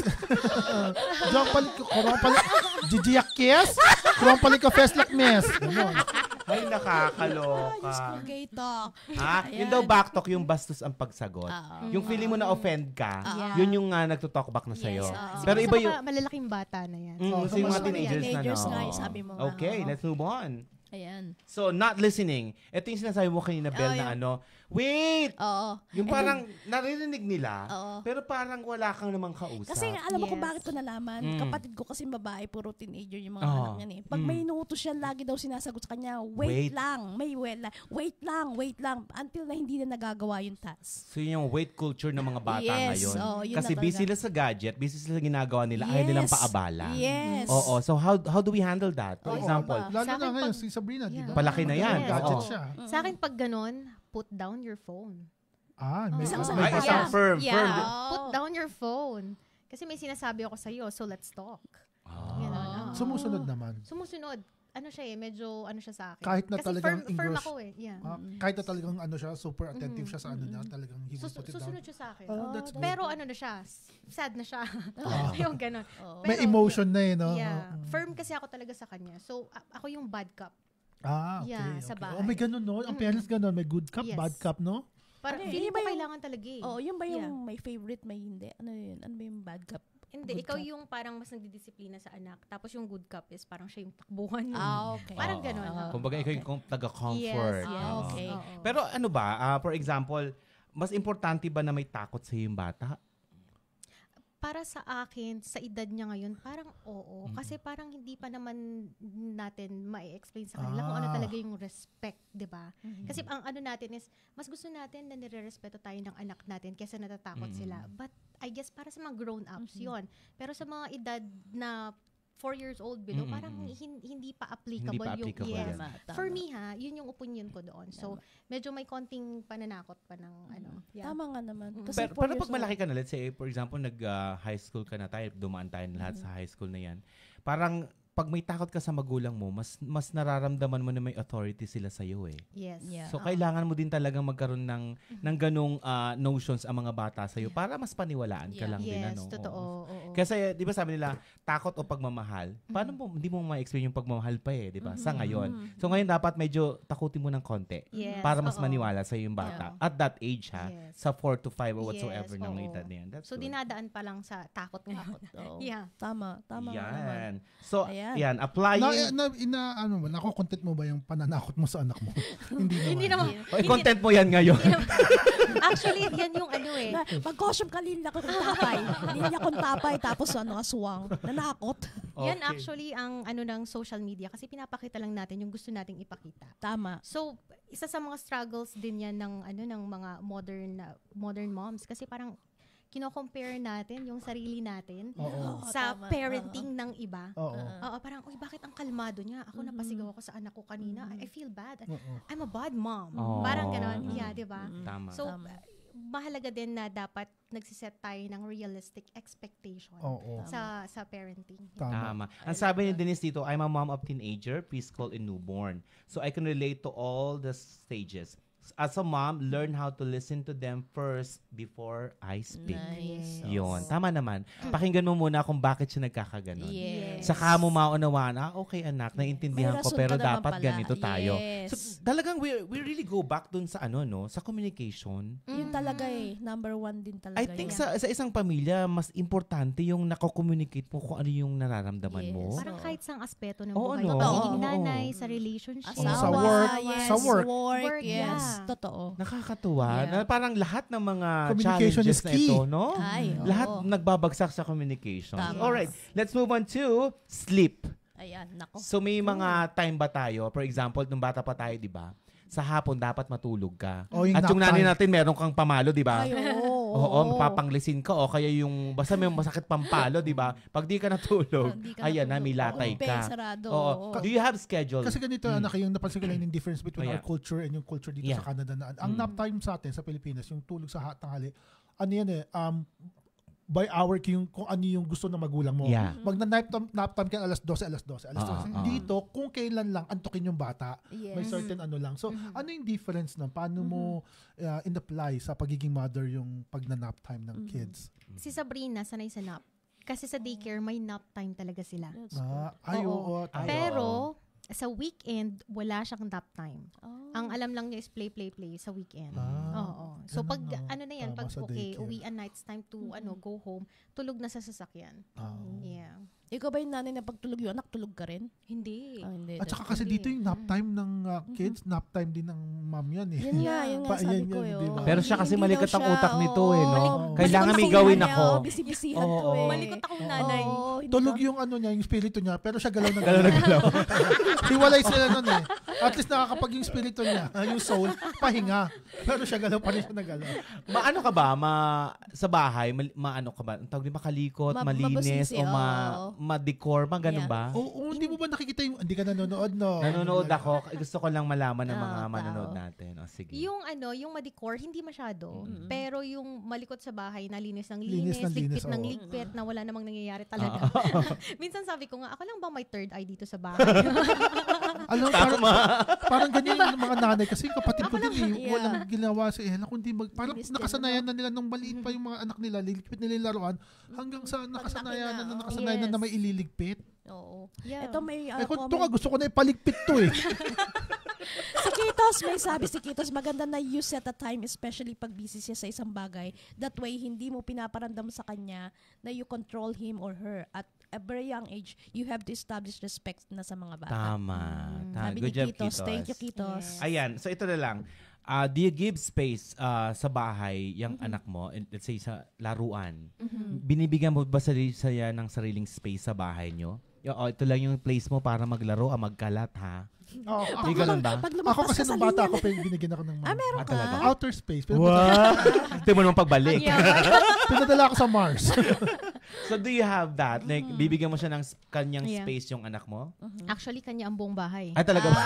[SPEAKER 1] Diyan palit ko. Kurang palit. Jijiyak kes. Kurang palit ko fest like mes. Ganun.
[SPEAKER 3] Ay,
[SPEAKER 2] Diyos ko,
[SPEAKER 3] nakakaloka.
[SPEAKER 2] gay talk.
[SPEAKER 3] Ha?
[SPEAKER 2] Ayan.
[SPEAKER 3] Yung daw backtalk, yung bastos ang pagsagot.
[SPEAKER 2] Oo.
[SPEAKER 3] Yung feeling mo na offend ka,
[SPEAKER 4] Yeah.
[SPEAKER 3] yun yung nagto-talk back na sa'yo.
[SPEAKER 2] Yes, oo.
[SPEAKER 3] Pero
[SPEAKER 4] Siguro
[SPEAKER 3] iba
[SPEAKER 4] sa
[SPEAKER 3] yung...
[SPEAKER 4] mga malalaking bata na yan.
[SPEAKER 3] So yung mga
[SPEAKER 1] mas-
[SPEAKER 3] teenagers na,
[SPEAKER 2] teenagers
[SPEAKER 3] no?
[SPEAKER 2] nga, yung sabi mo nga,
[SPEAKER 3] Okay,
[SPEAKER 2] oo.
[SPEAKER 3] let's move on.
[SPEAKER 2] Ayan.
[SPEAKER 3] So, not listening. Ito yung sinasabi mo kanina, Bel, na ano, wait!
[SPEAKER 2] Oo.
[SPEAKER 3] Yung
[SPEAKER 2] And
[SPEAKER 3] parang naririnig nila,
[SPEAKER 2] Oo.
[SPEAKER 3] pero parang wala kang namang kausap.
[SPEAKER 2] Kasi alam mo kung
[SPEAKER 4] Yes.
[SPEAKER 2] bakit ko nalaman.
[SPEAKER 3] Mm.
[SPEAKER 2] Kapatid ko kasi babae, puro teenager yung mga
[SPEAKER 3] Oo.
[SPEAKER 2] anak niya eh. Pag may inuutos siya, lagi daw sinasagot sa kanya, wait lang, wait lang, until na hindi na nagagawa yung task.
[SPEAKER 3] So, yun yung wait culture ng mga bata
[SPEAKER 2] Yes,
[SPEAKER 3] ngayon.
[SPEAKER 2] oo, yun
[SPEAKER 3] Kasi
[SPEAKER 2] na
[SPEAKER 3] busy
[SPEAKER 2] talaga.
[SPEAKER 3] sila sa gadget, busy sila sa ginagawa nila, ayaw nilang
[SPEAKER 2] Yes.
[SPEAKER 3] paabala.
[SPEAKER 2] Yes.
[SPEAKER 3] Oo. So, how do we handle that? For
[SPEAKER 2] Oo,
[SPEAKER 3] example,
[SPEAKER 2] ba?
[SPEAKER 1] Lalo
[SPEAKER 4] Sa
[SPEAKER 1] na
[SPEAKER 4] akin
[SPEAKER 1] ngayon,
[SPEAKER 4] pag-
[SPEAKER 1] si Sabrina, di ba?
[SPEAKER 3] Palaki na yan.
[SPEAKER 1] Gadget
[SPEAKER 3] Oo.
[SPEAKER 1] siya.
[SPEAKER 4] Sa akin pag ganun, put down your phone.
[SPEAKER 1] May
[SPEAKER 2] Isang
[SPEAKER 3] Ay,
[SPEAKER 2] Yeah.
[SPEAKER 3] isang firm.
[SPEAKER 4] Yeah.
[SPEAKER 3] Firm.
[SPEAKER 2] Oh.
[SPEAKER 4] Put down your phone. Kasi may sinasabi ako sa'yo, so let's talk.
[SPEAKER 1] Sumusunod naman.
[SPEAKER 4] Sumusunod. Ano siya medyo siya sa akin.
[SPEAKER 1] Kahit na
[SPEAKER 4] kasi
[SPEAKER 1] talagang
[SPEAKER 4] firm ako Yeah.
[SPEAKER 1] Kahit na talagang siya, super attentive siya sa niya, talagang he will put it down.
[SPEAKER 4] Susunod siya sa akin.
[SPEAKER 1] That's good.
[SPEAKER 4] Pero na siya, sad na siya. Yung ganon.
[SPEAKER 1] May emotion na no?
[SPEAKER 4] Yeah. Firm kasi ako talaga sa kanya. So, ako yung bad cop.
[SPEAKER 1] Okay.
[SPEAKER 4] Yeah, sa bahay.
[SPEAKER 1] May ganun, no? Ang parents ganun, may good cop,
[SPEAKER 4] Yes.
[SPEAKER 1] bad cop, no?
[SPEAKER 4] Parang
[SPEAKER 2] Ano
[SPEAKER 4] feeling
[SPEAKER 2] yun?
[SPEAKER 4] ko kailangan talaga
[SPEAKER 2] yun ba yung may favorite, may hindi? Ano yun? Ano ba yung bad cop?
[SPEAKER 4] Hindi,
[SPEAKER 2] Good
[SPEAKER 4] ikaw
[SPEAKER 2] cop.
[SPEAKER 4] yung parang mas nagdidisiplina sa anak. Tapos yung good cop is parang siya yung takbuhan.
[SPEAKER 2] Okay.
[SPEAKER 4] Parang ganon.
[SPEAKER 3] Kumbaga, ikaw yung taga-comfort.
[SPEAKER 4] Yes.
[SPEAKER 2] Okay.
[SPEAKER 4] Oo.
[SPEAKER 3] Pero ano ba, for example, mas importante ba na may takot sa yung bata?
[SPEAKER 4] Para sa akin, sa edad niya ngayon, parang oo. Kasi parang hindi pa naman natin ma-explain sa kanila kung ano talaga yung respect, di ba? Kasi ang ano natin is, mas gusto natin na nire-respeto tayo ng anak natin kaysa natatakot sila. But I guess para sa mga grown-ups yon. Pero sa mga edad na 4 years old below, parang hindi pa applicable,
[SPEAKER 3] Hindi pa applicable
[SPEAKER 4] yung yes.
[SPEAKER 2] yan.
[SPEAKER 4] For me yun yung opinion ko doon. So, medyo may konting pananakot pa ng Yeah.
[SPEAKER 2] Tama nga naman. Kasi
[SPEAKER 3] Pero pag malaki ka na, let's say, for example, nag-high school ka na tayo, dumaan tayo na lahat sa high school na yan, parang pag may takot ka sa magulang mo, mas nararamdaman mo na may authority sila sa iyo
[SPEAKER 4] Yes.
[SPEAKER 2] Yeah.
[SPEAKER 3] So kailangan mo din talagang magkaroon ng ganung notions ang mga bata sa iyo para mas paniwalaan ka lang din
[SPEAKER 4] Yes,
[SPEAKER 3] ano.
[SPEAKER 4] totoo.
[SPEAKER 3] Oo.
[SPEAKER 4] Oo.
[SPEAKER 3] Kasi 'di ba sabi nila, takot o pagmamahal. Paano mo hindi mo ma-explain yung pagmamahal pa 'di ba? Sa ngayon. So ngayon dapat medyo takutin mo ng konti
[SPEAKER 4] Yes,
[SPEAKER 3] para mas
[SPEAKER 4] oo.
[SPEAKER 3] maniwala sa yung bata at that age
[SPEAKER 4] Yes.
[SPEAKER 3] sa 4 to 5 or whatsoever
[SPEAKER 4] Yes,
[SPEAKER 3] ng
[SPEAKER 4] oo.
[SPEAKER 3] edad na yan. That's
[SPEAKER 4] So,
[SPEAKER 3] good.
[SPEAKER 4] dinadaan pa lang sa takot ngayon.
[SPEAKER 2] Oo.
[SPEAKER 4] Yeah.
[SPEAKER 2] Tama nga naman.
[SPEAKER 3] Yan. So,
[SPEAKER 2] Ayan.
[SPEAKER 3] yan, applying.
[SPEAKER 1] Nako-content mo ba yung pananakot mo sa anak mo? Hindi naman.
[SPEAKER 4] Hindi naman.
[SPEAKER 3] Oy, content mo yan ngayon.
[SPEAKER 4] Actually, yan yung
[SPEAKER 2] Mag-costume ka, lila kong tapay. Lila kong tapay, tapos aswang. Nanakot.
[SPEAKER 4] Yan actually ang ng social media kasi pinapakita lang natin yung gusto nating ipakita.
[SPEAKER 2] Tama.
[SPEAKER 4] So, isa sa mga struggles din yan ng ng mga modern moms kasi parang kino-compare natin yung sarili natin sa
[SPEAKER 2] tama.
[SPEAKER 4] parenting ng iba.
[SPEAKER 1] Oo.
[SPEAKER 4] Parang, bakit ang kalmado niya? Ako napasigaw ako sa anak ko kanina. I feel bad. I'm a bad mom. Parang ganon. Yeah, di ba?
[SPEAKER 3] Tama.
[SPEAKER 4] So, mahalaga din na dapat nagsiset tayo ng realistic expectation sa parenting.
[SPEAKER 3] Tama. Ang sabi ni Denise dito, I'm a mom of teenager, preschool, and newborn. So I can relate to all the stages. As a mom, learn how to listen to them first before I speak.
[SPEAKER 2] Nice.
[SPEAKER 3] Yun. Tama naman. Pakinggan mo muna kung bakit siya nagkakaganon.
[SPEAKER 2] Yes.
[SPEAKER 3] Saka mo maunawaan, okay anak, naiintindihan
[SPEAKER 2] May
[SPEAKER 3] ko,
[SPEAKER 2] rason
[SPEAKER 3] pero
[SPEAKER 2] ka naman
[SPEAKER 3] dapat
[SPEAKER 2] pala.
[SPEAKER 3] ganito tayo.
[SPEAKER 2] Yes.
[SPEAKER 3] So talagang we really go back dun sa sa communication.
[SPEAKER 2] Yun talaga number one din talaga.
[SPEAKER 3] I think sa isang pamilya, mas importante yung nako-communicate mo kung ano yung nararamdaman mo.
[SPEAKER 4] Parang kahit sang aspeto ng
[SPEAKER 3] Oo,
[SPEAKER 4] buhay.
[SPEAKER 3] no?
[SPEAKER 4] Pagiging
[SPEAKER 3] Oo.
[SPEAKER 4] nanay, sa relationship.
[SPEAKER 2] Asawa,
[SPEAKER 1] Sa work.
[SPEAKER 2] yes,
[SPEAKER 1] Sa work.
[SPEAKER 4] Work,
[SPEAKER 2] yes.
[SPEAKER 4] yeah.
[SPEAKER 2] Totoo.
[SPEAKER 3] Nakakatuwa.
[SPEAKER 2] Yeah.
[SPEAKER 3] Na parang lahat ng mga
[SPEAKER 1] Communication
[SPEAKER 3] challenges
[SPEAKER 1] is
[SPEAKER 3] na
[SPEAKER 1] key.
[SPEAKER 3] ito, no?
[SPEAKER 2] Ay, oo.
[SPEAKER 3] Lahat nagbabagsak sa communication.
[SPEAKER 2] Tama.
[SPEAKER 3] Alright, let's move on to sleep.
[SPEAKER 2] Ayan, nako.
[SPEAKER 3] So may mga time ba tayo? For example, nung bata pa tayo, di ba? Sa hapon, dapat matulog ka.
[SPEAKER 1] O, yung
[SPEAKER 3] At yung
[SPEAKER 1] nap
[SPEAKER 3] nanay
[SPEAKER 1] time.
[SPEAKER 3] natin, meron kang pamalo, di ba?
[SPEAKER 2] Ay, oo.
[SPEAKER 3] Oo, mapapanglisin ka o kaya yung basta may masakit pampalo, di ba? Pag di ka natulog,
[SPEAKER 2] Hindi ka
[SPEAKER 3] ayan na,
[SPEAKER 2] natulog.
[SPEAKER 3] may latay
[SPEAKER 2] Open,
[SPEAKER 3] ka.
[SPEAKER 2] sarado.
[SPEAKER 3] Oo.
[SPEAKER 2] Oo.
[SPEAKER 3] Do you have schedule?
[SPEAKER 1] Kasi ganito, anak, yung napansin ko lang yung difference between
[SPEAKER 3] Oh,
[SPEAKER 1] our
[SPEAKER 3] yeah.
[SPEAKER 1] culture and yung culture dito
[SPEAKER 3] Yeah.
[SPEAKER 1] sa Canada. Ang nap time sa atin, sa Pilipinas, yung tulog sa tanghali, ano yan by hour kung ano yung gusto ng magulang mo.
[SPEAKER 3] Yeah.
[SPEAKER 1] Magna-nap time ka alas 12. Dito, kung kailan lang antukin yung bata,
[SPEAKER 2] Yes.
[SPEAKER 1] may certain ano lang. So, ano yung difference na? Paano mo in-apply sa pagiging mother yung pag-nap time ng kids?
[SPEAKER 4] Si Sabrina, sanay sa nap. Kasi sa daycare, may nap time talaga sila.
[SPEAKER 1] Oo.
[SPEAKER 4] Pero, sa weekend, wala siyang nap time.
[SPEAKER 2] Oh.
[SPEAKER 4] Ang alam lang niya is play sa weekend. Oo. So,
[SPEAKER 1] ganun,
[SPEAKER 4] pag,
[SPEAKER 1] no?
[SPEAKER 4] ano na yan,
[SPEAKER 1] Tama
[SPEAKER 4] pag
[SPEAKER 1] sa
[SPEAKER 4] okay,
[SPEAKER 1] daycare.
[SPEAKER 4] uwi and night's time to, go home, tulog na sa sasakyan. Yeah.
[SPEAKER 2] Ikaw ba yung nanay na pagtulog yung anak, tulog ka rin?
[SPEAKER 4] Hindi.
[SPEAKER 2] Hindi.
[SPEAKER 1] At saka kasi dito yung nap time ng kids, nap time din ng mom yan eh.
[SPEAKER 2] Yun nga sabi ko
[SPEAKER 1] yan,
[SPEAKER 2] yun.
[SPEAKER 1] diba?
[SPEAKER 3] Pero siya kasi
[SPEAKER 2] Hindi
[SPEAKER 3] malikot
[SPEAKER 2] daw
[SPEAKER 3] ang
[SPEAKER 2] siya,
[SPEAKER 3] utak nito
[SPEAKER 2] oo.
[SPEAKER 3] no?
[SPEAKER 1] Oo.
[SPEAKER 3] Kailangan may
[SPEAKER 2] Malikot
[SPEAKER 3] gawin
[SPEAKER 2] ang
[SPEAKER 3] ako.
[SPEAKER 2] Bisibisihan
[SPEAKER 3] Oo.
[SPEAKER 2] to eh.
[SPEAKER 4] Malikot akong nanay.
[SPEAKER 2] Oo, hindi
[SPEAKER 1] Tulog
[SPEAKER 2] ka-
[SPEAKER 1] yung ano niya, yung spirito niya, pero siya galaw na
[SPEAKER 3] Galaw na galaw.
[SPEAKER 1] Hiwalay sila nun eh. At least nakakapag yung spirito niya, yung soul, pahinga. Pero siya galaw pa rin siya na galaw.
[SPEAKER 3] Maano ka ba? Sa bahay, maano ka ba? Ang tawag din makalikot, malinis,
[SPEAKER 2] mabusisi,
[SPEAKER 3] o
[SPEAKER 2] oo.
[SPEAKER 3] ma-decor, ganun
[SPEAKER 2] Yeah.
[SPEAKER 3] ba?
[SPEAKER 1] Oo, hindi mo ba nakikita yung, hindi ka nanonood, no?
[SPEAKER 3] Nanonood ako. Gusto ko lang malaman ng mga
[SPEAKER 2] Oo,
[SPEAKER 3] manonood
[SPEAKER 2] tao.
[SPEAKER 3] natin. O, sige.
[SPEAKER 4] Yung ma-decor, hindi masyado. Pero yung malikot sa bahay, na linis ng
[SPEAKER 1] Linis
[SPEAKER 4] linis,
[SPEAKER 1] ng linis,
[SPEAKER 4] ligpit ng
[SPEAKER 1] oo.
[SPEAKER 4] ligpit, na wala namang nangyayari talaga. Minsan sabi ko nga, ako lang ba may third eye dito sa bahay?
[SPEAKER 1] Alam, parang ganyan yung mga nanay. Kasi yung kapatid ko din,
[SPEAKER 2] Yeah.
[SPEAKER 1] walang ginawa si Ella, kundi parang
[SPEAKER 2] Linis
[SPEAKER 1] nakasanayan na nila nung maliit pa yung mga anak nila, liligpit nila yung laruan, hanggang sa nakasanayan
[SPEAKER 2] na,
[SPEAKER 1] nakasanayan na may ililigpit.
[SPEAKER 2] Oo.
[SPEAKER 4] Yeah.
[SPEAKER 2] Ito may
[SPEAKER 1] Kung
[SPEAKER 2] comment.
[SPEAKER 1] gusto ko na ipaligpit to eh.
[SPEAKER 2] Si Kitos, may sabi si Kitos, maganda na you set a time, especially pag busy siya sa isang bagay. That way, hindi mo pinaparamdam sa kanya na you control him or her. At a very young age, you have to establish respect na sa mga bata.
[SPEAKER 3] Tama.
[SPEAKER 2] Sabi
[SPEAKER 3] Good
[SPEAKER 2] ni
[SPEAKER 3] job,
[SPEAKER 2] Kitos.
[SPEAKER 3] Kitos.
[SPEAKER 2] Thank you, Kitos.
[SPEAKER 4] Yes.
[SPEAKER 3] Ayan, so ito na lang. Do you give space sa bahay yung anak mo, let's say sa laruan? Binibigyan mo ba saya ng sariling space sa bahay nyo? Ito lang yung place mo para maglaro, magkalat, ha?
[SPEAKER 1] Oo,
[SPEAKER 3] Hindi ganun ba?
[SPEAKER 2] Pag
[SPEAKER 1] ako
[SPEAKER 2] lumabas
[SPEAKER 1] kasi
[SPEAKER 2] ka sa
[SPEAKER 1] nung bata
[SPEAKER 2] linya
[SPEAKER 1] ako, binigyan ako ng mga
[SPEAKER 2] meron ka?
[SPEAKER 3] talaga?
[SPEAKER 1] outer space.
[SPEAKER 3] What? Ito mo naman pagbalik.
[SPEAKER 1] Pinadala ako sa Mars.
[SPEAKER 3] So do you have that? Like, bibigyan mo siya ng kanyang
[SPEAKER 4] Yeah.
[SPEAKER 3] space yung anak mo?
[SPEAKER 4] Actually, kanya ang buong bahay.
[SPEAKER 3] Ay, talaga ba?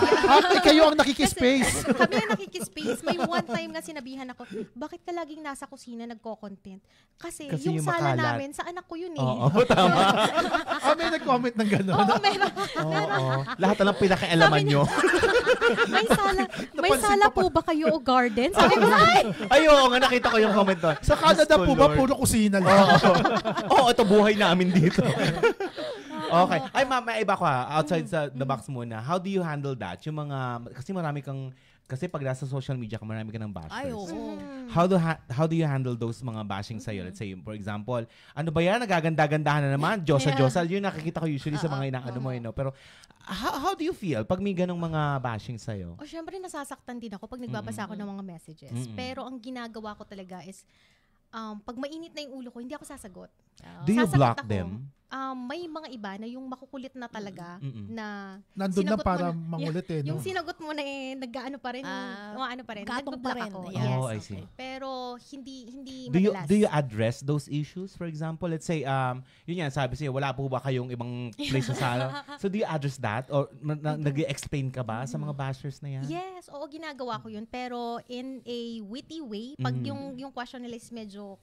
[SPEAKER 1] Kayo ang nakikispace.
[SPEAKER 4] Kami ang nakikispace. May one time nga sinabihan ako, bakit ka laging nasa kusina nagko-content? Kasi
[SPEAKER 3] Kasi
[SPEAKER 4] yung
[SPEAKER 3] yung
[SPEAKER 4] sala
[SPEAKER 3] makalat.
[SPEAKER 4] namin, sa anak ko yun eh.
[SPEAKER 3] Oo, tama.
[SPEAKER 1] May nag-comment ng gano'n.
[SPEAKER 4] Oo, meron.
[SPEAKER 3] Oo. Lahat na lang pinakaialaman nyo.
[SPEAKER 4] May sala po ba kayo o garden? Sabi ko, ay!
[SPEAKER 3] Ay, oo nga, nakita ko yung comment doon.
[SPEAKER 1] Sa Canada po ba, puro kusina lang?
[SPEAKER 3] Oo, ito buhay namin dito. Okay. Ay, may iba ko ha. Outside the box muna. How do you handle that? Yung mga, kasi pag nasa social media ka, marami ka ng bashers.
[SPEAKER 2] Ay, oo.
[SPEAKER 3] How do you handle those mga bashing sa'yo? Let's say, for example, ano ba yan? Nagaganda-gandahan na naman. Diyosa. Yun nakikita ko usually sa mga inaano mo. Pero, how do you feel pag may ganong mga bashing sa'yo?
[SPEAKER 4] O syempre nasasaktan din ako pag nagbabasa ako ng mga messages. Pero ang ginagawa ko talaga is, pag mainit na yung ulo ko, hindi ako sasagot.
[SPEAKER 3] Do you
[SPEAKER 4] Sasagot
[SPEAKER 3] block
[SPEAKER 4] ako.
[SPEAKER 3] them?
[SPEAKER 4] May mga iba na yung makukulit na talaga na
[SPEAKER 1] Nandun lang
[SPEAKER 4] sinagot
[SPEAKER 1] para
[SPEAKER 4] mo na-
[SPEAKER 1] mangulit eh, no?
[SPEAKER 4] Yung sinagot mo na nag-ano pa rin, ano pa rin,
[SPEAKER 2] gatong
[SPEAKER 4] nag-block
[SPEAKER 2] pa rin.
[SPEAKER 4] ako.
[SPEAKER 2] Yes.
[SPEAKER 3] Oh, I see.
[SPEAKER 4] Pero hindi
[SPEAKER 3] Do
[SPEAKER 4] madalas.
[SPEAKER 3] you address those issues? For example, let's say, yun yan, sabi sa'yo, wala po ba kayong ibang place sa sala? So, do you address that? Or nag-explain ka ba sa mga bashers na yan?
[SPEAKER 4] Yes, oo, ginagawa ko yun. Pero in a witty way, pag yung question nila is medyo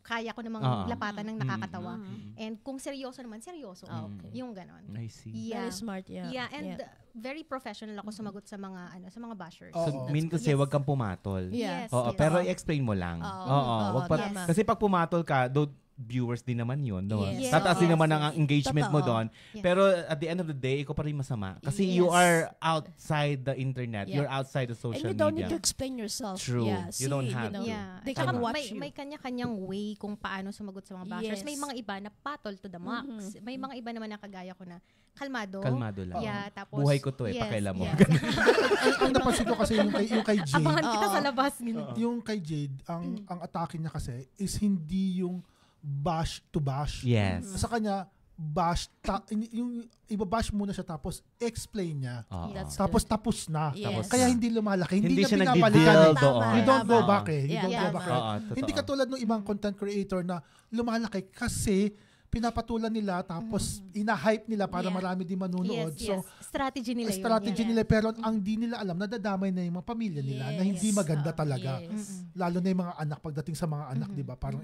[SPEAKER 4] kaya ko namang lapatan ng nakakatawa. And kung seryoso naman, seryoso.
[SPEAKER 2] Okay.
[SPEAKER 4] Yung ganon.
[SPEAKER 3] I see.
[SPEAKER 4] Yeah.
[SPEAKER 2] Very smart, yeah.
[SPEAKER 4] Yeah, and very professional ako sumagot sa mga bashers.
[SPEAKER 3] So,
[SPEAKER 1] Oo.
[SPEAKER 3] mean to say, wag kang pumatol.
[SPEAKER 2] Yeah.
[SPEAKER 4] Yes,
[SPEAKER 3] Oo,
[SPEAKER 4] yes.
[SPEAKER 3] pero i-explain mo lang.
[SPEAKER 2] Oo,
[SPEAKER 3] Wag pa,
[SPEAKER 2] tama.
[SPEAKER 3] kasi pag pumatol ka, viewers din naman yun. No?
[SPEAKER 2] Yes.
[SPEAKER 3] Tataas din
[SPEAKER 4] Yes.
[SPEAKER 3] naman ang engagement mo
[SPEAKER 2] Totoo.
[SPEAKER 3] doon.
[SPEAKER 4] Yes.
[SPEAKER 3] Pero at the end of the day, ikaw pa rin masama. Kasi you
[SPEAKER 2] Yes.
[SPEAKER 3] are outside the internet.
[SPEAKER 2] Yeah.
[SPEAKER 3] You're outside the
[SPEAKER 2] And
[SPEAKER 3] social
[SPEAKER 2] you don't
[SPEAKER 3] media.
[SPEAKER 2] need to explain yourself.
[SPEAKER 3] True.
[SPEAKER 2] Yeah,
[SPEAKER 3] You don't have to.
[SPEAKER 4] Yeah.
[SPEAKER 2] They
[SPEAKER 4] Tsaka
[SPEAKER 2] can watch you.
[SPEAKER 4] may kanya-kanyang way kung paano sumagot sa mga bashers.
[SPEAKER 2] Yes.
[SPEAKER 4] May mga iba na patol to the max. May mga iba naman na kagaya ko na kalmado.
[SPEAKER 3] Kalmado lang.
[SPEAKER 4] Yeah, tapos
[SPEAKER 3] Buhay ko to pakialam mo.
[SPEAKER 4] Yes.
[SPEAKER 1] Ang napansin ko kasi yung kay Jade,
[SPEAKER 4] Abangan kita sa labas.
[SPEAKER 1] yung kay Jade, ang atake niya kasi is hindi yung bash to bash.
[SPEAKER 3] Yes.
[SPEAKER 1] Sa kanya, yung ibabash muna siya tapos explain niya.
[SPEAKER 3] Oo.
[SPEAKER 2] That's
[SPEAKER 1] Tapos tapos na.
[SPEAKER 2] Yes.
[SPEAKER 1] Kaya hindi lumalaki.
[SPEAKER 3] Hindi
[SPEAKER 1] niya
[SPEAKER 3] siya
[SPEAKER 1] binabalikan.
[SPEAKER 3] nagdi-deal
[SPEAKER 2] Tama,
[SPEAKER 3] doon.
[SPEAKER 1] You don't go
[SPEAKER 2] tama.
[SPEAKER 1] back eh. You
[SPEAKER 2] Yeah,
[SPEAKER 1] don't go
[SPEAKER 2] tama.
[SPEAKER 1] back.
[SPEAKER 3] Oo, totoo.
[SPEAKER 1] Hindi katulad ng ibang content creator na lumalaki kasi pinapatulan nila tapos ina-hype nila para
[SPEAKER 2] Yeah.
[SPEAKER 1] marami din manunood.
[SPEAKER 4] Yes,
[SPEAKER 1] So,
[SPEAKER 4] yes. Strategy nila yun.
[SPEAKER 1] strategy
[SPEAKER 4] Yeah.
[SPEAKER 1] nila pero ang di nila alam nadadamay na yung mga pamilya nila na hindi
[SPEAKER 2] Yes.
[SPEAKER 1] maganda talaga.
[SPEAKER 2] Yes.
[SPEAKER 1] Lalo na yung mga anak pagdating sa mga anak, 'di ba? Parang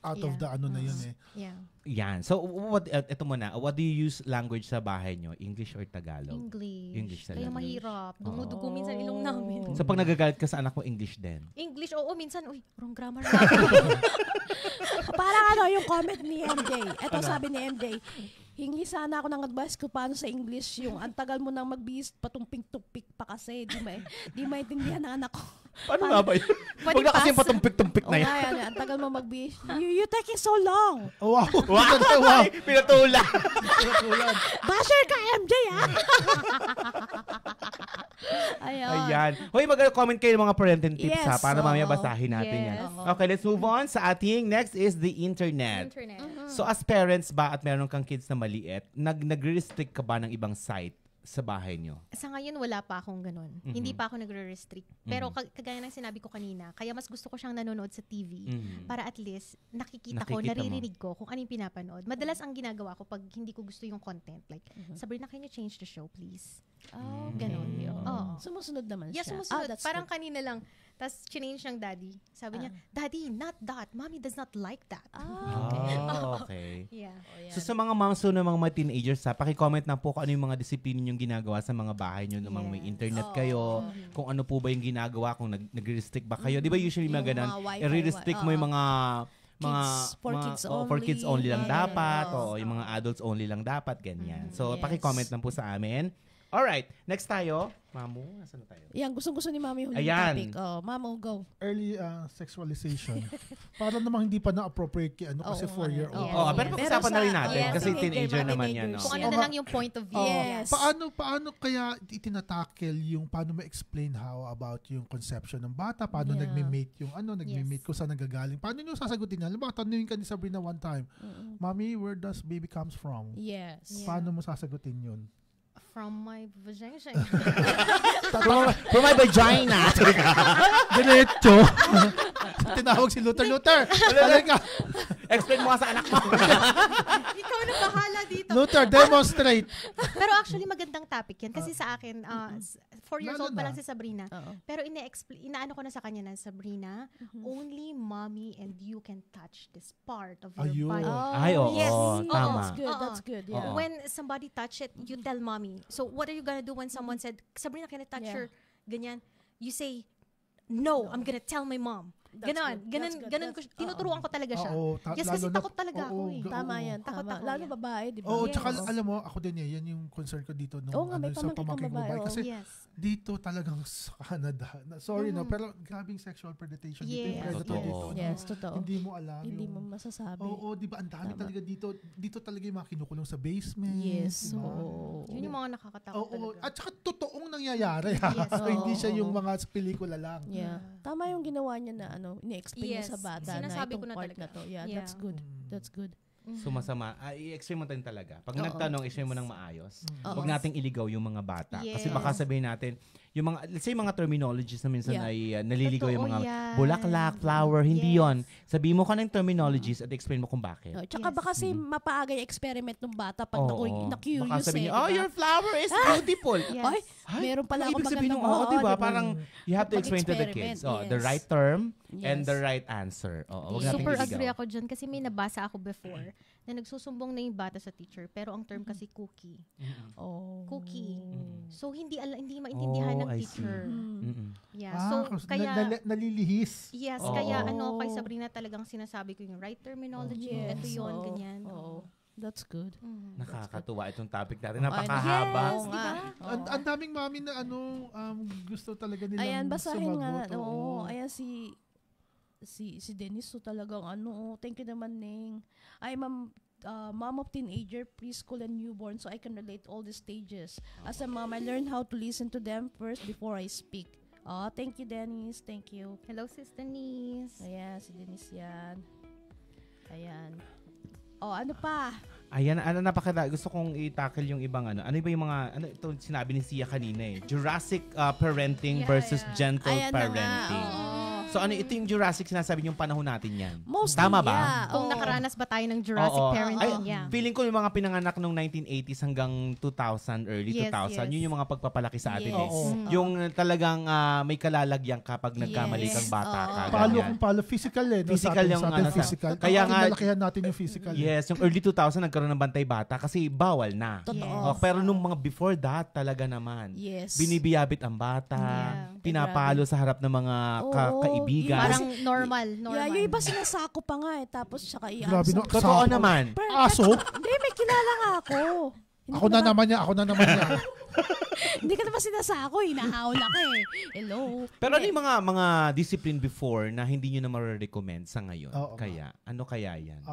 [SPEAKER 1] out of
[SPEAKER 4] Yeah.
[SPEAKER 1] the ano na yun eh.
[SPEAKER 4] Yeah.
[SPEAKER 3] Yan. So, ito muna. What do you use language sa bahay nyo? English or Tagalog?
[SPEAKER 4] English.
[SPEAKER 3] talaga.
[SPEAKER 4] Kaya mahirap. Dumudugo minsan ilong namin.
[SPEAKER 3] So, pag nagagalit ka sa anak mo, English din?
[SPEAKER 4] English, oo, minsan, wrong grammar na.
[SPEAKER 2] Parang yung comment ni MJ. Ito sabi ni MJ, hingi sana ako ng advice ko paano sa English yung ang tagal mo nang magbihis patumpik-tumpik pa kasi di maintindihan ng anak ko.
[SPEAKER 3] Paano nga ba yun?
[SPEAKER 4] Pwede
[SPEAKER 3] Huwag na kasi
[SPEAKER 4] pass.
[SPEAKER 3] patumpik-tumpik na
[SPEAKER 2] Oo
[SPEAKER 3] yan.
[SPEAKER 2] nga yan, ang tagal mo magbihis. You taking so long.
[SPEAKER 1] Oh, wow.
[SPEAKER 3] Wow! Pinatula!
[SPEAKER 2] Basher ka, MJ, ha? Ayun.
[SPEAKER 3] Ayan. Hoy, mag-comment kayo ng mga parenting tips
[SPEAKER 2] Yes,
[SPEAKER 3] ha, para mamaya
[SPEAKER 2] oo.
[SPEAKER 3] basahin natin
[SPEAKER 4] Yes.
[SPEAKER 3] yan. Okay, let's move on sa ating next is the internet.
[SPEAKER 4] Internet.
[SPEAKER 3] So as parents ba at meron kang kids na maliit, nagre-restrict ka ba ng ibang site sa bahay nyo?
[SPEAKER 4] Sa ngayon, wala pa akong ganun. Hindi pa ako nagre-restrict. Pero kagaya ng sinabi ko kanina, kaya mas gusto ko siyang nanonood sa TV para at least nakikita ko, naririnig ko kung ano yung pinapanood. Madalas ang ginagawa ko pag hindi ko gusto yung content, like, Sabrina, can you change the show, please? Ganon. Oo.
[SPEAKER 2] Sumusunod naman siya.
[SPEAKER 4] Yeah, sumusunod.
[SPEAKER 2] That's
[SPEAKER 4] Parang
[SPEAKER 2] good.
[SPEAKER 4] kanina lang. Tapos, change ng daddy. Sabi niya, Daddy, not that. Mommy does not like that.
[SPEAKER 3] Okay.
[SPEAKER 4] Yeah.
[SPEAKER 3] So sa mga moms na mga teenagers, paki-comment na po kung ano yung mga disiplina yung ginagawa sa mga bahay nyo nung mga may internet kayo, kung ano po ba yung ginagawa, kung nag-restrict ba kayo. Di ba usually mga ganun, i-restrict mo yung mga for kids only lang dapat, o yung mga adults only lang dapat, ganyan. So paki-comment lang po sa amin. Alright, next tayo. Mamu, nasa na tayo?
[SPEAKER 2] Yan, gustong-gusto ni Mami yung
[SPEAKER 3] Ayan.
[SPEAKER 2] topic. Mamu, go.
[SPEAKER 1] Early sexualization. Para namang hindi pa na-appropriate kay kasi 4-year-old.
[SPEAKER 3] Pero pag-usapan na rin natin kasi teenager
[SPEAKER 2] mga
[SPEAKER 3] naman yan.
[SPEAKER 4] Kung ano na lang yung point of view.
[SPEAKER 2] Yes.
[SPEAKER 1] Paano kaya itinatackle yung paano ma-explain how about yung conception ng bata, paano nagme-mate yung nagme-mate kung saan nagagaling. Paano niyo sasagutin yan? Halimbawa, tanungin ka ni Sabrina one time, Mommy, where does baby comes from?
[SPEAKER 2] Yes.
[SPEAKER 1] Paano mo sasagutin yun?
[SPEAKER 4] From my vagina.
[SPEAKER 3] From my vagina.
[SPEAKER 1] Diretso. Tinawag si Luther. Halika.
[SPEAKER 3] Explain mo nga sa anak mo.
[SPEAKER 4] Ikaw na bahala dito.
[SPEAKER 1] Luther, demonstrate.
[SPEAKER 4] Pero actually, magandang topic yan. Kasi sa akin, 4 years old pa lang si Sabrina. Pero inaano ko na sa kanya na, Sabrina, only mommy and you can touch this part of your body.
[SPEAKER 3] Ay, oo.
[SPEAKER 4] Yes.
[SPEAKER 3] Tama.
[SPEAKER 2] That's good. Yeah.
[SPEAKER 4] When somebody touch it, you tell mommy. So what are you gonna do when someone said, Sabrina, can I touch your ganyan? You say, no, I'm gonna tell my mom. Ganon ko. Tinuturuan ko talaga siya. Yes, kasi takot talaga ako.
[SPEAKER 2] Tama yan.
[SPEAKER 4] Takot ako.
[SPEAKER 2] Lalo babae, di ba?
[SPEAKER 1] Oo, tsaka alam mo, ako din yan yung concern ko dito sa pamangkin ko babae. Kasi dito talagang sa Canada, sorry pero grabing sexual predation dito. Yung predator dito.
[SPEAKER 2] Yes, totoo.
[SPEAKER 1] Hindi mo alam.
[SPEAKER 2] Hindi mo masasabi.
[SPEAKER 1] Oo, di ba? Ang dami talaga dito. Dito talaga yung mga kinukulong sa basement.
[SPEAKER 2] Yes.
[SPEAKER 4] Yun yung mga nakakatakot talaga.
[SPEAKER 1] At saka totoong nangyayari. So, hindi siya yung mga pelikula lang.
[SPEAKER 2] Yeah. Tama yung ginawa niya na ini-explain niya sa bata na
[SPEAKER 4] sinasabi ko
[SPEAKER 2] itong
[SPEAKER 4] na
[SPEAKER 2] part
[SPEAKER 4] talaga.
[SPEAKER 2] na to. Yeah, that's good. That's good.
[SPEAKER 3] So masama, i-explain mo din talaga. Pag nagtanong, explain mo ng maayos. Huwag nating iligaw yung mga bata. Kasi baka sabihin natin, yung mga, let's say mga terminologies na minsan ay naliligaw yung mga bulaklak, flower, hindi yon. Sabihin mo ka ng terminologies at explain mo kung bakit.
[SPEAKER 2] Tsaka baka kasi mapaaga yung experiment ng bata pag na-curious.
[SPEAKER 3] Baka sabihin niya, your flower is beautiful.
[SPEAKER 2] Ay, meron pala ako magandang
[SPEAKER 3] diba? Parang you have to explain to the kids the right term and the right answer.
[SPEAKER 4] Super agree ako dyan kasi may nabasa ako before na nagsusumbong na yung bata sa teacher pero ang term kasi cookie. Cookie. So hindi maintindihan ng teacher. Yeah. So kaya
[SPEAKER 1] nalilihis.
[SPEAKER 4] Yes, kaya kay Sabrina talagang sinasabi ko yung right terminology. Ito yun, ganyan.
[SPEAKER 2] That's good.
[SPEAKER 3] Nakakatuwa itong topic natin. Napakahaba.
[SPEAKER 4] Yes, diba?
[SPEAKER 1] Ang daming mami na gusto talaga nilang
[SPEAKER 2] ayan, basahin
[SPEAKER 1] sumagot.
[SPEAKER 2] nga. Ayan si Dennis, so talagang thank you naman, Ning. I'm mom of teenager, preschool, and newborn, so I can relate all the stages. As a mom, I learned how to listen to them first before I speak. Thank you, Dennis. Thank you.
[SPEAKER 4] Hello, Sis Denise.
[SPEAKER 2] Ayan, si Dennis yan. Ayan. Ano pa?
[SPEAKER 3] Ayan, gusto kong i-tackle yung ibang ano ba yung mga, ito sinabi ni Sia kanina Jurassic parenting versus gentle parenting. So ito yung Jurassic sinasabi yung panahon natin yan.
[SPEAKER 2] Mostly,
[SPEAKER 3] tama ba?
[SPEAKER 4] Kung nakaranas ba tayo ng Jurassic parenting,
[SPEAKER 3] Feeling ko yung mga pinanganak nung 1980s hanggang 2000, early 2000, yun yung mga pagpapalaki sa atin. Yung talagang may kalalagyan kapag nagkamali kang bata ka.
[SPEAKER 1] Palo physical
[SPEAKER 3] Physical yung
[SPEAKER 1] physical.
[SPEAKER 3] Kaya nga
[SPEAKER 1] nalakihan natin yung physical.
[SPEAKER 3] Yes, yung early 2000 nagkaroon ng bantay bata kasi bawal na.
[SPEAKER 2] Totoo.
[SPEAKER 3] Pero nung mga before that talaga naman.
[SPEAKER 2] Yes.
[SPEAKER 3] Binibiyabit ang bata, pinapalo sa harap ng mga kaibigan.
[SPEAKER 4] Parang normal.
[SPEAKER 2] Yeah, yung iba sinasako pa nga tapos saka
[SPEAKER 1] Grabe, no?
[SPEAKER 3] Totoo naman.
[SPEAKER 1] Aso?
[SPEAKER 2] Hindi, may kilala nga ako.
[SPEAKER 1] Ako na naman niya.
[SPEAKER 2] Hindi ka naman sinasako, hinahawla ka Hello.
[SPEAKER 3] Pero ano yung mga discipline before na hindi nyo na ma-recommend sa ngayon? Kaya, ano kaya yan?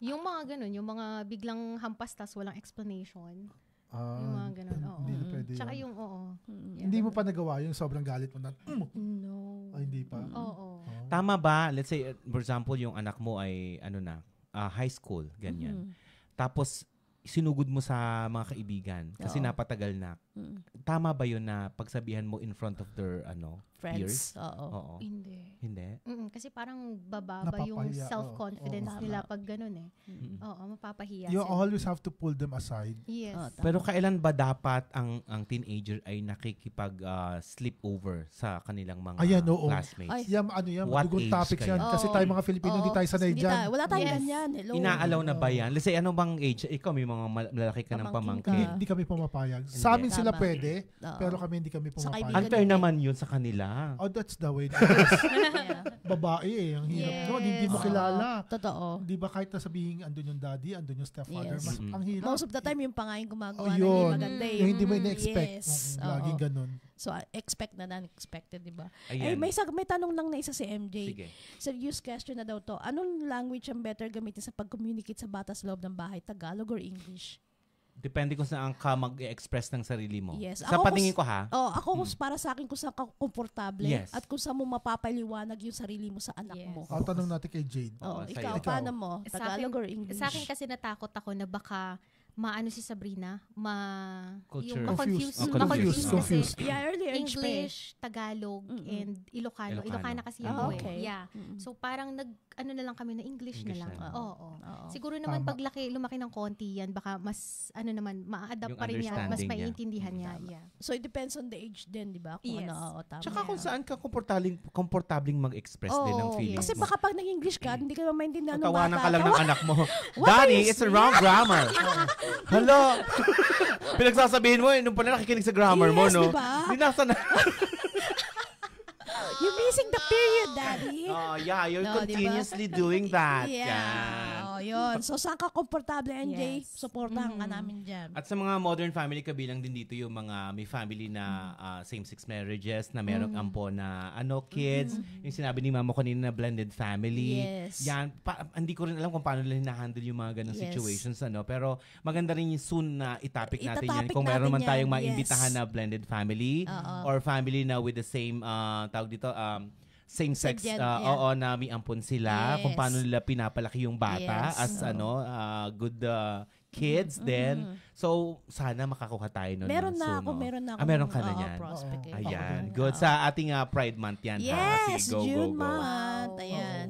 [SPEAKER 4] Yung mga ganun, yung mga biglang hampas tas walang explanation. Yung mga ganun,
[SPEAKER 1] Hindi na pwede
[SPEAKER 4] Tsaka
[SPEAKER 1] yun.
[SPEAKER 4] yung,
[SPEAKER 1] Hindi mo pa nagawa yung sobrang galit mo na,
[SPEAKER 4] no.
[SPEAKER 1] hindi pa.
[SPEAKER 4] Oo.
[SPEAKER 3] Tama ba? Let's say, for example, yung anak mo ay, high school, ganyan. Tapos, sinugod mo sa mga kaibigan kasi
[SPEAKER 2] Oo.
[SPEAKER 3] napatagal na.
[SPEAKER 2] Mm.
[SPEAKER 3] Tama ba yun na pagsabihan mo in front of their peers?
[SPEAKER 2] Friends. Oo.
[SPEAKER 3] Oo.
[SPEAKER 4] Hindi.
[SPEAKER 3] Hindi?
[SPEAKER 4] Kasi parang bababa yung
[SPEAKER 1] Napapahiya,
[SPEAKER 4] self-confidence
[SPEAKER 2] oo.
[SPEAKER 4] nila
[SPEAKER 2] Tama.
[SPEAKER 4] pag ganun eh.
[SPEAKER 3] Mm-mm.
[SPEAKER 4] Oo, mapapahiya
[SPEAKER 1] You
[SPEAKER 4] sila.
[SPEAKER 1] always have to pull them aside.
[SPEAKER 4] Yes.
[SPEAKER 2] Tama.
[SPEAKER 3] Pero kailan ba dapat ang teenager ay nakikipag sleep over sa kanilang mga
[SPEAKER 1] Ayan, oo.
[SPEAKER 3] classmates?
[SPEAKER 2] Ay.
[SPEAKER 1] Yan,
[SPEAKER 3] What
[SPEAKER 1] madugong
[SPEAKER 3] age
[SPEAKER 1] topics yan.
[SPEAKER 2] kayo?
[SPEAKER 1] Kasi tayo mga Filipino, hindi tayo sanay dyan.
[SPEAKER 2] Wala tayong
[SPEAKER 4] Yes.
[SPEAKER 2] ganyan. Hello.
[SPEAKER 3] Inaalaw na ba yan? Let's say, ano bang age? Ikaw, may mga malalaki ka ng
[SPEAKER 2] Pamangkin
[SPEAKER 3] pamangkin.
[SPEAKER 1] Hindi kami pumapayag. Sa amin sila
[SPEAKER 2] Tama.
[SPEAKER 1] pwede,
[SPEAKER 2] Oo.
[SPEAKER 1] pero kami hindi kami
[SPEAKER 2] Sa
[SPEAKER 1] pumapayag.
[SPEAKER 2] kaibigan.
[SPEAKER 3] Unfair naman yun sa kanila.
[SPEAKER 1] Oh, that's the way.
[SPEAKER 2] Yeah.
[SPEAKER 1] Babae ang hirap
[SPEAKER 4] Yes.
[SPEAKER 1] noon. Hindi mo
[SPEAKER 2] Oo.
[SPEAKER 1] kilala.
[SPEAKER 2] Totoo.
[SPEAKER 1] Di ba kahit na sabihin, andun yung daddy, andun yung stepfather,
[SPEAKER 2] Yes.
[SPEAKER 1] mas
[SPEAKER 3] Mm-mm.
[SPEAKER 1] ang hirap.
[SPEAKER 2] Most of the time, yung pangayin gumagawa
[SPEAKER 1] Oh,
[SPEAKER 2] na hindi
[SPEAKER 1] yun.
[SPEAKER 2] maganda eh.
[SPEAKER 1] Yung hindi mo
[SPEAKER 2] Mm,
[SPEAKER 1] ina-expect.
[SPEAKER 2] Yes.
[SPEAKER 1] Laging
[SPEAKER 2] Oo.
[SPEAKER 1] ganun.
[SPEAKER 2] So, expect na unexpected, di ba?
[SPEAKER 3] Ayan.
[SPEAKER 2] May tanong lang na isa si MJ.
[SPEAKER 3] Sige.
[SPEAKER 2] Serious question na daw to. Anong language ang better gamitin sa pag-communicate sa bata sa loob ng bahay? Tagalog or English?
[SPEAKER 3] Depende kung saan ka mag-express ng sarili mo.
[SPEAKER 2] Yes.
[SPEAKER 3] Sa
[SPEAKER 2] Ako
[SPEAKER 3] patingin ko ha,
[SPEAKER 2] Ako para sa akin kung saan ka komportable
[SPEAKER 3] Yes.
[SPEAKER 2] at kung saan mo mapapaliwanag yung sarili mo sa anak
[SPEAKER 4] Yes.
[SPEAKER 2] mo.
[SPEAKER 1] Tanong natin kay Jade.
[SPEAKER 2] Oh,
[SPEAKER 3] Oo,
[SPEAKER 2] ikaw,
[SPEAKER 3] sa'yo.
[SPEAKER 2] paano mo?
[SPEAKER 4] Sa
[SPEAKER 2] Tagalog
[SPEAKER 4] akin-
[SPEAKER 2] or English?
[SPEAKER 4] Sa akin kasi natakot ako na baka maano si Sabrina,
[SPEAKER 3] Culture.
[SPEAKER 4] ma-confuse.
[SPEAKER 3] Confused.
[SPEAKER 4] Ma-confuse kasi
[SPEAKER 1] Confused.
[SPEAKER 2] Yeah, earlier
[SPEAKER 4] English, Tagalog,
[SPEAKER 2] Mm-mm.
[SPEAKER 4] and Ilocano.
[SPEAKER 3] Ilocano.
[SPEAKER 4] Ilocana kasi yun.
[SPEAKER 2] Ah,
[SPEAKER 4] eh.
[SPEAKER 2] okay.
[SPEAKER 4] Yeah.
[SPEAKER 2] Mm-mm.
[SPEAKER 4] So parang ano na lang kami na English na
[SPEAKER 3] English
[SPEAKER 4] lang.
[SPEAKER 3] na
[SPEAKER 2] lang.
[SPEAKER 4] Oo.
[SPEAKER 2] Oo.
[SPEAKER 4] Siguro naman
[SPEAKER 1] Tama.
[SPEAKER 4] pag lumaki ng konti yan, baka mas ma-adapt
[SPEAKER 3] Yung
[SPEAKER 4] pa rin niya, mas
[SPEAKER 3] understanding niya.
[SPEAKER 4] maiintindihan niya.
[SPEAKER 2] Tama.
[SPEAKER 4] Yeah.
[SPEAKER 2] So it depends on the age din, di ba? Kung
[SPEAKER 4] Yes.
[SPEAKER 2] ano, tama.
[SPEAKER 3] tsaka kung saan ka komportabling mag-express din ng
[SPEAKER 2] Oo,
[SPEAKER 3] feelings
[SPEAKER 2] kasi
[SPEAKER 3] mo.
[SPEAKER 2] baka pag nag-English ka, hindi ka naman maintindihan ng
[SPEAKER 3] Tawanan
[SPEAKER 2] bata.
[SPEAKER 3] ka lang ng anak mo.
[SPEAKER 2] What
[SPEAKER 3] Daddy,
[SPEAKER 2] is
[SPEAKER 3] it's a wrong grammar. Hello. Pinagsasabihin mo, nung pala nakikinig sa grammar mo,
[SPEAKER 2] Yes,
[SPEAKER 3] no?
[SPEAKER 2] diba?
[SPEAKER 3] Binasa na.
[SPEAKER 2] You're missing the period, Daddy.
[SPEAKER 3] Oh, yeah, you're
[SPEAKER 2] No, diba?
[SPEAKER 3] continuously doing that.
[SPEAKER 2] Yeah.
[SPEAKER 3] Yan.
[SPEAKER 2] Oh, yun. So, saan ka komportable, NJ?
[SPEAKER 4] Yes.
[SPEAKER 2] Supportahan ka namin dyan.
[SPEAKER 3] At sa mga modern family, kabilang din dito yung mga may family na same-sex marriages, na merong ampo na kids. Yung sinabi ni Mama kanina na blended family.
[SPEAKER 2] Yes.
[SPEAKER 3] Yan. Hindi ko rin alam kung paano nila hina-handle yung mga ganong
[SPEAKER 2] Yes.
[SPEAKER 3] situations. Pero maganda rin yung soon na itapik natin yan.
[SPEAKER 2] Itatopic
[SPEAKER 3] Kung meron man
[SPEAKER 2] natin yan,
[SPEAKER 3] tayong
[SPEAKER 2] yes.
[SPEAKER 3] maimbitahan na blended family
[SPEAKER 2] Oo.
[SPEAKER 3] or family na with the same, tawag dito, same-sex,
[SPEAKER 2] Same gen, yeah.
[SPEAKER 3] oo, na may ampon sila. Kung
[SPEAKER 2] Yes.
[SPEAKER 3] paano nila pinapalaki yung bata
[SPEAKER 2] Yes.
[SPEAKER 3] as good kids then. So, sana makakuha tayo nun.
[SPEAKER 2] Meron na
[SPEAKER 3] soon,
[SPEAKER 2] ako,
[SPEAKER 3] no?
[SPEAKER 2] meron na ako.
[SPEAKER 3] Meron ka na yan.
[SPEAKER 2] Prospect.
[SPEAKER 1] Oo.
[SPEAKER 2] eh.
[SPEAKER 3] Ayan.
[SPEAKER 1] Okay.
[SPEAKER 3] Good. Sa ating Pride Month yan. ha?
[SPEAKER 2] Yes,
[SPEAKER 3] Sige, go,
[SPEAKER 2] June
[SPEAKER 3] go, go.
[SPEAKER 2] month. Ayan.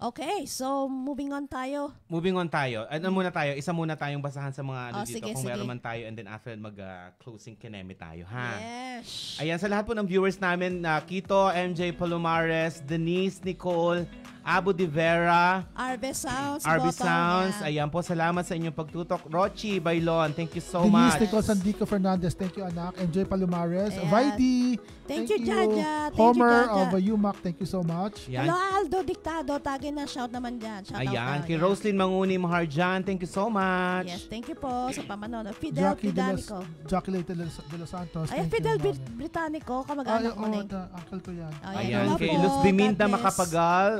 [SPEAKER 2] Okay, so moving on tayo.
[SPEAKER 3] Moving on tayo. Ano muna tayo? Isa muna tayong basahan sa mga dito.
[SPEAKER 2] Sige,
[SPEAKER 3] Kung meron
[SPEAKER 2] sige.
[SPEAKER 3] man tayo and then after mag-closing kineme tayo. Ha?
[SPEAKER 2] Yes.
[SPEAKER 3] Ayan, sa lahat po ng viewers namin, Kito, MJ Palomares, Denise, Nicole, Abu de Vera,
[SPEAKER 2] RB Sounds.
[SPEAKER 3] RB
[SPEAKER 2] Bottom,
[SPEAKER 3] Sounds.
[SPEAKER 2] yeah.
[SPEAKER 3] Ayan po, salamat sa inyong pagtutok. Rochi Bailon, thank you so
[SPEAKER 1] Denise
[SPEAKER 3] much.
[SPEAKER 1] Nicole Sandico Fernandez, thank you anak. MJ Palomares.
[SPEAKER 2] Ayan.
[SPEAKER 1] Vaidi,
[SPEAKER 2] Thank you, Jaja. Thank you,
[SPEAKER 1] Homer
[SPEAKER 2] Jaja.
[SPEAKER 1] of UMAC, thank you so much.
[SPEAKER 3] Ayan.
[SPEAKER 2] Hello, Aldo Dictado. Tagin na shout naman dyan. Shout
[SPEAKER 3] Ayan,
[SPEAKER 2] out
[SPEAKER 3] kay Roslyn Manguni Maharjan, thank you so much.
[SPEAKER 2] Yes, thank you po sa pamanood. Fidel Britannico.
[SPEAKER 1] Jackie Leite de los Santos.
[SPEAKER 2] Ay,
[SPEAKER 1] thank
[SPEAKER 2] Fidel
[SPEAKER 1] you, Mami.
[SPEAKER 2] Britannico, kamag-anak mo na eh.
[SPEAKER 1] Uncle ko yan.
[SPEAKER 2] Oh,
[SPEAKER 3] Ayan,
[SPEAKER 2] hello
[SPEAKER 3] kay
[SPEAKER 2] po.
[SPEAKER 3] Luz Biminta
[SPEAKER 2] God bless.
[SPEAKER 3] Makapagal,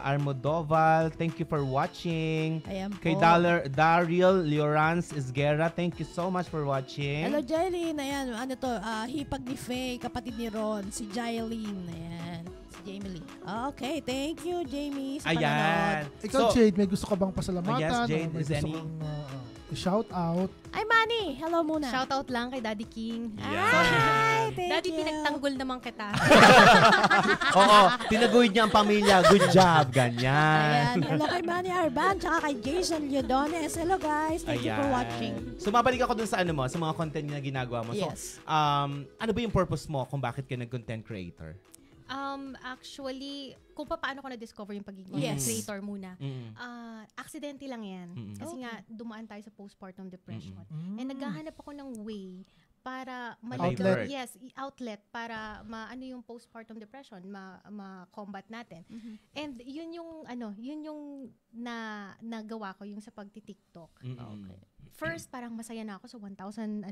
[SPEAKER 3] Armodoval, thank you for watching.
[SPEAKER 2] Ayan po.
[SPEAKER 3] Kay Daryl Liorans Isguera, thank you so much for watching.
[SPEAKER 2] Hello, Jailin. Ayan, ano to, hipag ni Faye, kapatid ni Ron, si Jailin. Ayan, si Jamie Lee. Okay, thank you, Jamie, sa
[SPEAKER 3] Ayan.
[SPEAKER 2] panonood.
[SPEAKER 1] Ikaw, Jade, may gusto ka bang pasalamatan?
[SPEAKER 3] Yes, Jade,
[SPEAKER 1] O may
[SPEAKER 3] is
[SPEAKER 1] gusto
[SPEAKER 3] any-
[SPEAKER 1] kang shout out?
[SPEAKER 2] Ay, Manny, hello muna.
[SPEAKER 4] Shout out lang kay Daddy King.
[SPEAKER 2] Ay, thank
[SPEAKER 4] Daddy,
[SPEAKER 2] you.
[SPEAKER 4] pinagtanggol naman kita.
[SPEAKER 3] Oo, tinaguid niya ang pamilya. Good job, ganyan.
[SPEAKER 2] Ayan, hello kay Manny Arban, tsaka kay Jason Leodones. Hello guys, thank you for
[SPEAKER 3] Ayan.
[SPEAKER 2] watching.
[SPEAKER 3] So, mabalik ako dun sa ano mo, sa mga content na ginagawa mo.
[SPEAKER 2] Yes.
[SPEAKER 3] So, ano ba yung purpose mo kung bakit ka nag-content creator?
[SPEAKER 4] Actually, kung paano ko na-discover yung pagiging
[SPEAKER 2] Yes.
[SPEAKER 4] creator muna.
[SPEAKER 3] Mm.
[SPEAKER 4] Accidentally lang yan.
[SPEAKER 3] Mm-mm.
[SPEAKER 4] Kasi
[SPEAKER 2] Okay.
[SPEAKER 4] nga, dumaan tayo sa postpartum depression.
[SPEAKER 1] Mm.
[SPEAKER 4] And naghahanap ako ng way para
[SPEAKER 3] Outlet.
[SPEAKER 4] outlet para maano yung postpartum depression, ma-combat natin. And yun yung nagawa ko yung sa pagti-TikTok.
[SPEAKER 3] Mm-mm.
[SPEAKER 4] First, parang masaya na ako sa 1,000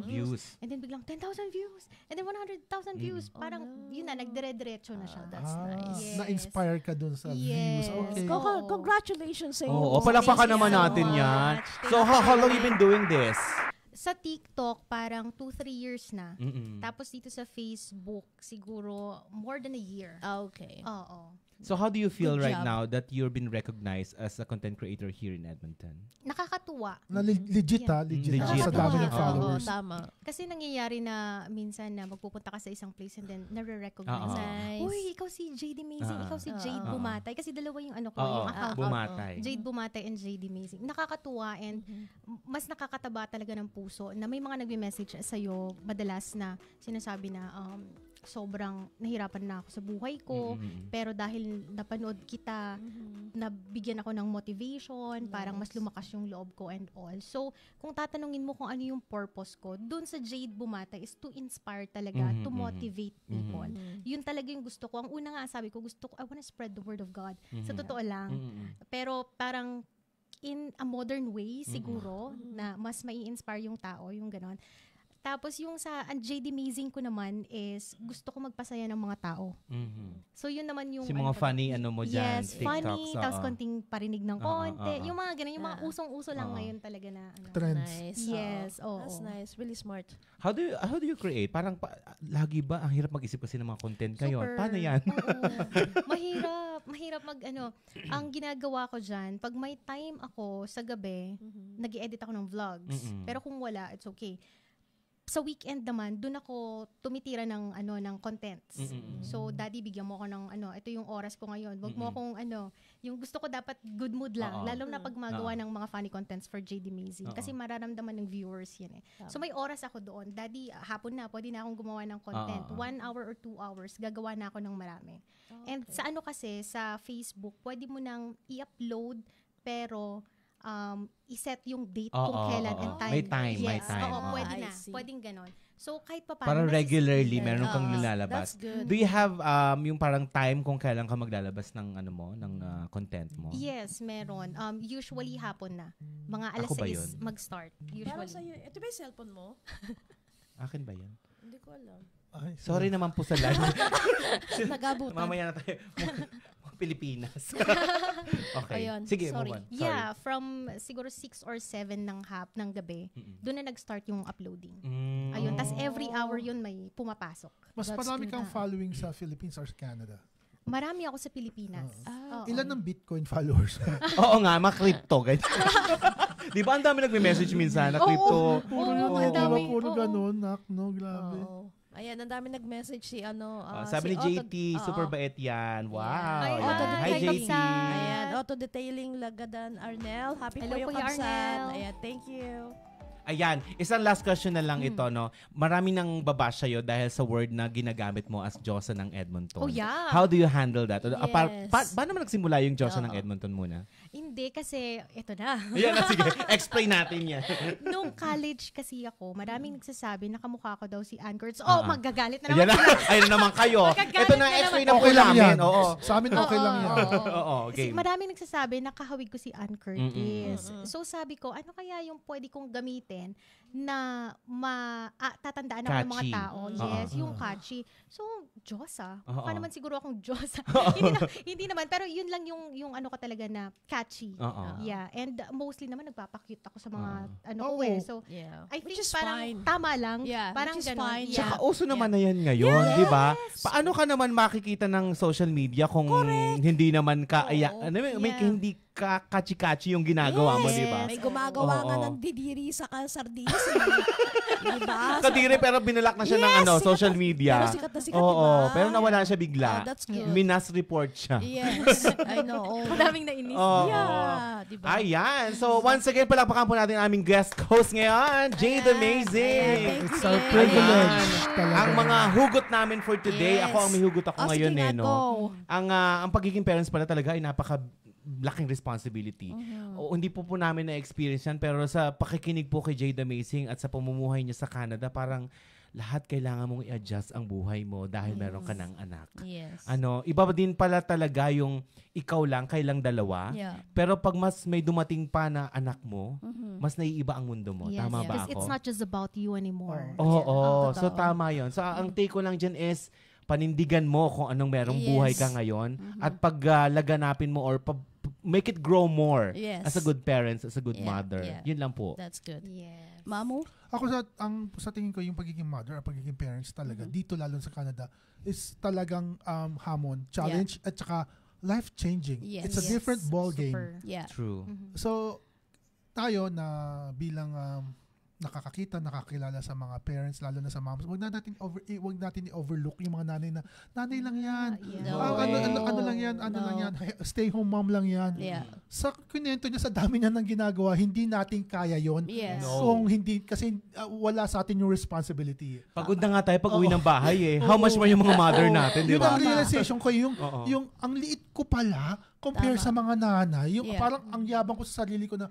[SPEAKER 4] views.
[SPEAKER 3] Views.
[SPEAKER 4] And then biglang 10,000 views. And then 100,000 views.
[SPEAKER 2] Oh,
[SPEAKER 4] Parang
[SPEAKER 2] no.
[SPEAKER 4] yun na, nagdire-diretso na siya.
[SPEAKER 2] That's nice.
[SPEAKER 4] Yes.
[SPEAKER 1] Na-inspire ka dun sa
[SPEAKER 4] Yes.
[SPEAKER 1] views. Okay.
[SPEAKER 4] Oo.
[SPEAKER 2] Congratulations sa iyo.
[SPEAKER 3] Oo, palakpakan naman
[SPEAKER 4] Thank you so
[SPEAKER 3] natin yan.
[SPEAKER 4] much.
[SPEAKER 3] So, how long you been doing this?
[SPEAKER 4] Sa TikTok, parang 2-3 years na.
[SPEAKER 3] Mm-mm.
[SPEAKER 4] Tapos dito sa Facebook, siguro more than a year.
[SPEAKER 2] Okay.
[SPEAKER 4] Oo.
[SPEAKER 3] So, how do you feel
[SPEAKER 2] Good
[SPEAKER 3] right
[SPEAKER 2] job.
[SPEAKER 3] now that you're been recognized as a content creator here in Edmonton?
[SPEAKER 4] nakakatuwa.
[SPEAKER 1] Na legit legit.
[SPEAKER 3] Legit.
[SPEAKER 1] Sa dami ng
[SPEAKER 3] Oo.
[SPEAKER 1] followers.
[SPEAKER 2] Tama.
[SPEAKER 4] Kasi nangyayari na minsan na magpupunta ka sa isang place and then nare-recognize.
[SPEAKER 2] Nice.
[SPEAKER 4] Uy, ikaw si JD Amazing, ikaw si Jade Bumatay. Kasi dalawa yung ano ko,
[SPEAKER 3] Oo,
[SPEAKER 4] yung account.
[SPEAKER 3] bumatay.
[SPEAKER 4] Jade Bumatay and JD Amazing. Nakakatuwa and mas nakakataba talaga ng puso na may mga nagme-message sa'yo madalas na sinasabi na sobrang nahirapan na ako sa buhay ko, pero dahil napanood kita, nabigyan ako ng motivation, parang mas lumakas yung loob ko and all. So, kung tatanungin mo kung ano yung purpose ko, dun sa Jade Bumatay is to inspire talaga, to motivate people. Yun talaga yung gusto ko. Ang una nga sabi ko, I wanna spread the word of God. Sa totoo lang. Pero parang in a modern way siguro na mas mai-inspire yung tao, yung ganon. Tapos yung sa JD Amazing ko naman is gusto ko magpasaya ng mga tao. So yun naman yung
[SPEAKER 3] mga funny mo dyan,
[SPEAKER 4] yes,
[SPEAKER 3] TikToks.
[SPEAKER 4] funny, tapos konting parinig ng konti. Yung mga ganun, yung mga usong-uso lang ngayon talaga na
[SPEAKER 1] Trends.
[SPEAKER 2] Nice.
[SPEAKER 4] Yes,
[SPEAKER 2] That's nice. Really smart.
[SPEAKER 3] How do you create? Parang lagi ba ang hirap mag-isip kasi ng mga content ngayon?
[SPEAKER 4] Super.
[SPEAKER 3] Paano yan?
[SPEAKER 4] Oo. Mahirap mag ang ginagawa ko diyan, pag may time ako sa gabi, nag-i-edit ako ng vlogs. Pero kung wala, it's okay. Sa weekend naman, doon ako tumitira ng contents. So, daddy, bigyan mo ako ng ito yung oras ko ngayon. Wag mo akong yung gusto ko dapat good mood lang. Lalo na pag magawa ng mga funny contents for JD Amazing. Kasi mararamdaman ng viewers yan eh. So, may oras ako doon. Daddy, hapon na, pwede na akong gumawa ng content. 1 hour or 2 hours, gagawa na ako ng marami. And sa kasi, sa Facebook, pwede mo nang i-upload, pero iset yung date kung kailan and time.
[SPEAKER 3] May time,
[SPEAKER 4] yes.
[SPEAKER 3] may time.
[SPEAKER 4] Oo, pwede
[SPEAKER 2] I
[SPEAKER 4] na.
[SPEAKER 2] see.
[SPEAKER 4] Pwedeng ganon. So, kahit pa paano.
[SPEAKER 3] Parang regularly, meron kang
[SPEAKER 2] That's
[SPEAKER 3] nilalabas.
[SPEAKER 2] good.
[SPEAKER 3] Do you have yung parang time kung kailan ka maglalabas ng ng content mo?
[SPEAKER 4] Yes, meron. Usually hapon na. Mga alas
[SPEAKER 3] Ako ba
[SPEAKER 4] 6
[SPEAKER 3] yun?
[SPEAKER 4] mag-start.
[SPEAKER 2] Parang
[SPEAKER 4] Usually.
[SPEAKER 2] sa'yo, ito ba yung cellphone mo?
[SPEAKER 3] Akin ba yan?
[SPEAKER 2] Hindi ko alam.
[SPEAKER 1] Ay,
[SPEAKER 3] Sorry naman po sa live.
[SPEAKER 2] Nagabutan.
[SPEAKER 3] Mamaya na tayo. Pilipinas. Okay.
[SPEAKER 2] Ayun,
[SPEAKER 3] Sige,
[SPEAKER 2] sorry.
[SPEAKER 3] move on. Sorry.
[SPEAKER 4] Yeah, from siguro 6 or 7 ng gabi, doon na nag-start yung uploading. Ayun, tas every hour yun may pumapasok.
[SPEAKER 1] Mas
[SPEAKER 2] That's
[SPEAKER 1] marami
[SPEAKER 2] good.
[SPEAKER 1] kang following sa Philippines or sa Canada?
[SPEAKER 4] Marami ako sa Pilipinas. Oo.
[SPEAKER 1] Ilan ang Bitcoin followers?
[SPEAKER 3] Oo nga, crypto. Di ba ang dami nagme-message minsan na crypto?
[SPEAKER 1] Puro
[SPEAKER 4] Oo,
[SPEAKER 1] yun,
[SPEAKER 4] ang
[SPEAKER 1] di ba?
[SPEAKER 4] dami.
[SPEAKER 1] Puro
[SPEAKER 4] Oo.
[SPEAKER 1] ganun, no, grabe.
[SPEAKER 2] Oo. Ayan, ang dami nag-message si
[SPEAKER 3] Sabi ni
[SPEAKER 2] si
[SPEAKER 3] JT, super bait yan. Wow. Yan. Hi,
[SPEAKER 4] hi,
[SPEAKER 3] JT.
[SPEAKER 4] Kapsat.
[SPEAKER 2] Ayan, Auto Detailing Lagadan Arnel. Happy
[SPEAKER 4] Hello,
[SPEAKER 2] po yung
[SPEAKER 4] Kuya
[SPEAKER 2] kapsat.
[SPEAKER 4] Arnel.
[SPEAKER 2] Ayan, thank you.
[SPEAKER 3] Ayan, isang last question na lang ito, no? Marami nang babash sa'yo dahil sa word na ginagamit mo as Diyosa ng Edmonton.
[SPEAKER 4] Oh, yeah.
[SPEAKER 3] How do you handle that?
[SPEAKER 2] Yes.
[SPEAKER 3] Paano naman nagsimula yung Diyosa ng Edmonton muna?
[SPEAKER 4] Hindi kasi, ito na.
[SPEAKER 3] Ayan na, sige. Explain natin yan.
[SPEAKER 4] Nung college kasi ako, maraming nagsasabi na kamukha ko daw si Ann Curtis. Oh, magagalit na
[SPEAKER 3] Ayan
[SPEAKER 4] naman.
[SPEAKER 3] na. Ayun na naman kayo.
[SPEAKER 4] Magagalit
[SPEAKER 3] Ito na,
[SPEAKER 4] na
[SPEAKER 3] explain
[SPEAKER 4] naman.
[SPEAKER 3] na po
[SPEAKER 1] Okay lang
[SPEAKER 3] namin.
[SPEAKER 1] yan.
[SPEAKER 3] Oo.
[SPEAKER 1] Sa amin okay lang yan.
[SPEAKER 3] Oo,
[SPEAKER 4] Kasi
[SPEAKER 3] game.
[SPEAKER 4] maraming nagsasabi na kahawig ko si Ann Curtis. So sabi ko, ano kaya yung pwede kong gamitin na tatandaan ako ng mga
[SPEAKER 3] Catchy.
[SPEAKER 4] tao. Yes, yung catchy. So, Diyosa. Mukha naman siguro akong Diyosa. hindi naman. Pero yun lang yung ano ko talaga na catchy. Yeah. And mostly naman nagpapakute ako sa mga ko eh. So,
[SPEAKER 2] Yeah.
[SPEAKER 4] I
[SPEAKER 2] Which
[SPEAKER 4] think
[SPEAKER 2] is
[SPEAKER 4] parang
[SPEAKER 2] fine.
[SPEAKER 4] tama lang.
[SPEAKER 2] Yeah,
[SPEAKER 4] Parang
[SPEAKER 2] which is
[SPEAKER 4] ganon.
[SPEAKER 2] fine.
[SPEAKER 4] Yeah.
[SPEAKER 3] Tsaka uso naman na yan ngayon, di ba? Paano ka naman makikita ng social media kung hindi naman may
[SPEAKER 4] Yeah.
[SPEAKER 3] hindi kachi-kachi yung ginagawa mo, di ba?
[SPEAKER 2] May gumagawa nga
[SPEAKER 3] Oo.
[SPEAKER 2] ng didiri sa sardinas. Diba?
[SPEAKER 3] Kadiri pero binalak na siya ng social media.
[SPEAKER 2] Pero sikat na sikat,
[SPEAKER 3] Oo,
[SPEAKER 2] diba?
[SPEAKER 3] pero nawala siya bigla.
[SPEAKER 2] Oh, that's good.
[SPEAKER 3] Minas report siya.
[SPEAKER 2] Yes, I know.
[SPEAKER 4] Madaming nainis.
[SPEAKER 3] Oo.
[SPEAKER 2] Yeah, diba?
[SPEAKER 3] Ayan. So, once again, palakpakan po natin ang aming guest host ngayon, Jade Amazing.
[SPEAKER 2] Ayan,
[SPEAKER 1] It's
[SPEAKER 2] thank
[SPEAKER 1] our
[SPEAKER 2] you.
[SPEAKER 1] privilege.
[SPEAKER 3] Ayan.
[SPEAKER 1] Talaga.
[SPEAKER 3] Ang mga hugot namin for today,
[SPEAKER 2] Yes.
[SPEAKER 3] ako ang may hugot ako ngayon
[SPEAKER 2] sige nga,
[SPEAKER 3] no.
[SPEAKER 2] go.
[SPEAKER 3] Ang pagiging parents pala talaga ay laking responsibility.
[SPEAKER 2] Mm-hmm.
[SPEAKER 3] O, hindi po namin na-experience yan, pero sa pakikinig po kay Jade Amazing at sa pamumuhay niya sa Canada, parang lahat kailangan mong i-adjust ang buhay mo dahil meron ka ng anak.
[SPEAKER 2] Yes.
[SPEAKER 3] Iba din pala talaga yung ikaw lang, kailang dalawa.
[SPEAKER 2] Yeah.
[SPEAKER 3] Pero pag mas may dumating pa na anak mo, mas naiiba ang mundo mo.
[SPEAKER 4] Yes,
[SPEAKER 3] Tama ba
[SPEAKER 4] because
[SPEAKER 3] ako?
[SPEAKER 4] it's not just about you anymore.
[SPEAKER 3] Oo.
[SPEAKER 2] Totoo.
[SPEAKER 3] So tama yun. So ang take ko lang dyan is panindigan mo kung anong merong
[SPEAKER 2] Yes.
[SPEAKER 3] buhay ka ngayon at paglaganapin mo or make it grow more
[SPEAKER 2] Yes.
[SPEAKER 3] as a good parents, as a good
[SPEAKER 2] Yeah,
[SPEAKER 3] mother.
[SPEAKER 2] yeah.
[SPEAKER 3] Yun lang po.
[SPEAKER 2] That's good.
[SPEAKER 4] Yes.
[SPEAKER 2] Mamu?
[SPEAKER 1] Ako sa tingin ko yung pagiging mother or pagiging parents talaga dito lalo sa Canada is talagang hamon, challenge at saka life-changing.
[SPEAKER 2] Yes.
[SPEAKER 1] It's a different ball game.
[SPEAKER 4] Super.
[SPEAKER 2] Yeah.
[SPEAKER 3] True.
[SPEAKER 1] So tayo na bilang nakakakita, nakakilala sa mga parents, lalo na sa moms, wag natin i-overlook yung mga nanay lang yan. Ano lang yan, stay home mom lang yan.
[SPEAKER 2] Yeah.
[SPEAKER 1] Sa kunento niya, sa dami niya ng ginagawa, hindi natin kaya yon.
[SPEAKER 2] Yes.
[SPEAKER 1] Kung hindi, kasi wala sa atin yung responsibility.
[SPEAKER 3] Pagod na nga tayo pag uwi ng bahay eh. How much more yung mga mother natin, di
[SPEAKER 1] Yun
[SPEAKER 3] ba?
[SPEAKER 1] ang realization ko, yung ang liit ko pala, compare sa mga nanay, yung parang ang yabang ko sa sarili ko na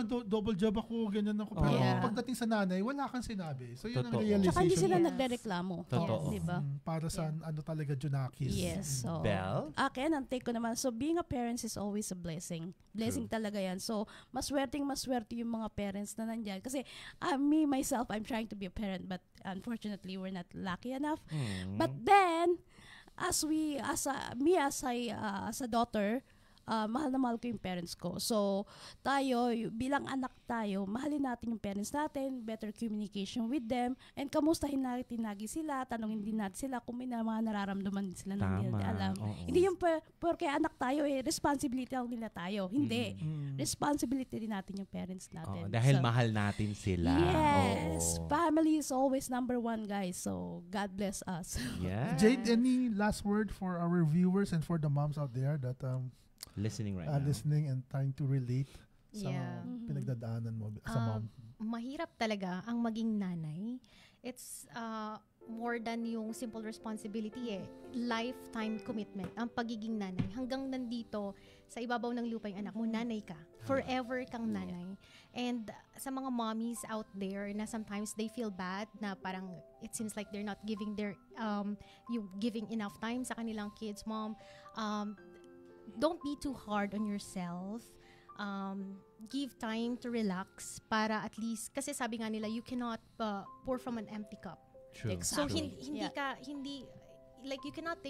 [SPEAKER 1] double job ako, ganyan ako. Pero pagdating sa nanay, wala kang sinabi. So yun ang realization.
[SPEAKER 2] Tsaka hindi sila nagrereklamo.
[SPEAKER 3] Totoo.
[SPEAKER 2] Diba?
[SPEAKER 1] Para sa ano talaga, Junakis.
[SPEAKER 2] Yes. So,
[SPEAKER 3] Belle?
[SPEAKER 2] akin, ang take ko naman, so being a parent is always a blessing. Blessing talaga yan. So, maswerte yung mga parents na nandyan. Kasi, me, myself, I'm trying to be a parent, but unfortunately, we're not lucky enough. But then, as a daughter, mahal na mahal ko yung parents ko. So, tayo, bilang anak tayo, mahalin natin yung parents natin, better communication with them, and kamustahin natin lagi sila, tanongin din natin sila kung may mga nararamdaman sila na hindi alam. Hindi yung porque anak tayo, responsibility lang nila tayo. Hindi. Responsibility din natin yung parents natin.
[SPEAKER 3] Dahil mahal natin sila.
[SPEAKER 2] Yes. Family is always number one, guys. So, God bless us.
[SPEAKER 3] Yeah.
[SPEAKER 1] Jade, any last word for our viewers and for the moms out there that
[SPEAKER 3] listening right now.
[SPEAKER 1] Listening and trying to relate sa pinagdadaanan mo sa mom?
[SPEAKER 4] Mahirap talaga ang maging nanay. It's more than yung simple responsibility lifetime commitment ang pagiging nanay. Hanggang nandito sa ibabaw ng lupa yung anak mo, nanay ka. Forever kang nanay. And sa mga mommies out there na sometimes they feel bad na parang it seems like they're not giving giving enough time sa kanilang kids, mom. Don't be too hard on yourself. Give time to relax para at least, kasi sabi nga nila, you cannot pour from an empty cup.
[SPEAKER 3] True.
[SPEAKER 4] So,
[SPEAKER 2] Exactly.
[SPEAKER 4] You cannot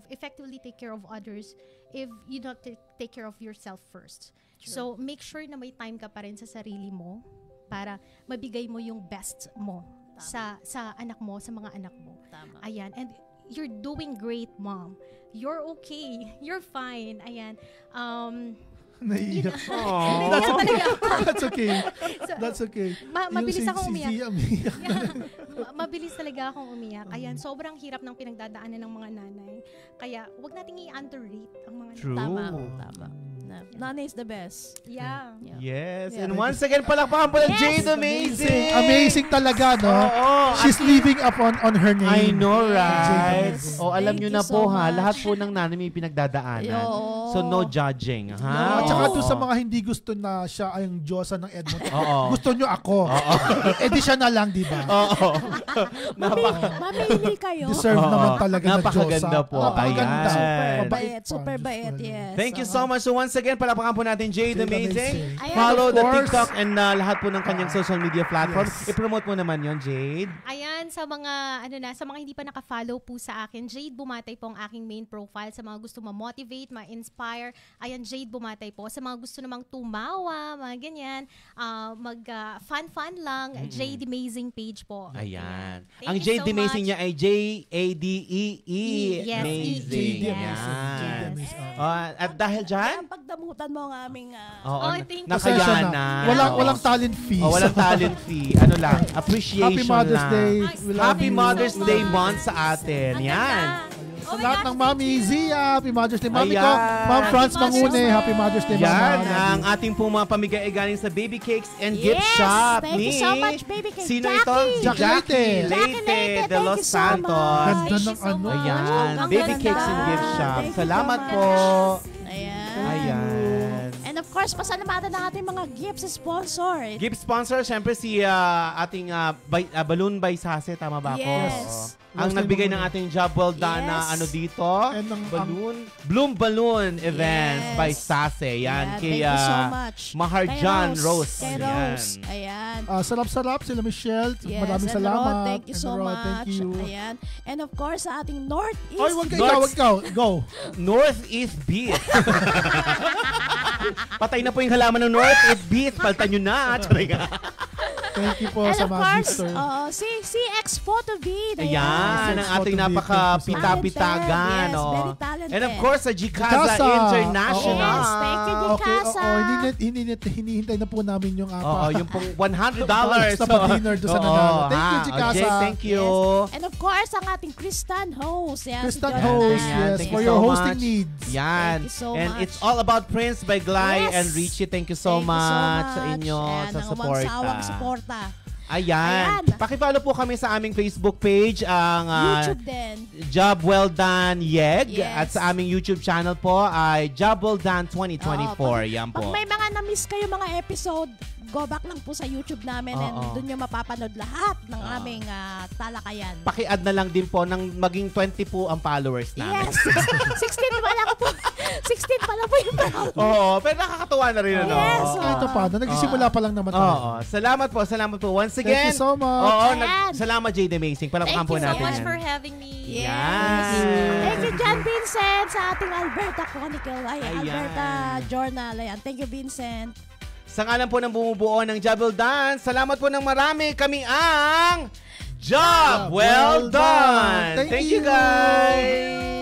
[SPEAKER 4] effectively take care of others if you don't take care of yourself first.
[SPEAKER 2] True.
[SPEAKER 4] So, make sure na may time ka pa rin sa sarili mo para mabigay mo yung best mo sa anak mo, sa mga anak mo.
[SPEAKER 2] Tama.
[SPEAKER 4] Ayan. And you're doing great, mom. You're okay. You're fine. Ayan.
[SPEAKER 1] Naiiyak.
[SPEAKER 4] Naiiyak talaga ako.
[SPEAKER 1] That's okay. That's okay.
[SPEAKER 4] Mabilis akong umiyak.
[SPEAKER 1] Si Zia, umiyak.
[SPEAKER 4] Mabilis talaga akong umiyak. Ayan, sobrang hirap ng pinagdadaanan ng mga nanay. Kaya, wag nating i-underrate ang mga
[SPEAKER 3] True.
[SPEAKER 2] Tama. Nanay is the best.
[SPEAKER 4] Yeah.
[SPEAKER 3] Yes.
[SPEAKER 2] Yeah.
[SPEAKER 3] And once again, palakpakan po ng Jade Amazing.
[SPEAKER 1] Amazing talaga, no? She's living up on her name.
[SPEAKER 3] I know, right?
[SPEAKER 2] Yes.
[SPEAKER 3] Alam
[SPEAKER 2] Thank
[SPEAKER 3] nyo
[SPEAKER 2] you
[SPEAKER 3] na
[SPEAKER 2] so
[SPEAKER 3] po ha,
[SPEAKER 2] much.
[SPEAKER 3] lahat po ng nanay may pinagdadaanan.
[SPEAKER 2] Yo.
[SPEAKER 3] So no judging, ha?
[SPEAKER 1] At saka
[SPEAKER 3] Oo.
[SPEAKER 1] doon sa mga hindi gusto na siya ay yung Diyosa ng Edmonton.
[SPEAKER 3] Oo.
[SPEAKER 1] Gusto nyo ako. Eh di siya na lang, di ba?
[SPEAKER 3] Oo.
[SPEAKER 2] Mamili kayo.
[SPEAKER 1] Deserve naman talaga na Diyosa.
[SPEAKER 3] Napakaganda po.
[SPEAKER 1] Napakaganda.
[SPEAKER 3] Ayan.
[SPEAKER 1] Mabait pa.
[SPEAKER 2] Super
[SPEAKER 1] Diyos
[SPEAKER 2] bait,
[SPEAKER 1] ko.
[SPEAKER 2] yes.
[SPEAKER 3] Thank you so much. So once again, palakpakan po natin Jade
[SPEAKER 1] Jade
[SPEAKER 3] Amazing.
[SPEAKER 1] Amazing.
[SPEAKER 2] Ayan,
[SPEAKER 3] Follow
[SPEAKER 1] of
[SPEAKER 3] the
[SPEAKER 1] course.
[SPEAKER 3] TikTok and lahat po ng kanyang social media platforms.
[SPEAKER 1] Yes.
[SPEAKER 3] I-promote mo naman yon, Jade.
[SPEAKER 4] Ayan, sa mga hindi pa naka-follow po sa akin, Jade Bumatay po ang aking main profile. Sa mga gusto ma-motivate, ma-inspire, ayan, Jade Bumatay po. Sa mga gusto namang tumawa, mga ganyan, fun lang, Jade Amazing page po.
[SPEAKER 3] Ayan.
[SPEAKER 4] Thank
[SPEAKER 3] Ang
[SPEAKER 4] you
[SPEAKER 3] Jade
[SPEAKER 4] so
[SPEAKER 3] Amazing
[SPEAKER 4] much.
[SPEAKER 3] niya ay J-A-D-E-E.
[SPEAKER 4] Yes,
[SPEAKER 3] Amazing.
[SPEAKER 1] Jade
[SPEAKER 3] Yan.
[SPEAKER 1] Amazing.
[SPEAKER 3] At dahil dyan,
[SPEAKER 2] Kaya pagdamutan mo ang aming
[SPEAKER 4] thank you.
[SPEAKER 1] Pasensya
[SPEAKER 3] nakayana.
[SPEAKER 1] na. Walang talent fees.
[SPEAKER 3] Walang talent fee. Ano lang, appreciation
[SPEAKER 1] Happy Mother's
[SPEAKER 3] lang.
[SPEAKER 1] Day.
[SPEAKER 4] Ay,
[SPEAKER 1] We love
[SPEAKER 3] Happy
[SPEAKER 1] you.
[SPEAKER 3] Mother's
[SPEAKER 4] so
[SPEAKER 3] Day
[SPEAKER 4] much.
[SPEAKER 3] month sa atin.
[SPEAKER 4] Ang
[SPEAKER 3] Yan.
[SPEAKER 4] ganda.
[SPEAKER 1] Sa
[SPEAKER 4] Oh my
[SPEAKER 1] lahat
[SPEAKER 4] gosh,
[SPEAKER 1] ng
[SPEAKER 4] thank
[SPEAKER 1] Mami
[SPEAKER 4] you.
[SPEAKER 1] Zia, Happy Mother's Day. Mami ko,
[SPEAKER 3] Ayan.
[SPEAKER 1] Ma'am Franz
[SPEAKER 4] Happy Mother's
[SPEAKER 1] Mangune,
[SPEAKER 4] Day.
[SPEAKER 1] Happy Mother's Day, Mama.
[SPEAKER 3] Yan,
[SPEAKER 1] Love
[SPEAKER 3] ang
[SPEAKER 1] you.
[SPEAKER 3] ating pong mga pamigay ay galing sa Baby Cakes and Gift
[SPEAKER 2] Yes!
[SPEAKER 3] Shop
[SPEAKER 2] Thank you
[SPEAKER 3] ni...
[SPEAKER 2] so much, Baby Cake.
[SPEAKER 3] Sino
[SPEAKER 2] Jackie.
[SPEAKER 3] ito?
[SPEAKER 1] Jackie
[SPEAKER 3] Jackie
[SPEAKER 1] Leyte.
[SPEAKER 3] Leyte de
[SPEAKER 2] Thank
[SPEAKER 3] Los
[SPEAKER 2] you so
[SPEAKER 3] Santos.
[SPEAKER 2] much.
[SPEAKER 1] Ganda
[SPEAKER 4] Thank
[SPEAKER 1] ng
[SPEAKER 4] you so
[SPEAKER 1] ano.
[SPEAKER 4] much.
[SPEAKER 3] Ayan,
[SPEAKER 2] Ang
[SPEAKER 3] Baby
[SPEAKER 2] ganda.
[SPEAKER 3] Cakes and Gift Shop.
[SPEAKER 2] Thank you
[SPEAKER 3] Salamat
[SPEAKER 2] so
[SPEAKER 3] po.
[SPEAKER 2] Ayan.
[SPEAKER 3] Ayan.
[SPEAKER 2] And of course, pasalamatan ng ating mga gifts sponsor.
[SPEAKER 3] Gift sponsor, syempre si ating Balloon by Sase, tama ba ako?
[SPEAKER 2] Yes.
[SPEAKER 3] Oo. Ang
[SPEAKER 1] Yes,
[SPEAKER 3] nagbigay
[SPEAKER 1] naman.
[SPEAKER 3] ng ating job well done na
[SPEAKER 2] Yes.
[SPEAKER 3] ano dito,
[SPEAKER 1] And
[SPEAKER 3] Bloom Balloon Events
[SPEAKER 2] Yes.
[SPEAKER 3] by Sase. Yan,
[SPEAKER 2] Ayan,
[SPEAKER 3] kay
[SPEAKER 2] thank you so much.
[SPEAKER 3] Maharjan
[SPEAKER 2] Kay
[SPEAKER 3] Rose.
[SPEAKER 2] Kay
[SPEAKER 3] Ayan.
[SPEAKER 2] Rose. Ayan.
[SPEAKER 1] Sarap-sarap sila Michelle.
[SPEAKER 2] Yes,
[SPEAKER 1] Maraming
[SPEAKER 2] and
[SPEAKER 1] salamat.
[SPEAKER 2] Rod, thank you
[SPEAKER 1] And
[SPEAKER 2] so
[SPEAKER 1] Rod,
[SPEAKER 2] much.
[SPEAKER 1] Thank you.
[SPEAKER 2] Ayan. And of course, sa ating Northeast.
[SPEAKER 1] Ay, wag ka. Go.
[SPEAKER 3] Northeast Beef. Patay na po yung halaman ng Northeast Beef. Paltan nyo na. Tsaka nga.
[SPEAKER 1] Thank you po
[SPEAKER 2] And
[SPEAKER 1] sa
[SPEAKER 2] of
[SPEAKER 1] mga
[SPEAKER 2] course,
[SPEAKER 1] gifter.
[SPEAKER 2] si CX Photovid.
[SPEAKER 3] Ayan, ang ating napaka-pita-pitagan.
[SPEAKER 2] Yes, very talented.
[SPEAKER 3] And of course, sa Jicasa
[SPEAKER 1] Jicasa.
[SPEAKER 3] International.
[SPEAKER 2] Yes, thank you,
[SPEAKER 1] Okay,
[SPEAKER 2] Jicasa.
[SPEAKER 1] hinihintay na po namin yung
[SPEAKER 3] Oo, yung pong $100.
[SPEAKER 1] Sa pa-dinner doon sa nanalo. Thank you, Jicasa.
[SPEAKER 3] Jay, thank you.
[SPEAKER 2] Yes. And of course, ang ating Kristan host. Yan,
[SPEAKER 1] Kristan
[SPEAKER 2] si
[SPEAKER 1] host,
[SPEAKER 2] Jonathan.
[SPEAKER 1] yes,
[SPEAKER 3] Thank
[SPEAKER 1] for
[SPEAKER 3] you
[SPEAKER 1] your
[SPEAKER 3] so
[SPEAKER 1] hosting
[SPEAKER 3] much.
[SPEAKER 1] needs.
[SPEAKER 3] Yan.
[SPEAKER 2] Thank you so
[SPEAKER 3] And
[SPEAKER 2] much.
[SPEAKER 3] it's all about Prince by Glay
[SPEAKER 2] Yes.
[SPEAKER 3] and Richie. Thank you so
[SPEAKER 2] Thank you
[SPEAKER 3] much sa inyo,
[SPEAKER 2] And
[SPEAKER 3] sa
[SPEAKER 2] ang
[SPEAKER 3] suporta.
[SPEAKER 2] umagsawang suporta.
[SPEAKER 3] Ayan.
[SPEAKER 2] Ayan.
[SPEAKER 3] Pakipollow po kami sa aming Facebook page, ang
[SPEAKER 2] YouTube din.
[SPEAKER 3] Job Well Done Yeg.
[SPEAKER 2] Yes.
[SPEAKER 3] At sa aming YouTube channel po ay Job Well Done 2024. Yan po.
[SPEAKER 2] Pag may mga na-miss kayo mga episode, go back lang po sa YouTube namin and
[SPEAKER 3] Oo.
[SPEAKER 2] doon nyo mapapanood lahat ng aming talakayan.
[SPEAKER 3] Paki-add na lang din po ng maging 20 po ang followers namin.
[SPEAKER 2] Yes. 16 pa lang po. 16 pa lang po yung followers.
[SPEAKER 3] Oo, pero nakakatuwa na rin. Ano?
[SPEAKER 2] Yes,
[SPEAKER 3] Oo.
[SPEAKER 1] Kahit paano, nagsisimula pa lang naman tayo.
[SPEAKER 3] Oo. Salamat po. Once
[SPEAKER 1] Thank
[SPEAKER 3] again.
[SPEAKER 1] you so much.
[SPEAKER 3] Oo,
[SPEAKER 2] Ayan.
[SPEAKER 3] salamat Jade Amazing. Palakpakan
[SPEAKER 4] Thank
[SPEAKER 3] po
[SPEAKER 4] you so
[SPEAKER 3] natin
[SPEAKER 4] much
[SPEAKER 3] yan.
[SPEAKER 4] for having me.
[SPEAKER 2] Yes. Thank you, John Vincent, sa ating Alberta Chronicle. Ay,
[SPEAKER 3] Ayan.
[SPEAKER 2] Alberta Journal. Ayan. Thank you, Vincent.
[SPEAKER 3] Sa ngalan po ng bumubuo ng Job Well Done, salamat po ng marami. Kami ang Job Well Done. Thank you guys.